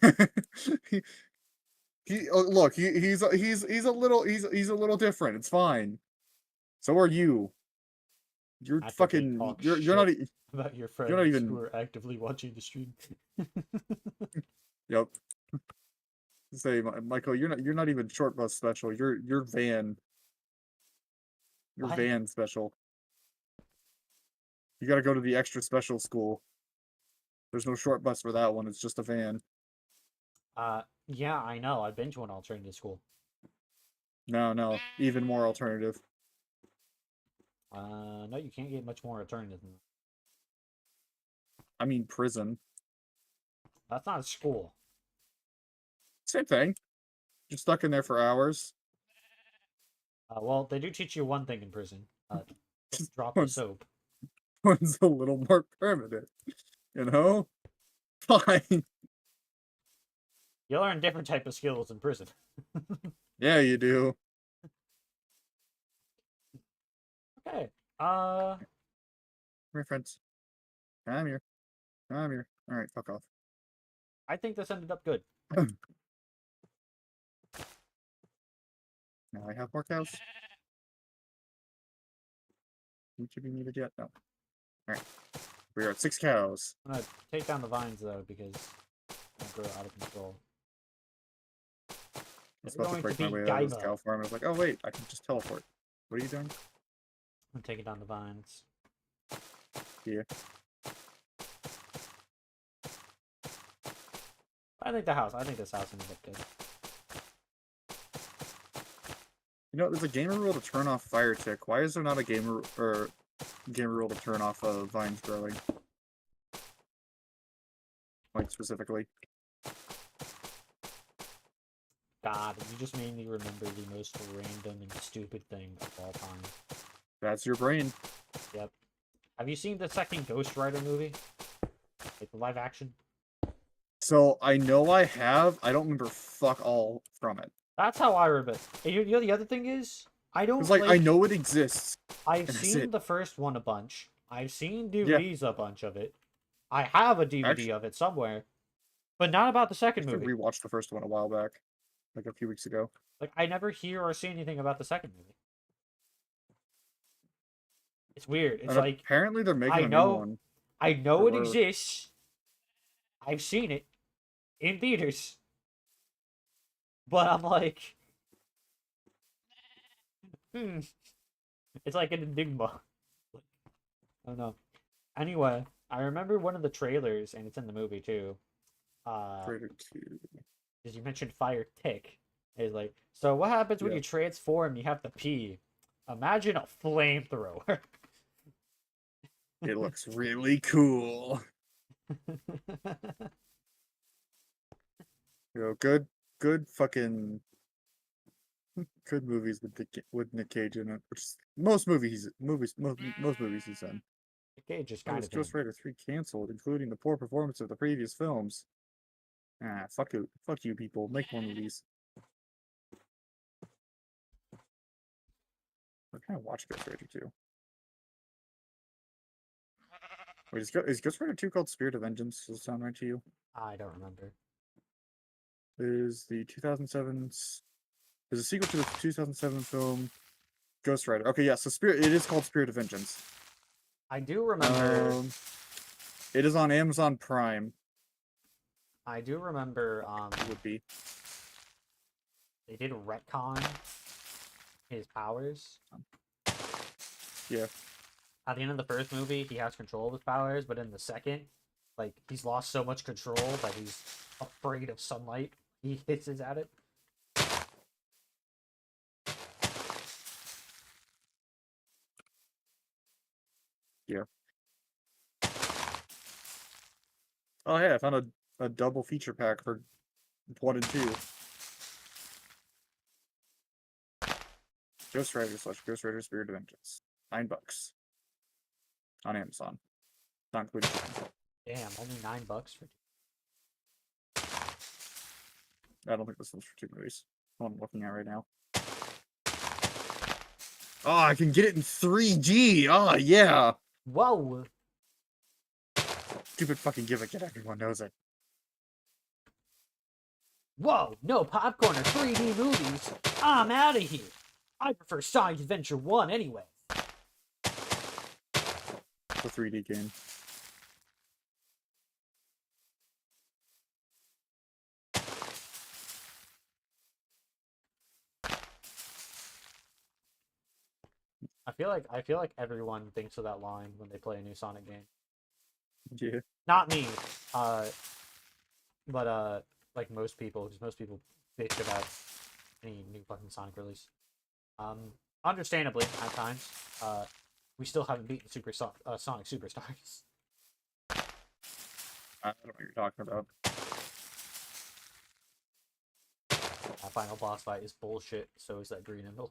he's a little different. It's fine. So are you. You're fucking you're not about your friends you're not even who are actively watching the stream. Yep. Say, Michael, you're not even short bus special. You're van. You're What? van special. You gotta go to the extra special school. There's no short bus for that one. It's just a van. Yeah, I know. I've been to an alternative school. No, even more alternative. No, you can't get much more alternative than that. I mean, prison. That's not a school. Same thing. You're stuck in there for hours. Well, they do teach you one thing in prison. Don't Just drop the one's, soap. one's a little more permanent. You know? Fine. You learn different type of skills in prison. Yeah, you do. Okay. Come here, friends. Come here. Come here. Alright, fuck off. I think this ended up good. Now I have more cows. Each of you needed yet? No. Alright. We are at 6 cows. I'm gonna take down the vines though because I'm gonna grow out of control. I was They're about to going break my be way out of this Gaima. cow farm. I was like, oh wait, I can just teleport. What are you doing? I'm taking down the vines. Yeah. I think this house ended up good. You know, there's a gamer rule to turn off fire tick. Why is there not a gamer rule to turn off vines growing? Like specifically. God, you just made me remember the most random and stupid thing of all time. That's your brain. Yep. Have you seen the second Ghost Rider movie? Like the live action? So I know I have. I don't remember fuck all from it. That's how I remember. And you know the other thing is, I don't It's like I know it exists. I've and that's seen it. the first one a bunch. I've seen Yeah. DVDs a bunch of it. I have a DVD Actually- of it somewhere, but not about the I second actually movie. rewatched the first one a while back, like a few weeks ago. Like I never hear or see anything about the second movie. It's weird. It's And like apparently they're making I a new know, one. I know Or it were. exists. I've seen it in theaters, but I'm like, it's like an enigma. I don't know. Anyway, I remember one of the trailers, and it's in the movie too. Trader 2. Because you mentioned fire tick. It's like, so what happens when Yeah. you transform? You have to pee. Imagine a flamethrower. It looks really cool. You know, good fucking good movies with Nick Cage in it. Which is, most movies he's in. Okay, just It kind was of. Ghost Rider 3 canceled, including the poor performance of the previous films. Ah, fuck you people. Make more movies. I kind of watch Ghost Rider 2. Wait, is Ghost Rider 2 called Spirit of Vengeance? Does it sound right to you? I don't remember. Is the 2007 is a sequel to the 2007 film Ghost Rider. Okay, yeah, so it is called Spirit of Vengeance. I do remember. It is on Amazon Prime. I do remember. It would be. They did retcon his powers. Yeah. At the end of the first movie, he has control of his powers, but in the second, like he's lost so much control that he's afraid of sunlight. He hisses at it. Yeah. Oh yeah, I found a double feature pack for 1 and 2. Ghost Rider / Ghost Rider Spirit of Vengeance. $9 on Amazon. Not including shipping. Damn, only $9 for. I don't think this one's for 2 movies. What I'm looking at right now. Oh, I can get it in 3D. Oh yeah. Whoa! Stupid fucking gimmick, and everyone knows it. Whoa! No popcorn or 3D movies. I'm out of here. I prefer Sonic Adventure 1 anyway. The 3D game. I I feel like everyone thinks of that line when they play a new Sonic game. Yeah. Not me, but like most people, because most people bitch about any new fucking Sonic release. Understandably, at times, we still haven't beaten Sonic Superstars. I don't know what you're talking about. That final boss fight is bullshit. So is that green emerald.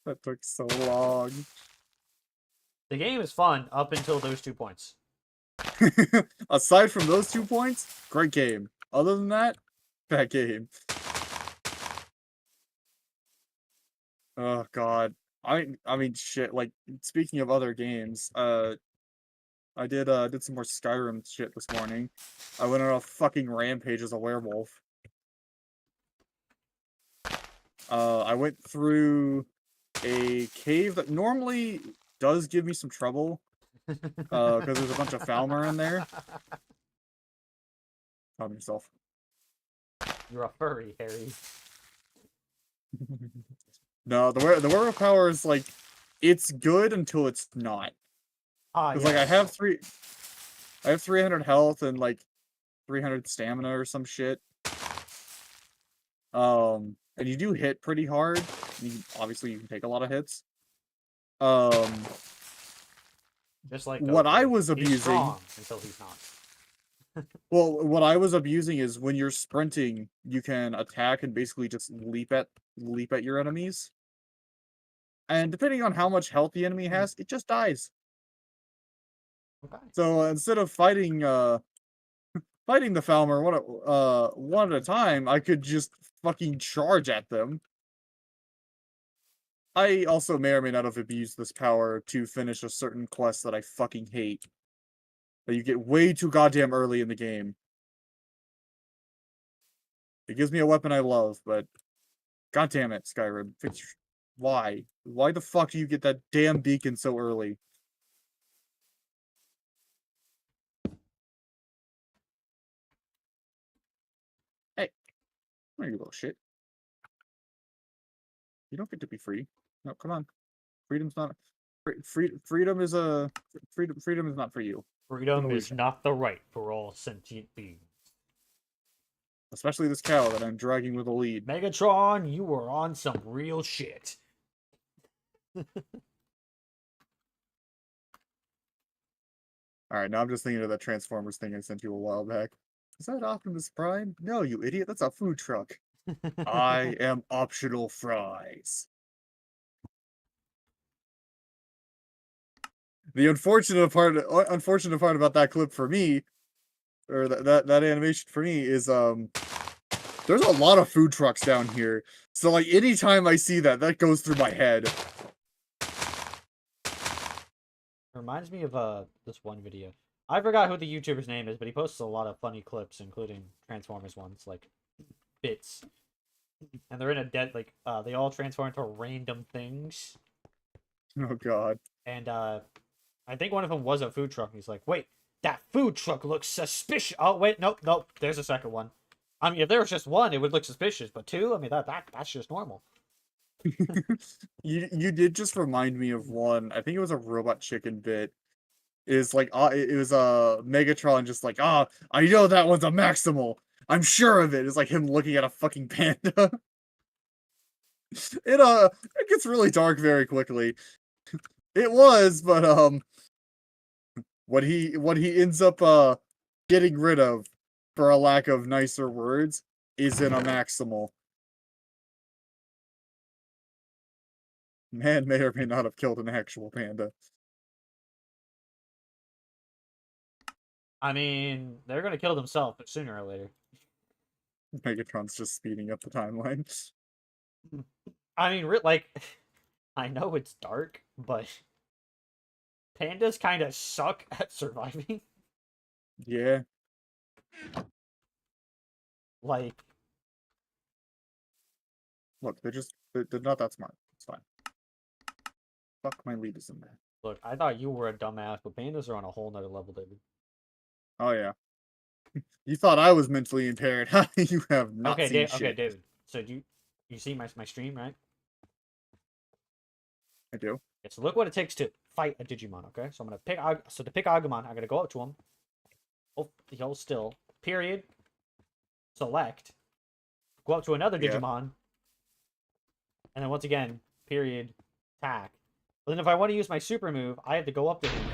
That took so long. The game is fun up until those 2 points. Aside from those 2 points, great game. Other than that, bad game. Oh god. I mean shit, like speaking of other games, I did some more Skyrim shit this morning. I went on a fucking rampage as a werewolf. I went through a cave that normally does give me some trouble. Because there's a bunch of Falmer in there. Calm yourself. You're a furry, Harry. No, the werewolf power is like, it's good until it's not. Because like I have 300 health and like 300 stamina or some shit. And you do hit pretty hard. Obviously, you can take a lot of hits. Just like What Goku. I was He's abusing. strong until he's not. Well, what I was abusing is when you're sprinting, you can attack and basically just leap at your enemies. And depending on how much health the enemy has, it just dies. Okay. So instead of fighting fighting the Falmer one at a time, I could just fucking charge at them. I also may or may not have abused this power to finish a certain quest that I fucking hate. That you get way too goddamn early in the game. It gives me a weapon I love, but god damn it, Skyrim. Why? Why the fuck do you get that damn beacon so early? Hey, come here, you little shit. You don't get to be free. No, come on. Freedom's not. Freedom is a freedom is not for you. Freedom is not the right for all sentient beings. Especially this cow that I'm dragging with a lead. Megatron, you were on some real shit. Alright, now I'm just thinking of that Transformers thing I sent you a while back. Is that Optimus Prime? No, you idiot. That's a food truck. I am optional fries. The unfortunate part about that clip for me, or that animation for me, is there's a lot of food trucks down here. So like anytime I see that goes through my head. It reminds me of this one video. I forgot who the YouTuber's name is, but he posts a lot of funny clips, including Transformers ones, like bits. And they're in a they all transform into random things. Oh god. And I think one of them was a food truck. And he's like, wait, that food truck looks suspicious. Oh wait, nope, there's a second one. I mean, if there was just one, it would look suspicious, but two, I mean that's just normal. You did just remind me of one. I think it was a Robot Chicken bit. Is like it was a Megatron just like, I know that one's a Maximal. I'm sure of it. It's like him looking at a fucking panda. It gets really dark very quickly. It was, but what he ends up getting rid of, for a lack of nicer words, is in a Maximal. Man may or may not have killed an actual panda. I mean, they're gonna kill themselves, but sooner or later. Megatron's just speeding up the timeline. I mean, like, I know it's dark, but pandas kind of suck at surviving. Yeah. Like, Look, they're not that smart. It's fine. Fuck, my lead is in there. look, I thought you were a dumbass, but pandas are on a whole nother level, David. Oh yeah. You thought I was mentally impaired. You have not seen shit. Okay, David. So you see my stream, right? I do. Okay, so look what it takes to fight a Digimon, okay? So I'm gonna pick so to pick Agumon, I'm gonna go up to him. Oh, he holds still. Period. Select. Go up to another Yeah. Digimon. And then once again, period, attack. But then if I want to use my super move, I have to go up to him.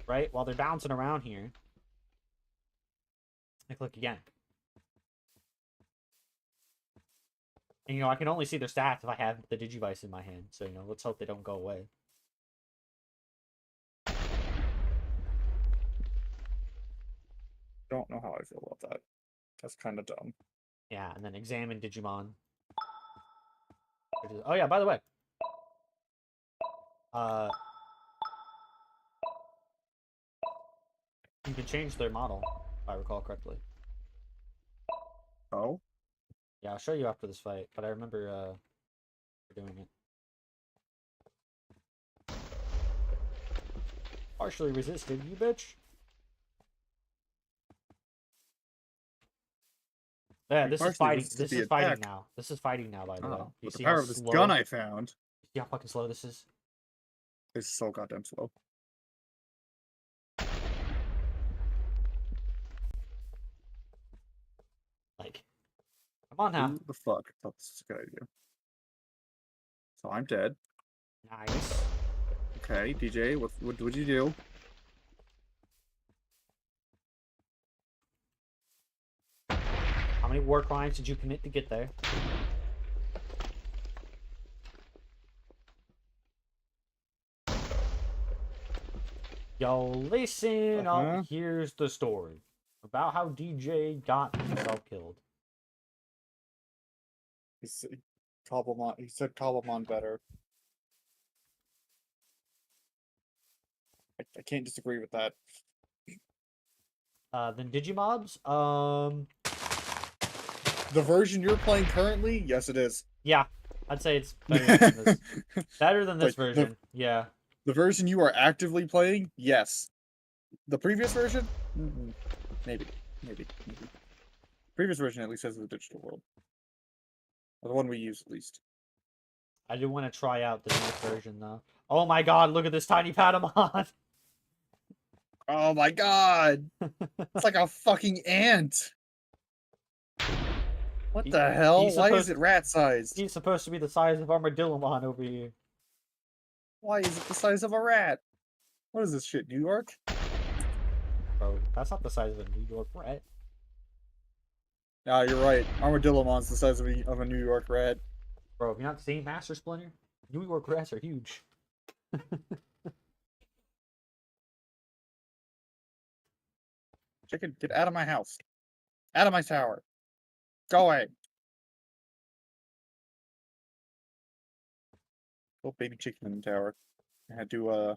Right? While they're bouncing around here. I click again. And, you know, I can only see their stats if I have the Digivice in my hand. So, you know, let's hope they don't go away. Don't know how I feel about that. That's kind of dumb. Yeah, and then examine Digimon. Oh, yeah, by the way. You can change their model, if I recall correctly. Oh? Yeah, I'll show you after this fight, but I remember doing it. Partially resisted, you bitch. Yeah, this is fighting. This is fighting now. This is fighting now, by the way. You With the see power how of this slow? gun I found. You see how fucking slow this is? It's so goddamn slow. Like, come on now. Who the fuck thought this was a good idea? So I'm dead. Nice. Okay, DJ, what would you do? How many war crimes did you commit to get there? Yo, listen up. Here's the story about how DJ got himself killed. He said Cobblemon better. I can't disagree with that. Then Digimobs. The version you're playing currently, yes, it is. Yeah, I'd say it's better than this. Better than this Like, version. Yeah. The version you are actively playing, yes. The previous version, maybe. Previous version at least has the digital world. Or the one we use, at least. I do want to try out the new version though. Oh my god, look at this tiny Patamon! Oh my god! It's like a fucking ant! What the hell? Why is it rat-sized? He's supposed to be the size of Armadillomon over here. Why is it the size of a rat? What is this shit, New York? Bro, that's not the size of a New York rat. Nah, you're right. Armadillomon's the size of a New York rat. Bro, have you not seen Master Splinter? New York rats are huge. Chicken, get out of my house. Out of my tower. Go away. Oh, baby chicken in the tower. I had to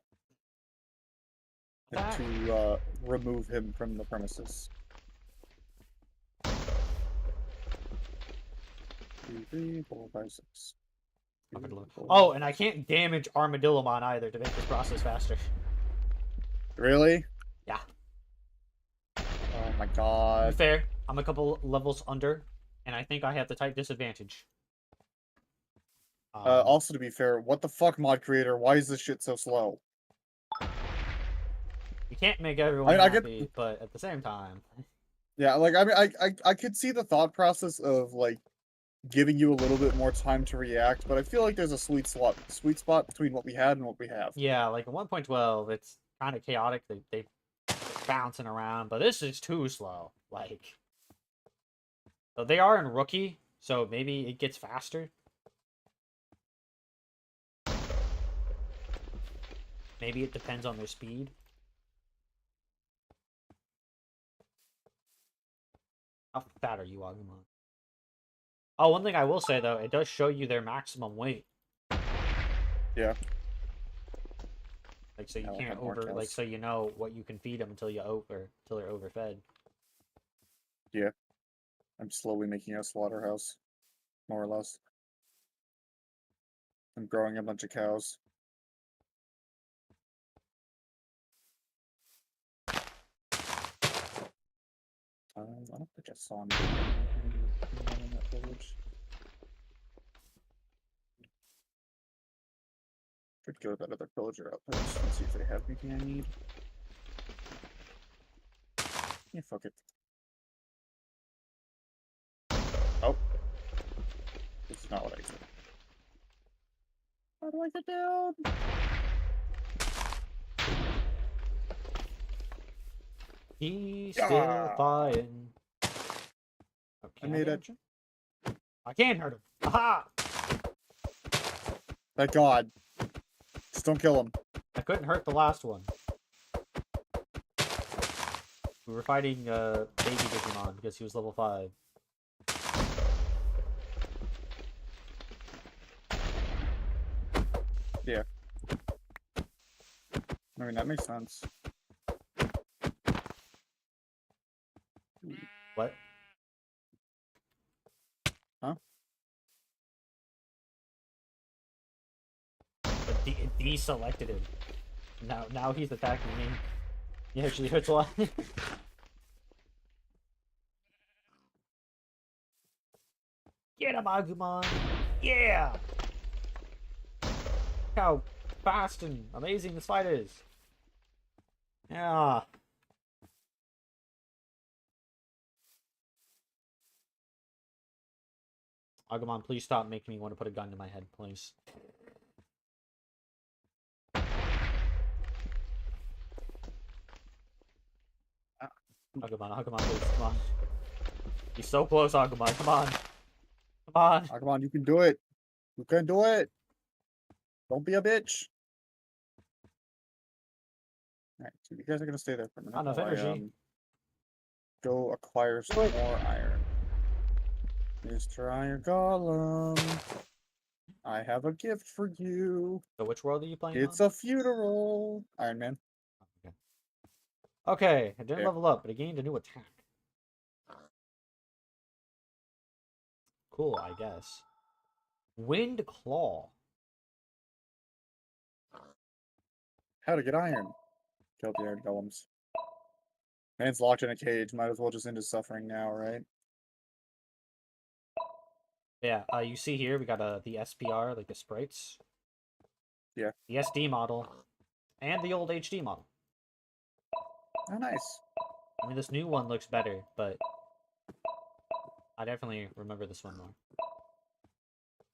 remove him from the premises. 2, 3, 4, 5, 6. Oh, and I can't damage Armadillomon either to make this process faster. Really? Yeah. Oh my To god. be fair, I'm a couple levels under, and I think I have the type disadvantage. Also, to be fair, what the fuck, mod creator? Why is this shit so slow? You can't make everyone happy, but at the same time. Yeah, like, I mean, I could see the thought process of, like, giving you a little bit more time to react, but I feel like there's a sweet spot between what we had and what we have. Yeah, like in 1.12, it's kind of chaotic. They bouncing around, but this is too slow. Like, so they are in rookie, so maybe it gets faster. Maybe it depends on their speed. How fat are you, Agumon? Oh, one thing I will say though, it does show you their maximum weight. Yeah. Like, so you can't like, so you know what you can feed them until they're overfed. Yeah. I'm slowly making a slaughterhouse, more or less. I'm growing a bunch of cows. I don't think I saw anyone in that village. Could go to that other pillager outpost and see if they have anything I need. Yeah, fuck it. Oh. This is not what I said. How do I get down? He's Yeah. still flying. Oh, I made it. I can't hurt him. Aha! Thank God. Just don't kill him. I couldn't hurt the last one. We were fighting baby Digimon because he was level 5. Yeah. I mean, that makes sense. What? Huh? But deselected him. Now he's attacking me. He actually hurts a lot. Get him, Agumon! Yeah! Look how fast and amazing this fight is. Yeah. Agumon, please stop making me want to put a gun to my head, please. Agumon, please, come on. He's so close, Agumon, come on. Come on. Oh, come on, you can do it. You can do it. Don't be a bitch. Alright, so you guys are gonna stay there for a minute. Not enough while I, energy. go acquire some more iron. Mr. Iron Golem, I have a gift for you. So which world are you playing It's on? a funeral. Iron Man. Okay, I didn't Yeah. level up, but I gained a new attack. Cool, I guess. Wind Claw. How to get iron. Killed the iron golems. Man's locked in a cage. Might as well just end his suffering now, right? Yeah, you see here, we got the SPR, like the sprites. Yeah. The SD model. And the old HD model. Oh, nice. I mean, this new one looks better, but I definitely remember this one more.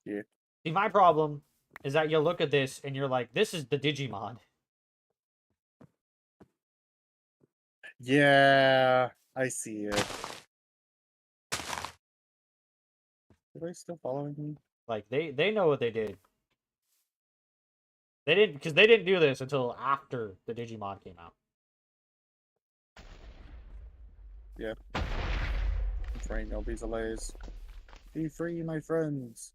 Yeah. See, my problem is that you look at this and you're like, this is the Digimon. Yeah, I see it. Are they still following me? Like, they know what they did. They didn't, because they didn't do this until after the Digimon came out. Yeah. I'm afraid nobody's delays. Be free, my friends.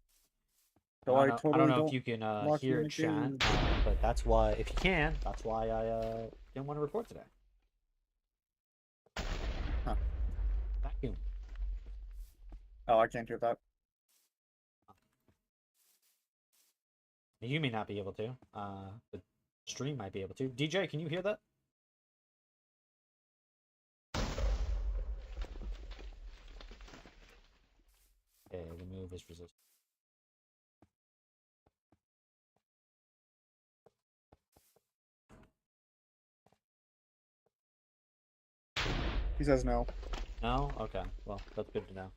So I I don't know if you can lock you hear in a chat, cage. but that's why, if you can, that's why I didn't want to record today. Huh. Vacuum. Oh, I can't do that. You may not be able to. The stream might be able to. DJ, can you hear that? Okay, remove his resistance. He says no. No? Okay. Well, that's good to know.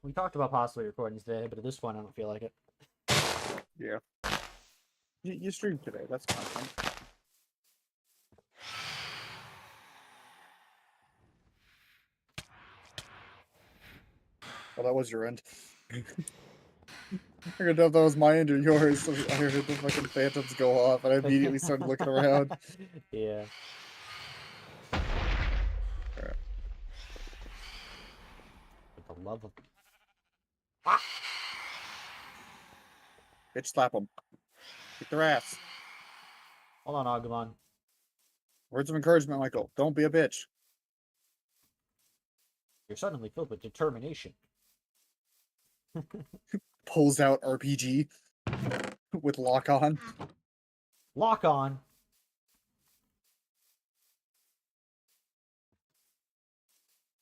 We talked about possibly recording today, but at this point, I don't feel like it. Yeah. You streamed today. That's content. Well, that was your end. I could tell if that was my end or yours. So I heard the fucking phantoms go off, and I immediately started looking around. Yeah. Alright. For the love of... Bitch, slap them. Kick their ass. Hold on, Agumon. Words of encouragement, Michael. Don't be a bitch. You're suddenly filled with determination. Pulls out RPG with lock on. Lock on.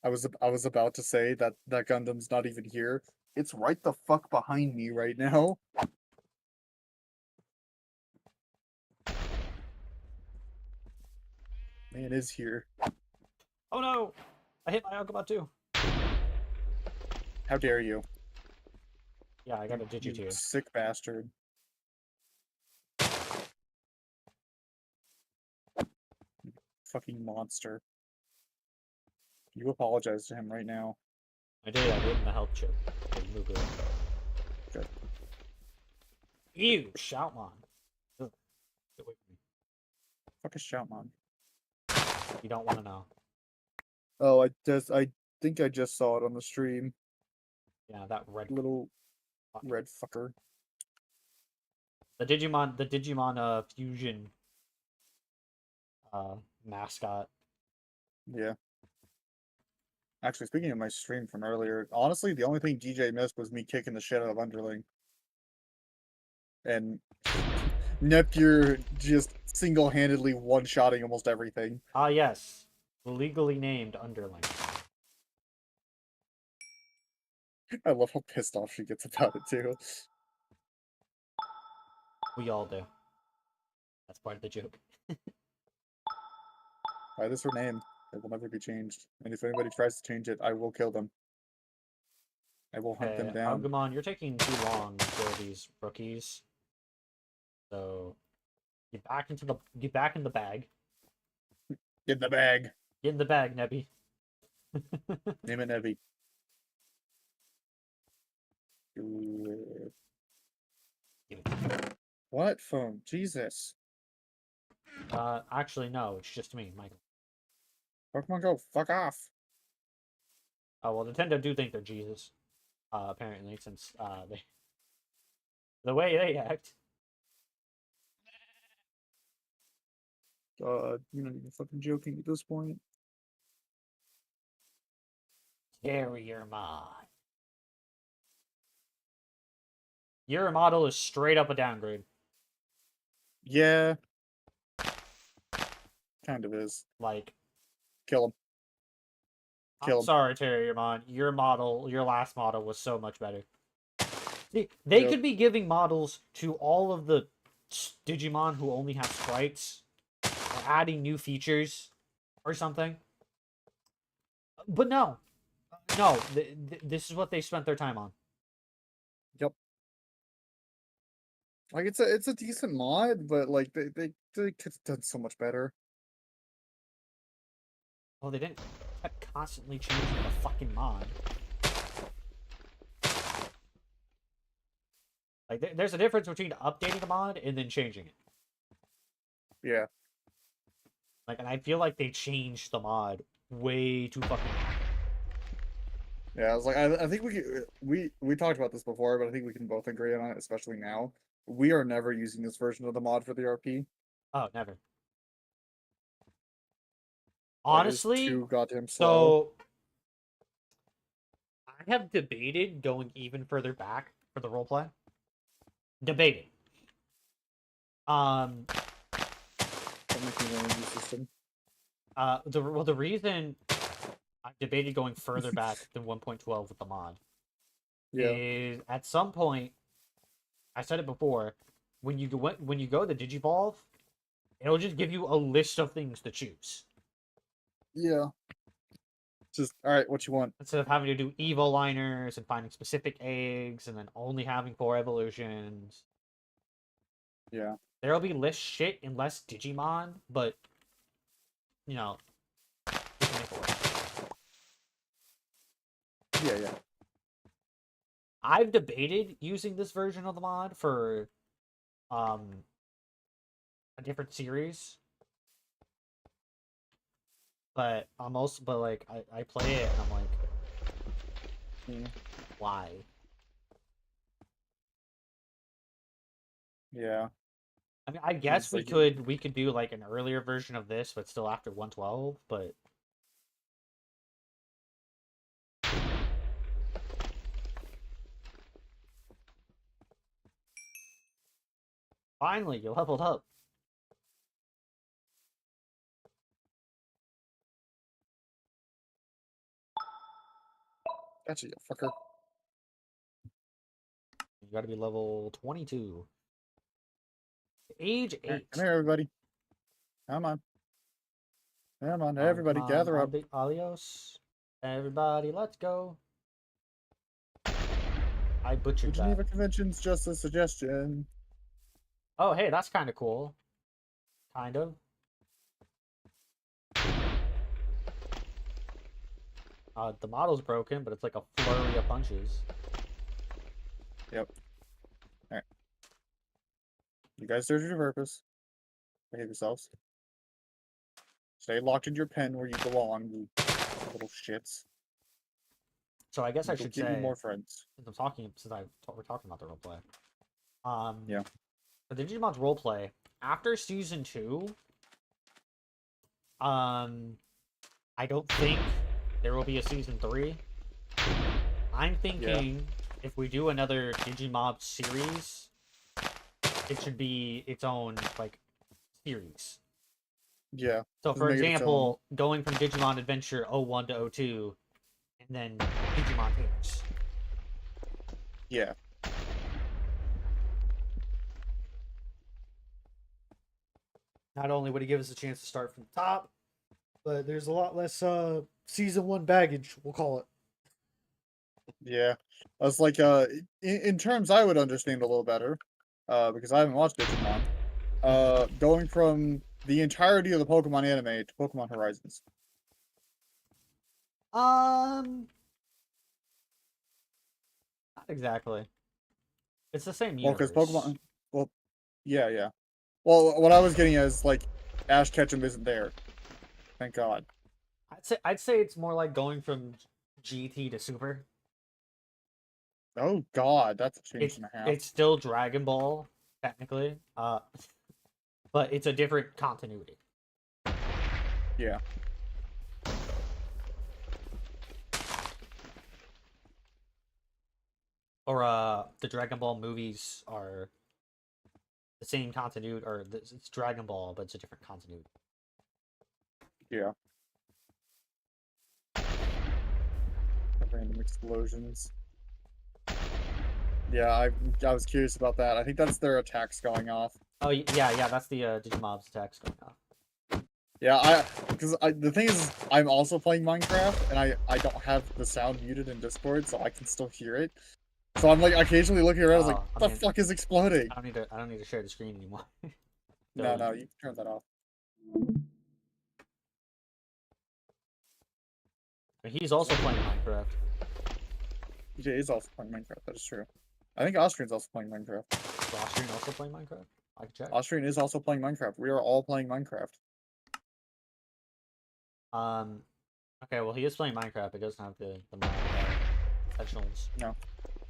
I was about to say that that Gundam's not even here. It's right the fuck behind me right now. Man is here. Oh no! I hit my Agumon too. How dare you? Yeah, I got a You Digitier. sick bastard. Fucking monster. You apologize to him right now. I did. I gave him the health chip. Good. Good. Ew, Shoutmon. Ugh. Get away from me. Fuck a Shoutmon. You don't want to know. Oh, I think I just saw it on the stream. Yeah, that red. Little red fucker. The Digimon fusion mascot. Yeah. Actually, speaking of my stream from earlier, honestly, the only thing DJ missed was me kicking the shit out of Underling. And Nepgear just single-handedly one-shotting almost everything. Ah, yes. Legally named Underling. I love how pissed off she gets about it, too. We all do. That's part of the joke. That is her name. It will never be changed. And if anybody tries to change it, I will kill them. I will hunt them down. Agumon, you're taking too long for these rookies. So get back in the bag. Get in the bag. Get in the bag, Nebby. Name it Nebby. What phone? Jesus. Actually, no, it's just me, Michael. Pokemon Go, fuck off. Oh well, Nintendo do think they're Jesus. Apparently, since they the way they act. You're not even fucking joking at this point. Carrier mod. Your model is straight up a downgrade. Yeah. Kind of is. Like, Kill him. Kill I'm him. sorry, Terriermon. Your last model was so much better. They could be giving models to all of the Digimon who only have sprites, or adding new features, or something. But no, this is what they spent their time on. Yep. Like it's a decent mod, but like they could have done so much better. Well, they didn't kept constantly changing the fucking mod. Like, there's a difference between updating a mod and then changing it. Yeah. Like, and I feel like they changed the mod way too fucking much. Yeah, I was like, I think we talked about this before, but I think we can both agree on it, especially now. We are never using this version of the mod for the RP. Oh, never. That is Honestly, too goddamn slow. so I have debated going even further back for the roleplay. Debated. That makes me want a new system. The reason I debated going further back than 1.12 with the mod is at some point, I said it before, when you go to Digivolve, it'll just give you a list of things to choose. Yeah. Just all right, what you want? Instead of having to do Evo liners and finding specific eggs and then only having 4 evolutions. Yeah. There'll be less shit and less Digimon, but you know, we can make it work. Yeah. I've debated using this version of the mod for a different series. But I'm also like I play it and I'm like, why? Yeah. I mean, I guess It's we like- could do like an earlier version of this, but still after 112, but finally you leveled up. Gotcha, you fucker. You gotta be level 22. Age Here, 8. come here, everybody. Come on. Come on, Come everybody, on, gather up. Alios. Everybody, let's go. I butchered The that. Geneva Convention's just a suggestion. Oh, hey, that's kind of cool. Kind of. The model's broken, but it's like a flurry of punches. Yep. Alright. You guys serve your purpose. Behave yourselves. Stay locked in your pen where you belong, you little shits. So I guess I Go should get say, you more friends. since we're talking about the roleplay. Yeah. For the Digimons roleplay, after season 2, I don't think there will be a season 3. I'm thinking if we do another Digimobs series, it should be its own like series. Yeah. So Just for make it its example, going from Digimon Adventure 01 to 02, and then Digimon Tamers. Yeah. Not only would it give us a chance to start from the top, but there's a lot less season 1 baggage, we'll call it. Yeah. I was like, in terms I would understand a little better, because I haven't watched Digimon. Going from the entirety of the Pokemon anime to Pokemon Horizons. Not exactly. It's the same Well, universe. because Pokemon. Well, yeah. Well, what I was getting at is like, Ash Ketchum isn't there. Thank God. I'd say it's more like going from GT to Super. Oh God, that's a change It's and a half. it's still Dragon Ball technically, but it's a different continuity. Yeah. Or the Dragon Ball movies are the same continuity, or it's Dragon Ball, but it's a different continuity. Yeah. Random explosions. Yeah, I was curious about that. I think that's their attacks going off. Oh yeah, that's the Digimobs attacks going off. Yeah, because the thing is, I'm also playing Minecraft, and I don't have the sound muted in Discord, so I can still hear it. So I'm like occasionally looking around, I was like, I "The mean, fuck is exploding?" I don't need to share the screen anymore. No, you can turn that off. He's also playing Minecraft. DJ is also playing Minecraft. That is true. I think Austrian's also playing Minecraft. Is Austrian also playing Minecraft? I can check. Austrian is also playing Minecraft. We are all playing Minecraft. Okay, well he is playing Minecraft. It doesn't have the mod essentials. No.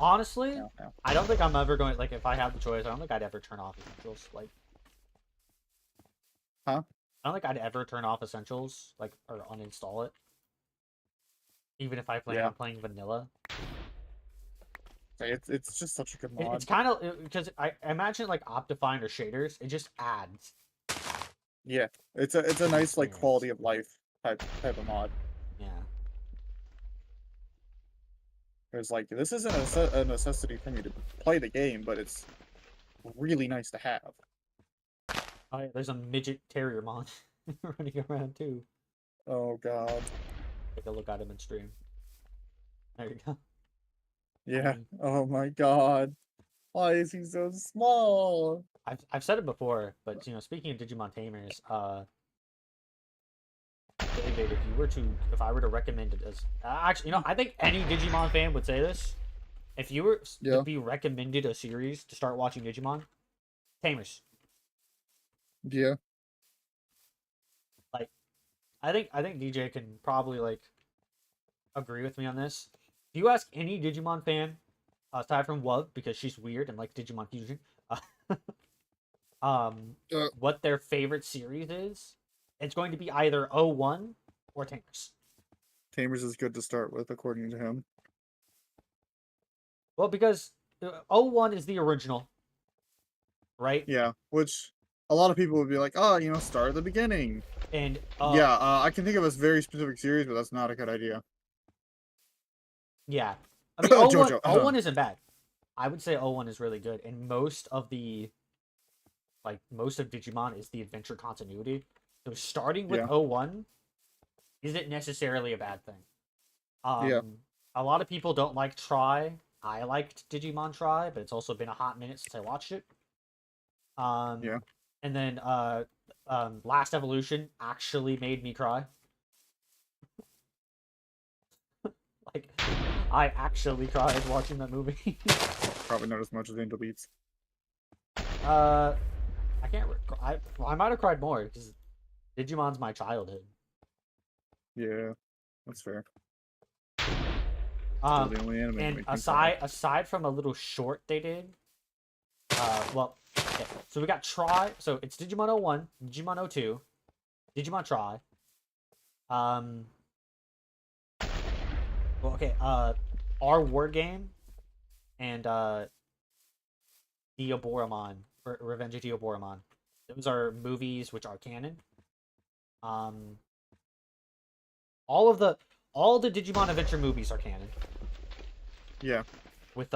Honestly, No. I don't think I'm ever going. Like, if I have the choice, I don't think I'd ever turn off essentials. Like, Huh? I don't think I'd ever turn off essentials, like, or uninstall it. Even if I plan on playing vanilla. It's just such a good mod. It's kind of because I imagine like Optifine or shaders. It just adds. Yeah, it's a nice like quality of life type of mod. Yeah. There's like this isn't a necessity for me to play the game, but it's really nice to have. Oh yeah, there's a midget terrier mon running around too. Oh God. Take a look at him in stream. There you go. Yeah. Oh my God. Why is he so small? I've said it before, but you know, speaking of Digimon Tamers, David, if I were to recommend it as actually, you know, I think any Digimon fan would say this. If you were to be recommended a series to start watching Digimon, Tamers. Yeah. Like, I think DJ can probably like agree with me on this. If you ask any Digimon fan, aside from Love because she's weird and like Digimon Fusion, what their favorite series is, it's going to be either 01 or Tamers. Tamers is good to start with, according to him. Well, because 01 is the original, right? Yeah, which a lot of people would be like, oh, you know, start at the beginning. And I can think of a very specific series, but that's not a good idea. Yeah. I mean, JoJo, 01 isn't bad. I would say 01 is really good, and most of Digimon is the adventure continuity. So starting with Yeah. 01 isn't necessarily a bad thing. Yeah. A lot of people don't like Try. I liked Digimon Try, but it's also been a hot minute since I watched it. Yeah. And then Last Evolution actually made me cry. Like, I actually cried watching that movie. Probably not as much as Angel Beats. I can't. I might have cried more because Digimon's my childhood. Yeah, that's fair. Um, Still the only anime that and makes me cry. aside from a little short they did, well, okay, so we got Try. So it's Digimon 01, Digimon 02, Digimon Try. Well, okay, our war game and Diaboromon, Revenge of Diaboromon. Those are movies which are canon. All the Digimon Adventure movies are canon. Yeah. With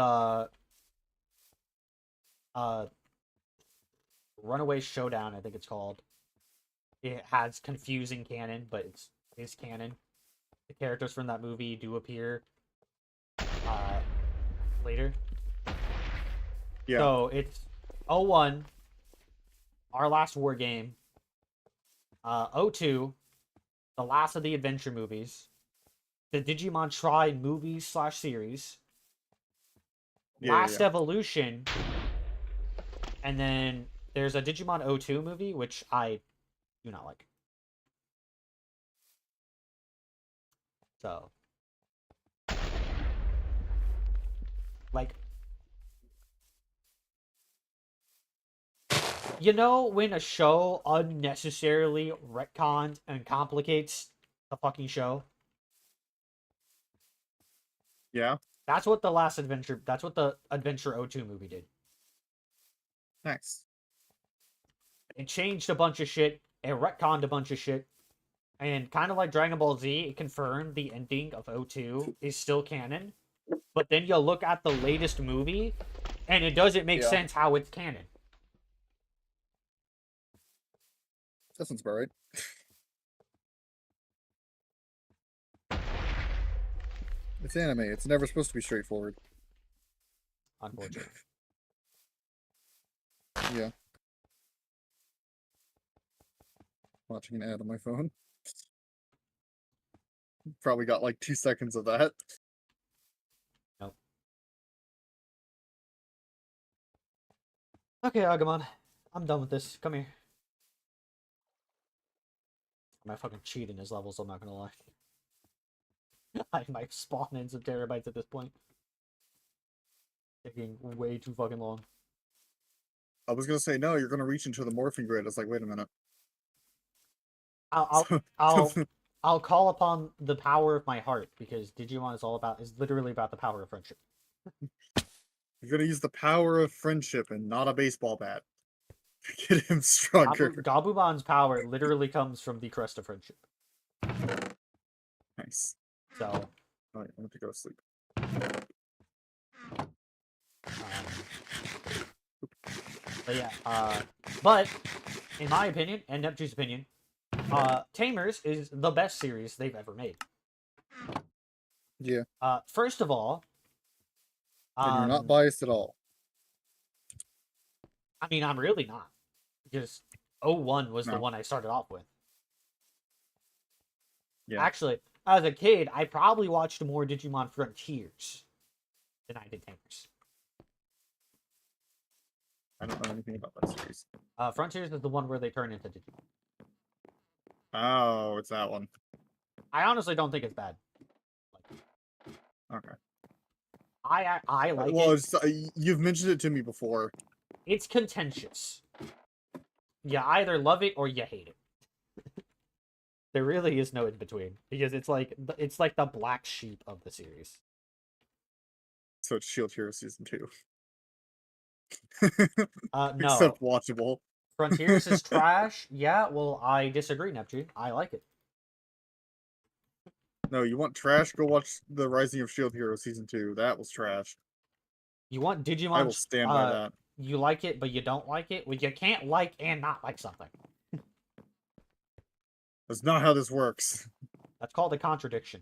Runaway Showdown, I think it's called. It has confusing canon, but it's canon. The characters from that movie do appear later. Yeah. So it's 01, our last war game. 02, the last of the adventure movies. The Digimon Try movies / series. Last Evolution. And then there's a Digimon 02 movie, which I do not like. So, like, you know when a show unnecessarily retcons and complicates the fucking show? Yeah. That's what the Adventure 02 movie did. Nice. It changed a bunch of shit, it retconned a bunch of shit, and kind of like Dragon Ball Z, it confirmed the ending of 02 is still canon. But then you look at the latest movie, and it doesn't make sense how it's canon. That sounds about right. It's anime. It's never supposed to be straightforward. Unfortunately. Yeah. Watching an ad on my phone. Probably got like 2 seconds of that. Nope. Okay, Agumon. I'm done with this. Come here. I might fucking cheat in his levels, I'm not gonna lie. I might spawn in some terabytes at this point. Taking way too fucking long. I was gonna say no, you're gonna reach into the morphing grid. I was like, wait a minute. I'll call upon the power of my heart because Digimon is literally about the power of friendship. You're gonna use the power of friendship and not a baseball bat to get him stronger. Gabumon's power literally comes from the crest of friendship. Nice. So. Alright, I have to go to sleep. But yeah, but in my opinion, and Neptune's opinion, Tamers is the best series they've ever made. Yeah. First of all, and you're not biased at all. I mean, I'm really not, because 01 was the one I started off with. Yeah. Actually, as a kid, I probably watched more Digimon Frontiers than I did Tamers. I don't know anything about that series. Frontiers is the one where they turn into Digimon. Oh, it's that one. I honestly don't think it's bad. Okay. I like well, it. You've mentioned it to me before. It's contentious. You either love it or you hate it. There really is no in between because it's like the black sheep of the series. So it's Shield Hero Season 2. No. Except watchable. Frontiers is trash. Yeah, well, I disagree, Neptune. I like it. No, you want trash? Go watch the Rising of Shield Hero season 2. That was trash. You want I Digimon? will stand by that. You like it, but you don't like it. Well, you can't like and not like something. That's not how this works. That's called a contradiction.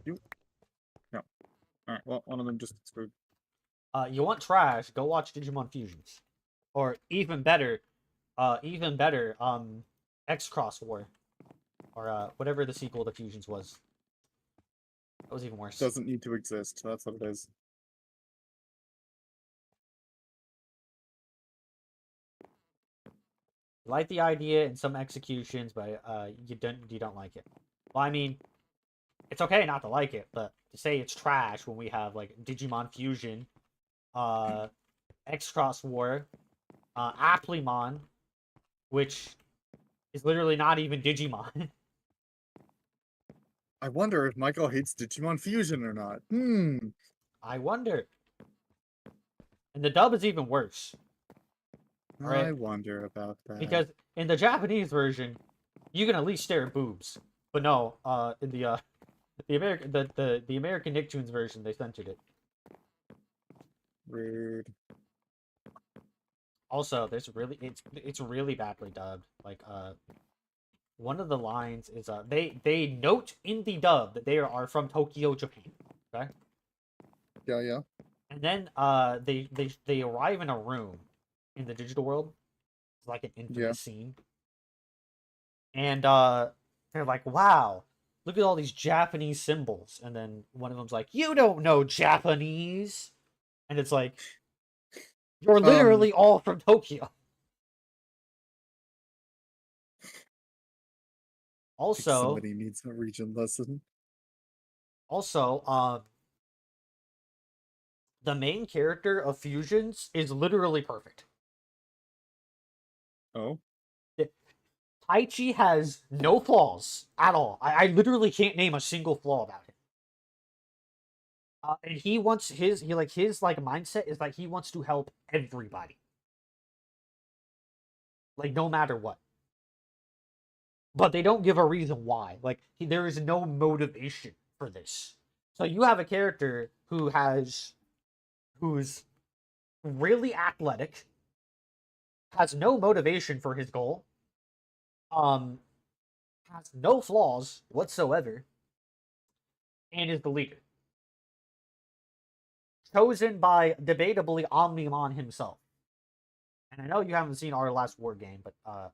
You? No. Alright, well, one of them just screwed. You want trash? Go watch Digimon Fusions, or even better, X Cross War, or whatever the sequel to Fusions was. That was even worse. Doesn't need to exist. That's what it is. Like the idea in some executions, but you don't like it. Well, I mean, it's okay not to like it, but to say it's trash when we have like Digimon Fusion, X Cross War, Applemon, which is literally not even Digimon. I wonder if Michael hates Digimon Fusion or not. I wonder. And the dub is even worse. I wonder about that. Because in the Japanese version, you can at least stare at boobs. But no, in the American Nicktoons version, they censored it. Rude. Also, it's really badly dubbed. Like one of the lines is they note in the dub that they are from Tokyo, Japan. Okay. Yeah, yeah. And then they arrive in a room in the digital world. It's like an infamous scene. And they're like, wow, look at all these Japanese symbols. And then one of them's like, you don't know Japanese. And it's like, you're literally all from Tokyo. Also, somebody needs a region lesson. Also, the main character of Fusions is literally perfect. Oh? Taichi has no flaws at all. I literally can't name a single flaw about him. And he wants his mindset is like he wants to help everybody. Like no matter what. But they don't give a reason why. Like there is no motivation for this. So you have a character who's really athletic, has no motivation for his goal, has no flaws whatsoever, and is the leader. Chosen by, debatably, Omnimon himself. And I know you haven't seen our last war game, but I'm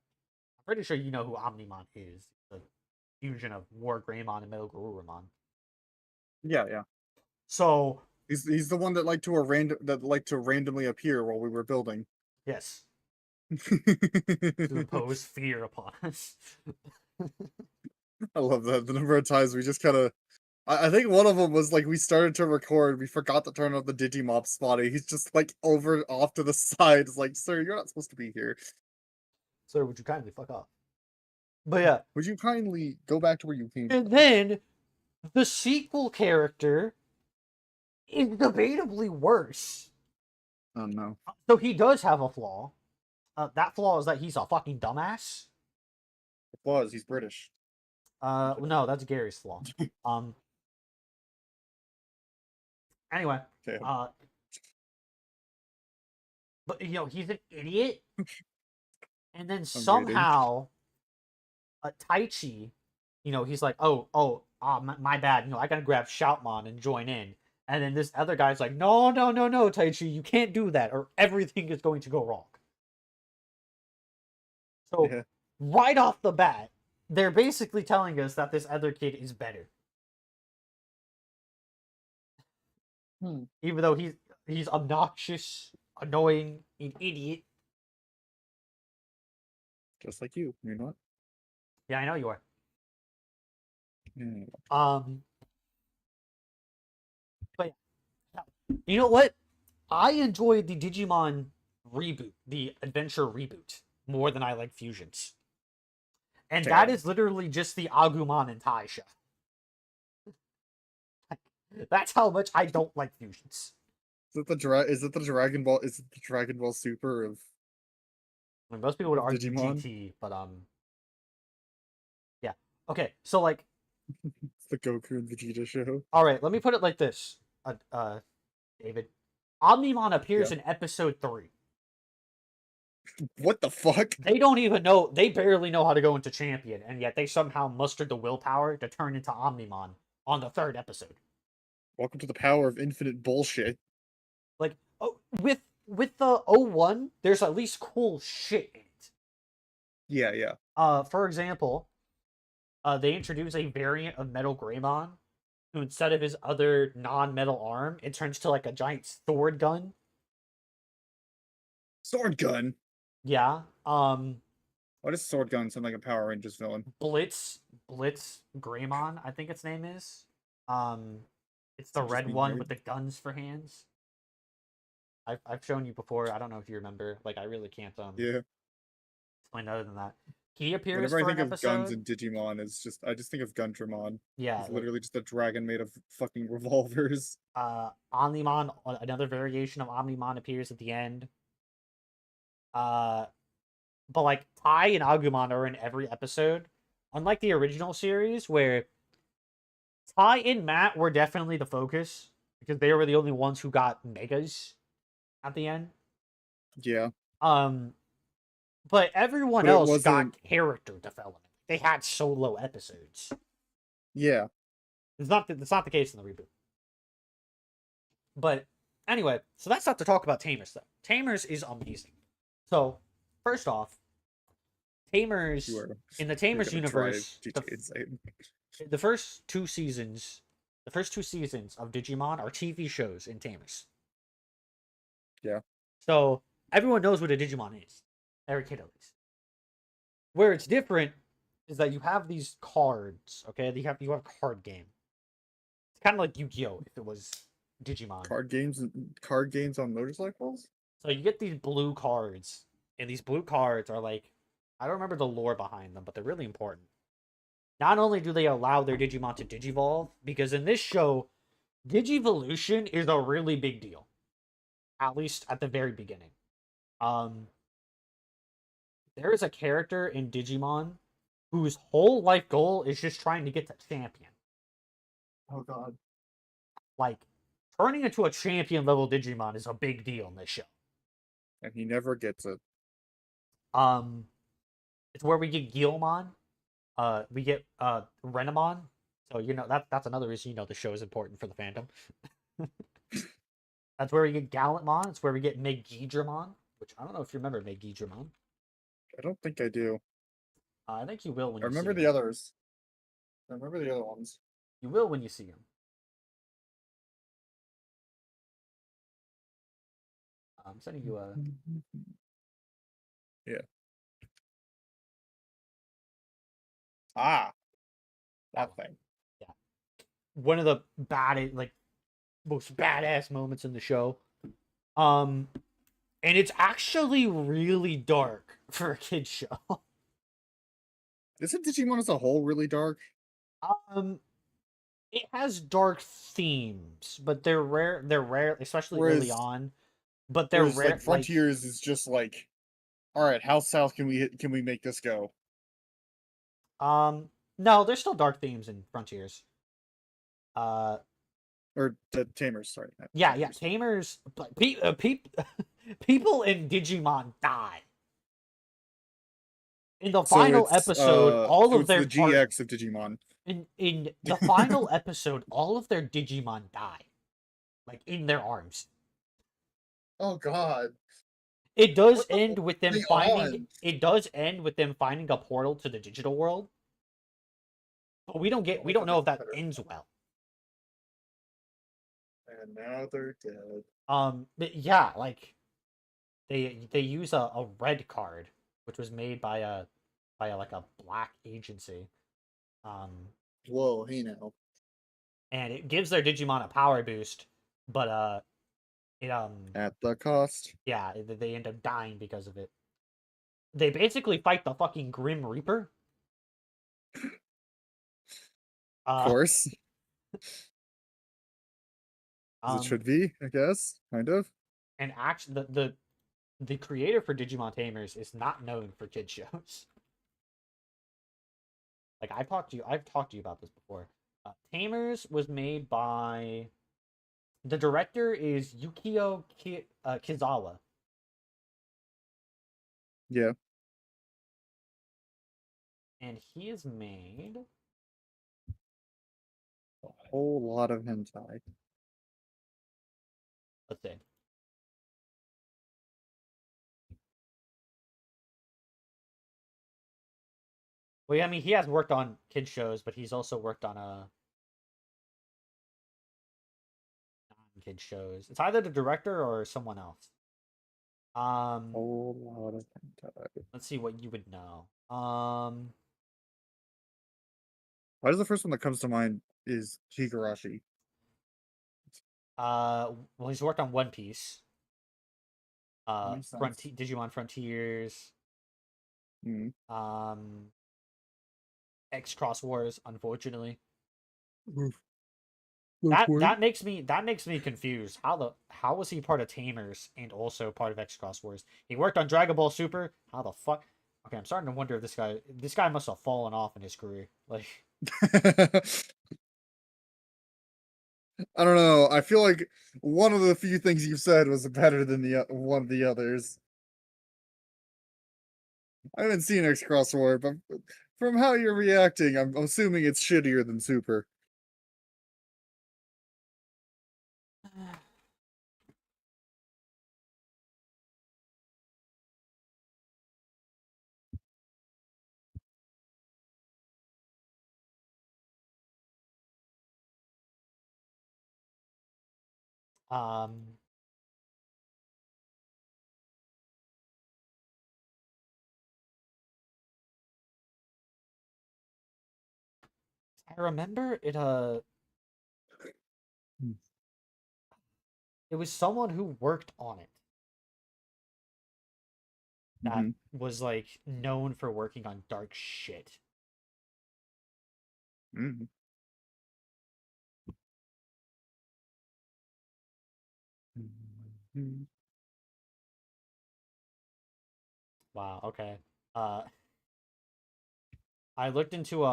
pretty sure you know who Omnimon is. The fusion of War Greymon and Metal Garurumon. Yeah, yeah. So he's the one that liked to randomly appear while we were building. Yes. To impose fear upon us. I love that. The number of times we just kind of... I think one of them was like we started to record, we forgot to turn on the Digimobs spotty. He's just like off to the side. It's like, sir, you're not supposed to be here. Sir, would you kindly fuck off? But yeah. Would you kindly go back to where you came And from? then the sequel character is debatably worse. Oh no. So he does have a flaw. That flaw is that he's a fucking dumbass. The flaw is he's British. No, that's Gary's flaw. Anyway, Okay. but you know he's an idiot, and then somehow, Taichi, you know, he's like, my bad, you know, I gotta grab Shoutmon and join in, and then this other guy's like, no, Taichi, you can't do that, or everything is going to go wrong. So right off the bat, they're basically telling us that this other kid is better. Even though he's obnoxious, annoying, an idiot. Just like you, you're not? Yeah, I know you are. Mm. But you know what? I enjoyed the Digimon reboot, the adventure reboot, more than I like Fusions. And that is literally just the Agumon and Taisha. That's how much I don't like Fusions. Is it the Dragon Ball? Is it the Dragon Ball Super of I mean, most people would Of argue Digimon? GT, but yeah. Okay, so like, It's the Goku and Vegeta show. all right, let me put it like this, David. Omnimon Yeah. appears in episode 3. What the fuck? They don't even know. They barely know how to go into champion, and yet they somehow mustered the willpower to turn into Omnimon on the 3rd episode. Welcome to the power of infinite bullshit. Like, oh, with the 01, there's at least cool shit in it. Yeah, yeah. For example, they introduce a variant of Metal Greymon who, instead of his other non-metal arm, it turns to like a giant sword gun. Sword gun. Yeah. Why does sword gun sound like a Power Rangers villain? Blitz Greymon, I think its name is. It's the Seems just red be one weird. with the guns for hands. I've shown you before. I don't know if you remember. Like, I really can't Yeah. explain other than that. He appears Whenever I for an think of guns episode. in Digimon, I just think of Gundramon. Yeah, It's like, literally just a dragon made of fucking revolvers. Omnimon, another variation of Omnimon appears at the end. But like Tai and Agumon are in every episode. Unlike the original series, where Tai and Matt were definitely the focus because they were the only ones who got megas at the end. Yeah. But everyone But it else got wasn't. character development. They had solo episodes. Yeah. It's not the case in the reboot. But anyway, so that's not to talk about Tamers though. Tamers is amazing. So first off, Tamers You are. in the You're Tamers gonna drive universe, GTA insane. the first two seasons of Digimon are TV shows in Tamers. Yeah. So everyone knows what a Digimon is. Every kid at least. Where it's different is that you have these cards, okay? You have a card game. It's kind of like Yu-Gi-Oh! If it was Digimon. Card games on motorcycles? So you get these blue cards, and these blue cards are like, I don't remember the lore behind them, but they're really important. Not only do they allow their Digimon to Digivolve, because in this show, Digivolution is a really big deal. At least at the very beginning. There is a character in Digimon whose whole life goal is just trying to get to champion. Oh god. Like, turning into a champion level Digimon is a big deal in this show. And he never gets it. It's where we get Guilmon. We get Renamon. So that's another reason the show is important for the fandom. That's where we get Gallantmon. It's where we get Megidramon, which I don't know if you remember Megidramon. I don't think I do. I think you will when I you remember see the him. others. I remember the other ones. You will when you see him. I'm sending you a. Yeah. Ah. That thing. Yeah. One of the most badass moments in the show. And it's actually really dark for a kid's show. Isn't Digimon as a whole really dark? It has dark themes, but they're rare. They're rare, especially early Whereas- on. But they're Whereas rare. like Frontiers is just like, all right, how south can we make this go? No, there's still dark themes in Frontiers. Or Tamers, sorry. Yeah, Tamers. People in Digimon die. In the So final it's, episode, all so of it's their the GX of Digimon. in the final episode, all of their Digimon die, like in their arms. Oh god. It does What the end fuck with them are they finding. on? It does end with them finding a portal to the digital world, but we don't know if that ends well. And now they're dead. But yeah, like they use a red card, which was made by a black agency. Whoa, hey now. And it gives their Digimon a power boost, but it At the cost. yeah, they end up dying because of it. They basically fight the fucking Grim Reaper. Of course. As it Um, should be, I guess. Kind of. and actually, the creator for Digimon Tamers is not known for kid shows. Like I've talked to you about this before. Tamers was made by the director is Kizawa. Yeah. And he has made A whole lot of hentai. let's see. Well, yeah, I mean, he has worked on kid shows, but he's also worked on non-kid shows. It's either the director or someone else. Whole lot of hentai. Let's see what you would know. Why does the first one that comes to mind is Higurashi? Well, he's worked on One Piece, Makes sense. Digimon Frontiers, Hmm. X Cross Wars, unfortunately. Oof. That makes me confused. How was he part of Tamers and also part of X Cross Wars? He worked on Dragon Ball Super. How the fuck? Okay, I'm starting to wonder if this guy must have fallen off in his career. Like, I don't know. I feel like one of the few things you said was better than the one of the others. I haven't seen X Crossword, but from how you're reacting, I'm assuming it's shittier than Super. um, I remember it. Hmm. It was someone who worked on it that Mm-hmm. was like known for working on dark shit. Mm-hmm. Mm-hmm. Wow. Okay. Uh, I looked into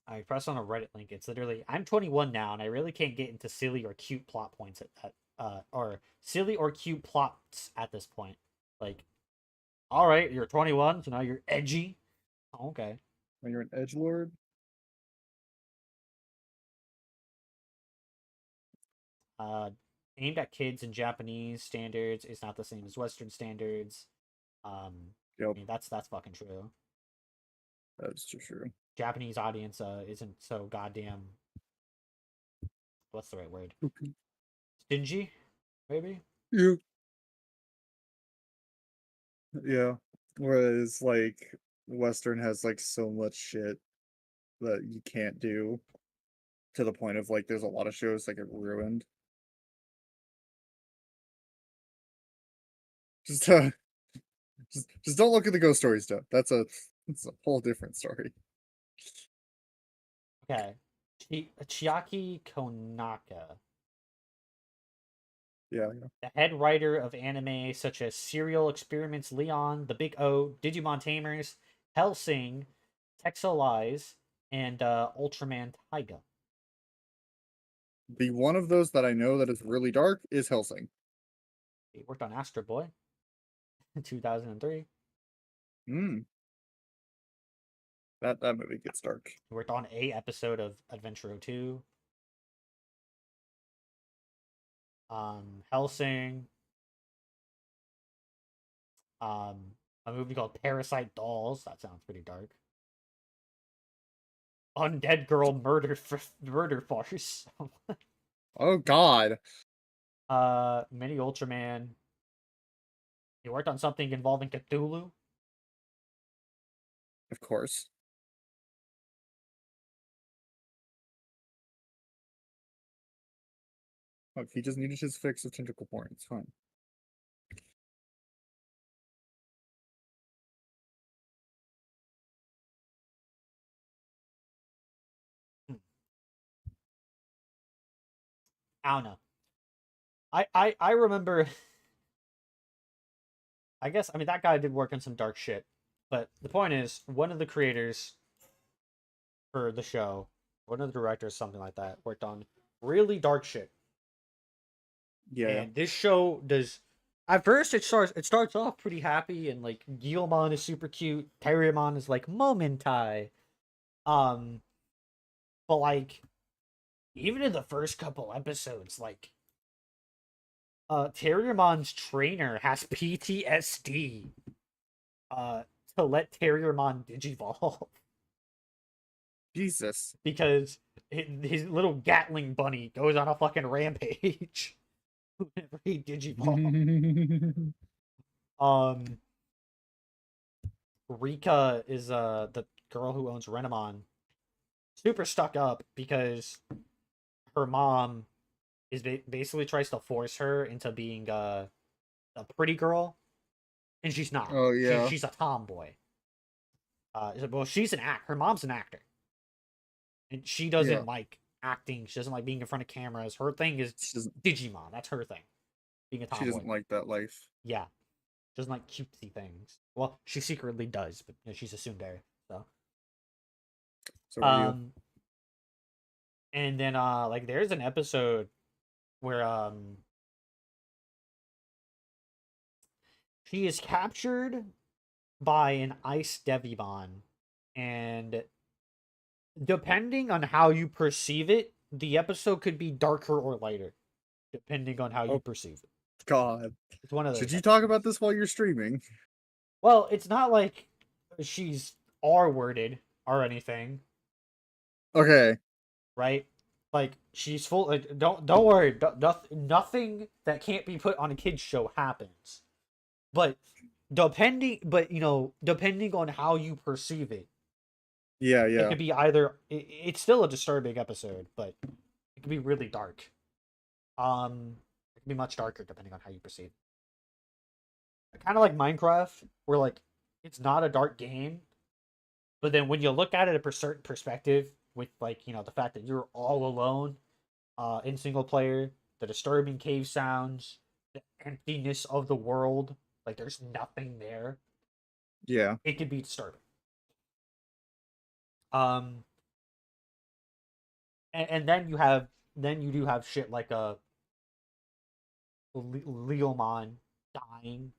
I pressed on a Reddit link. It's literally I'm 21 now, and I really can't get into silly or cute plot points at or silly or cute plots at this point. Like, all right, you're 21, so now you're edgy. Oh, okay. When you're an edgelord, Uh, Aimed at kids in Japanese standards is not the same as Western standards. I yep, mean that's fucking true. that's too true. Japanese audience isn't so goddamn what's the right word? Okay. Stingy, maybe. Yeah. Yeah. Whereas like Western has like so much shit that you can't do to the point of like there's a lot of shows that get ruined. Just just don't look at the ghost story stuff. That's a whole different story. Okay. Chiaki Konaka, Yeah, the head writer of anime such as Serial Experiments Leon, The Big O, Digimon Tamers, Hellsing, Texel Eyes, and Ultraman Taiga. the one of those that I know that is really dark is Helsing. He worked on Astro Boy in 2003. Hmm. That movie gets dark. He worked on a episode of Adventure 2. Hellsing. A movie called Parasite Dolls. That sounds pretty dark. Undead Girl Murder Farce. Oh God. Mini Ultraman. He worked on something involving Cthulhu. Of course. Look, he just needed his fix of tentacle porn. It's fine. Hmm. I don't know. I remember I guess I mean that guy did work on some dark shit. But the point is, one of the creators for the show, one of the directors, something like that, worked on really dark shit. Yeah. And this show does. At first, it starts off pretty happy, and like Guilmon is super cute. Terriermon is like momentai. Um, but like even in the first couple episodes, like Terriermon's trainer has PTSD. To let Terriermon digivolve Jesus. because his little Gatling bunny goes on a fucking rampage whenever he digivolves. um, Rika is the girl who owns Renamon, super stuck up because her mom is basically tries to force her into being a pretty girl, and she's not. Oh yeah. She's a tomboy. Well, she's an act. Her mom's an actor, and she doesn't Yeah. like acting. She doesn't like being in front of cameras. Her thing is She doesn't. Digimon. That's her thing. Being a She tomboy. doesn't like that life. Yeah, she doesn't like cutesy things. Well, she secretly does, but you know, she's a tsundere. So, So are you. and then like there's an episode where she is captured by an ice Devimon, and depending on how you perceive it, the episode could be darker or lighter, depending on how you Oh. perceive it. God. It's one of those. Should you talk about this while you're streaming? Well, it's not like she's R-worded or anything, Okay. right? Like she's full. Like, don't worry. Nothing that can't be put on a kids show happens. But depending on how you perceive it, Yeah, it yeah. could be either. It's still a disturbing episode, but it could be really dark. It can be much darker depending on how you perceive it. Kind of like Minecraft, where like it's not a dark game, but then when you look at it at a certain perspective, with like the fact that you're all alone, in single player, the disturbing cave sounds, the emptiness of the world, like there's nothing there. Yeah. It could be disturbing. Um, and then you do have shit like a Leomon dying,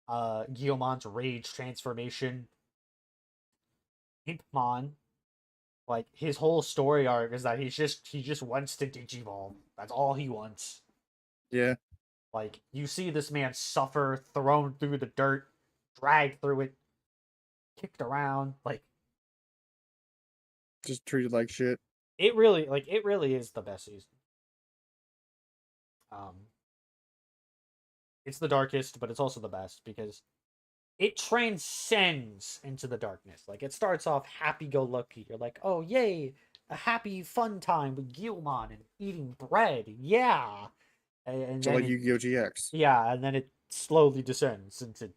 Guilmon's rage transformation, Impmon, like his whole story arc is that he just wants to digivolve. That's all he wants. Yeah. Like you see this man suffer, thrown through the dirt, dragged through it, kicked around. Like Just treated like shit. it really is the best season. It's the darkest, but it's also the best because it transcends into the darkness. Like it starts off happy-go-lucky. You're like, oh yay, a happy fun time with Guilmon and eating bread. Yeah. And So then like Yu-Gi-Oh! GX. yeah, and then it slowly descends into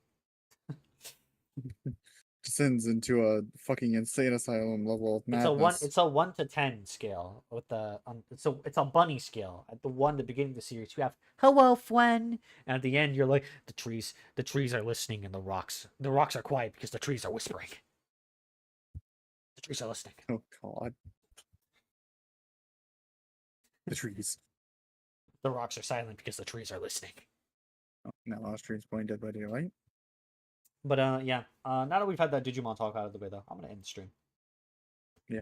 Descends into a fucking insane asylum level of madness. it's a 1 to 10 scale with the it's a bunny scale. At the 1, the beginning of the series, you have hello Fwen, and at the end you're like the trees are listening, and the rocks are quiet because the trees are whispering. The trees are listening. Oh god. The trees. The rocks are silent because the trees are listening. Oh, now last trees playing Dead by Daylight. But yeah, now that we've had that Digimon talk out of the way, though, I'm gonna end the stream. Yeah.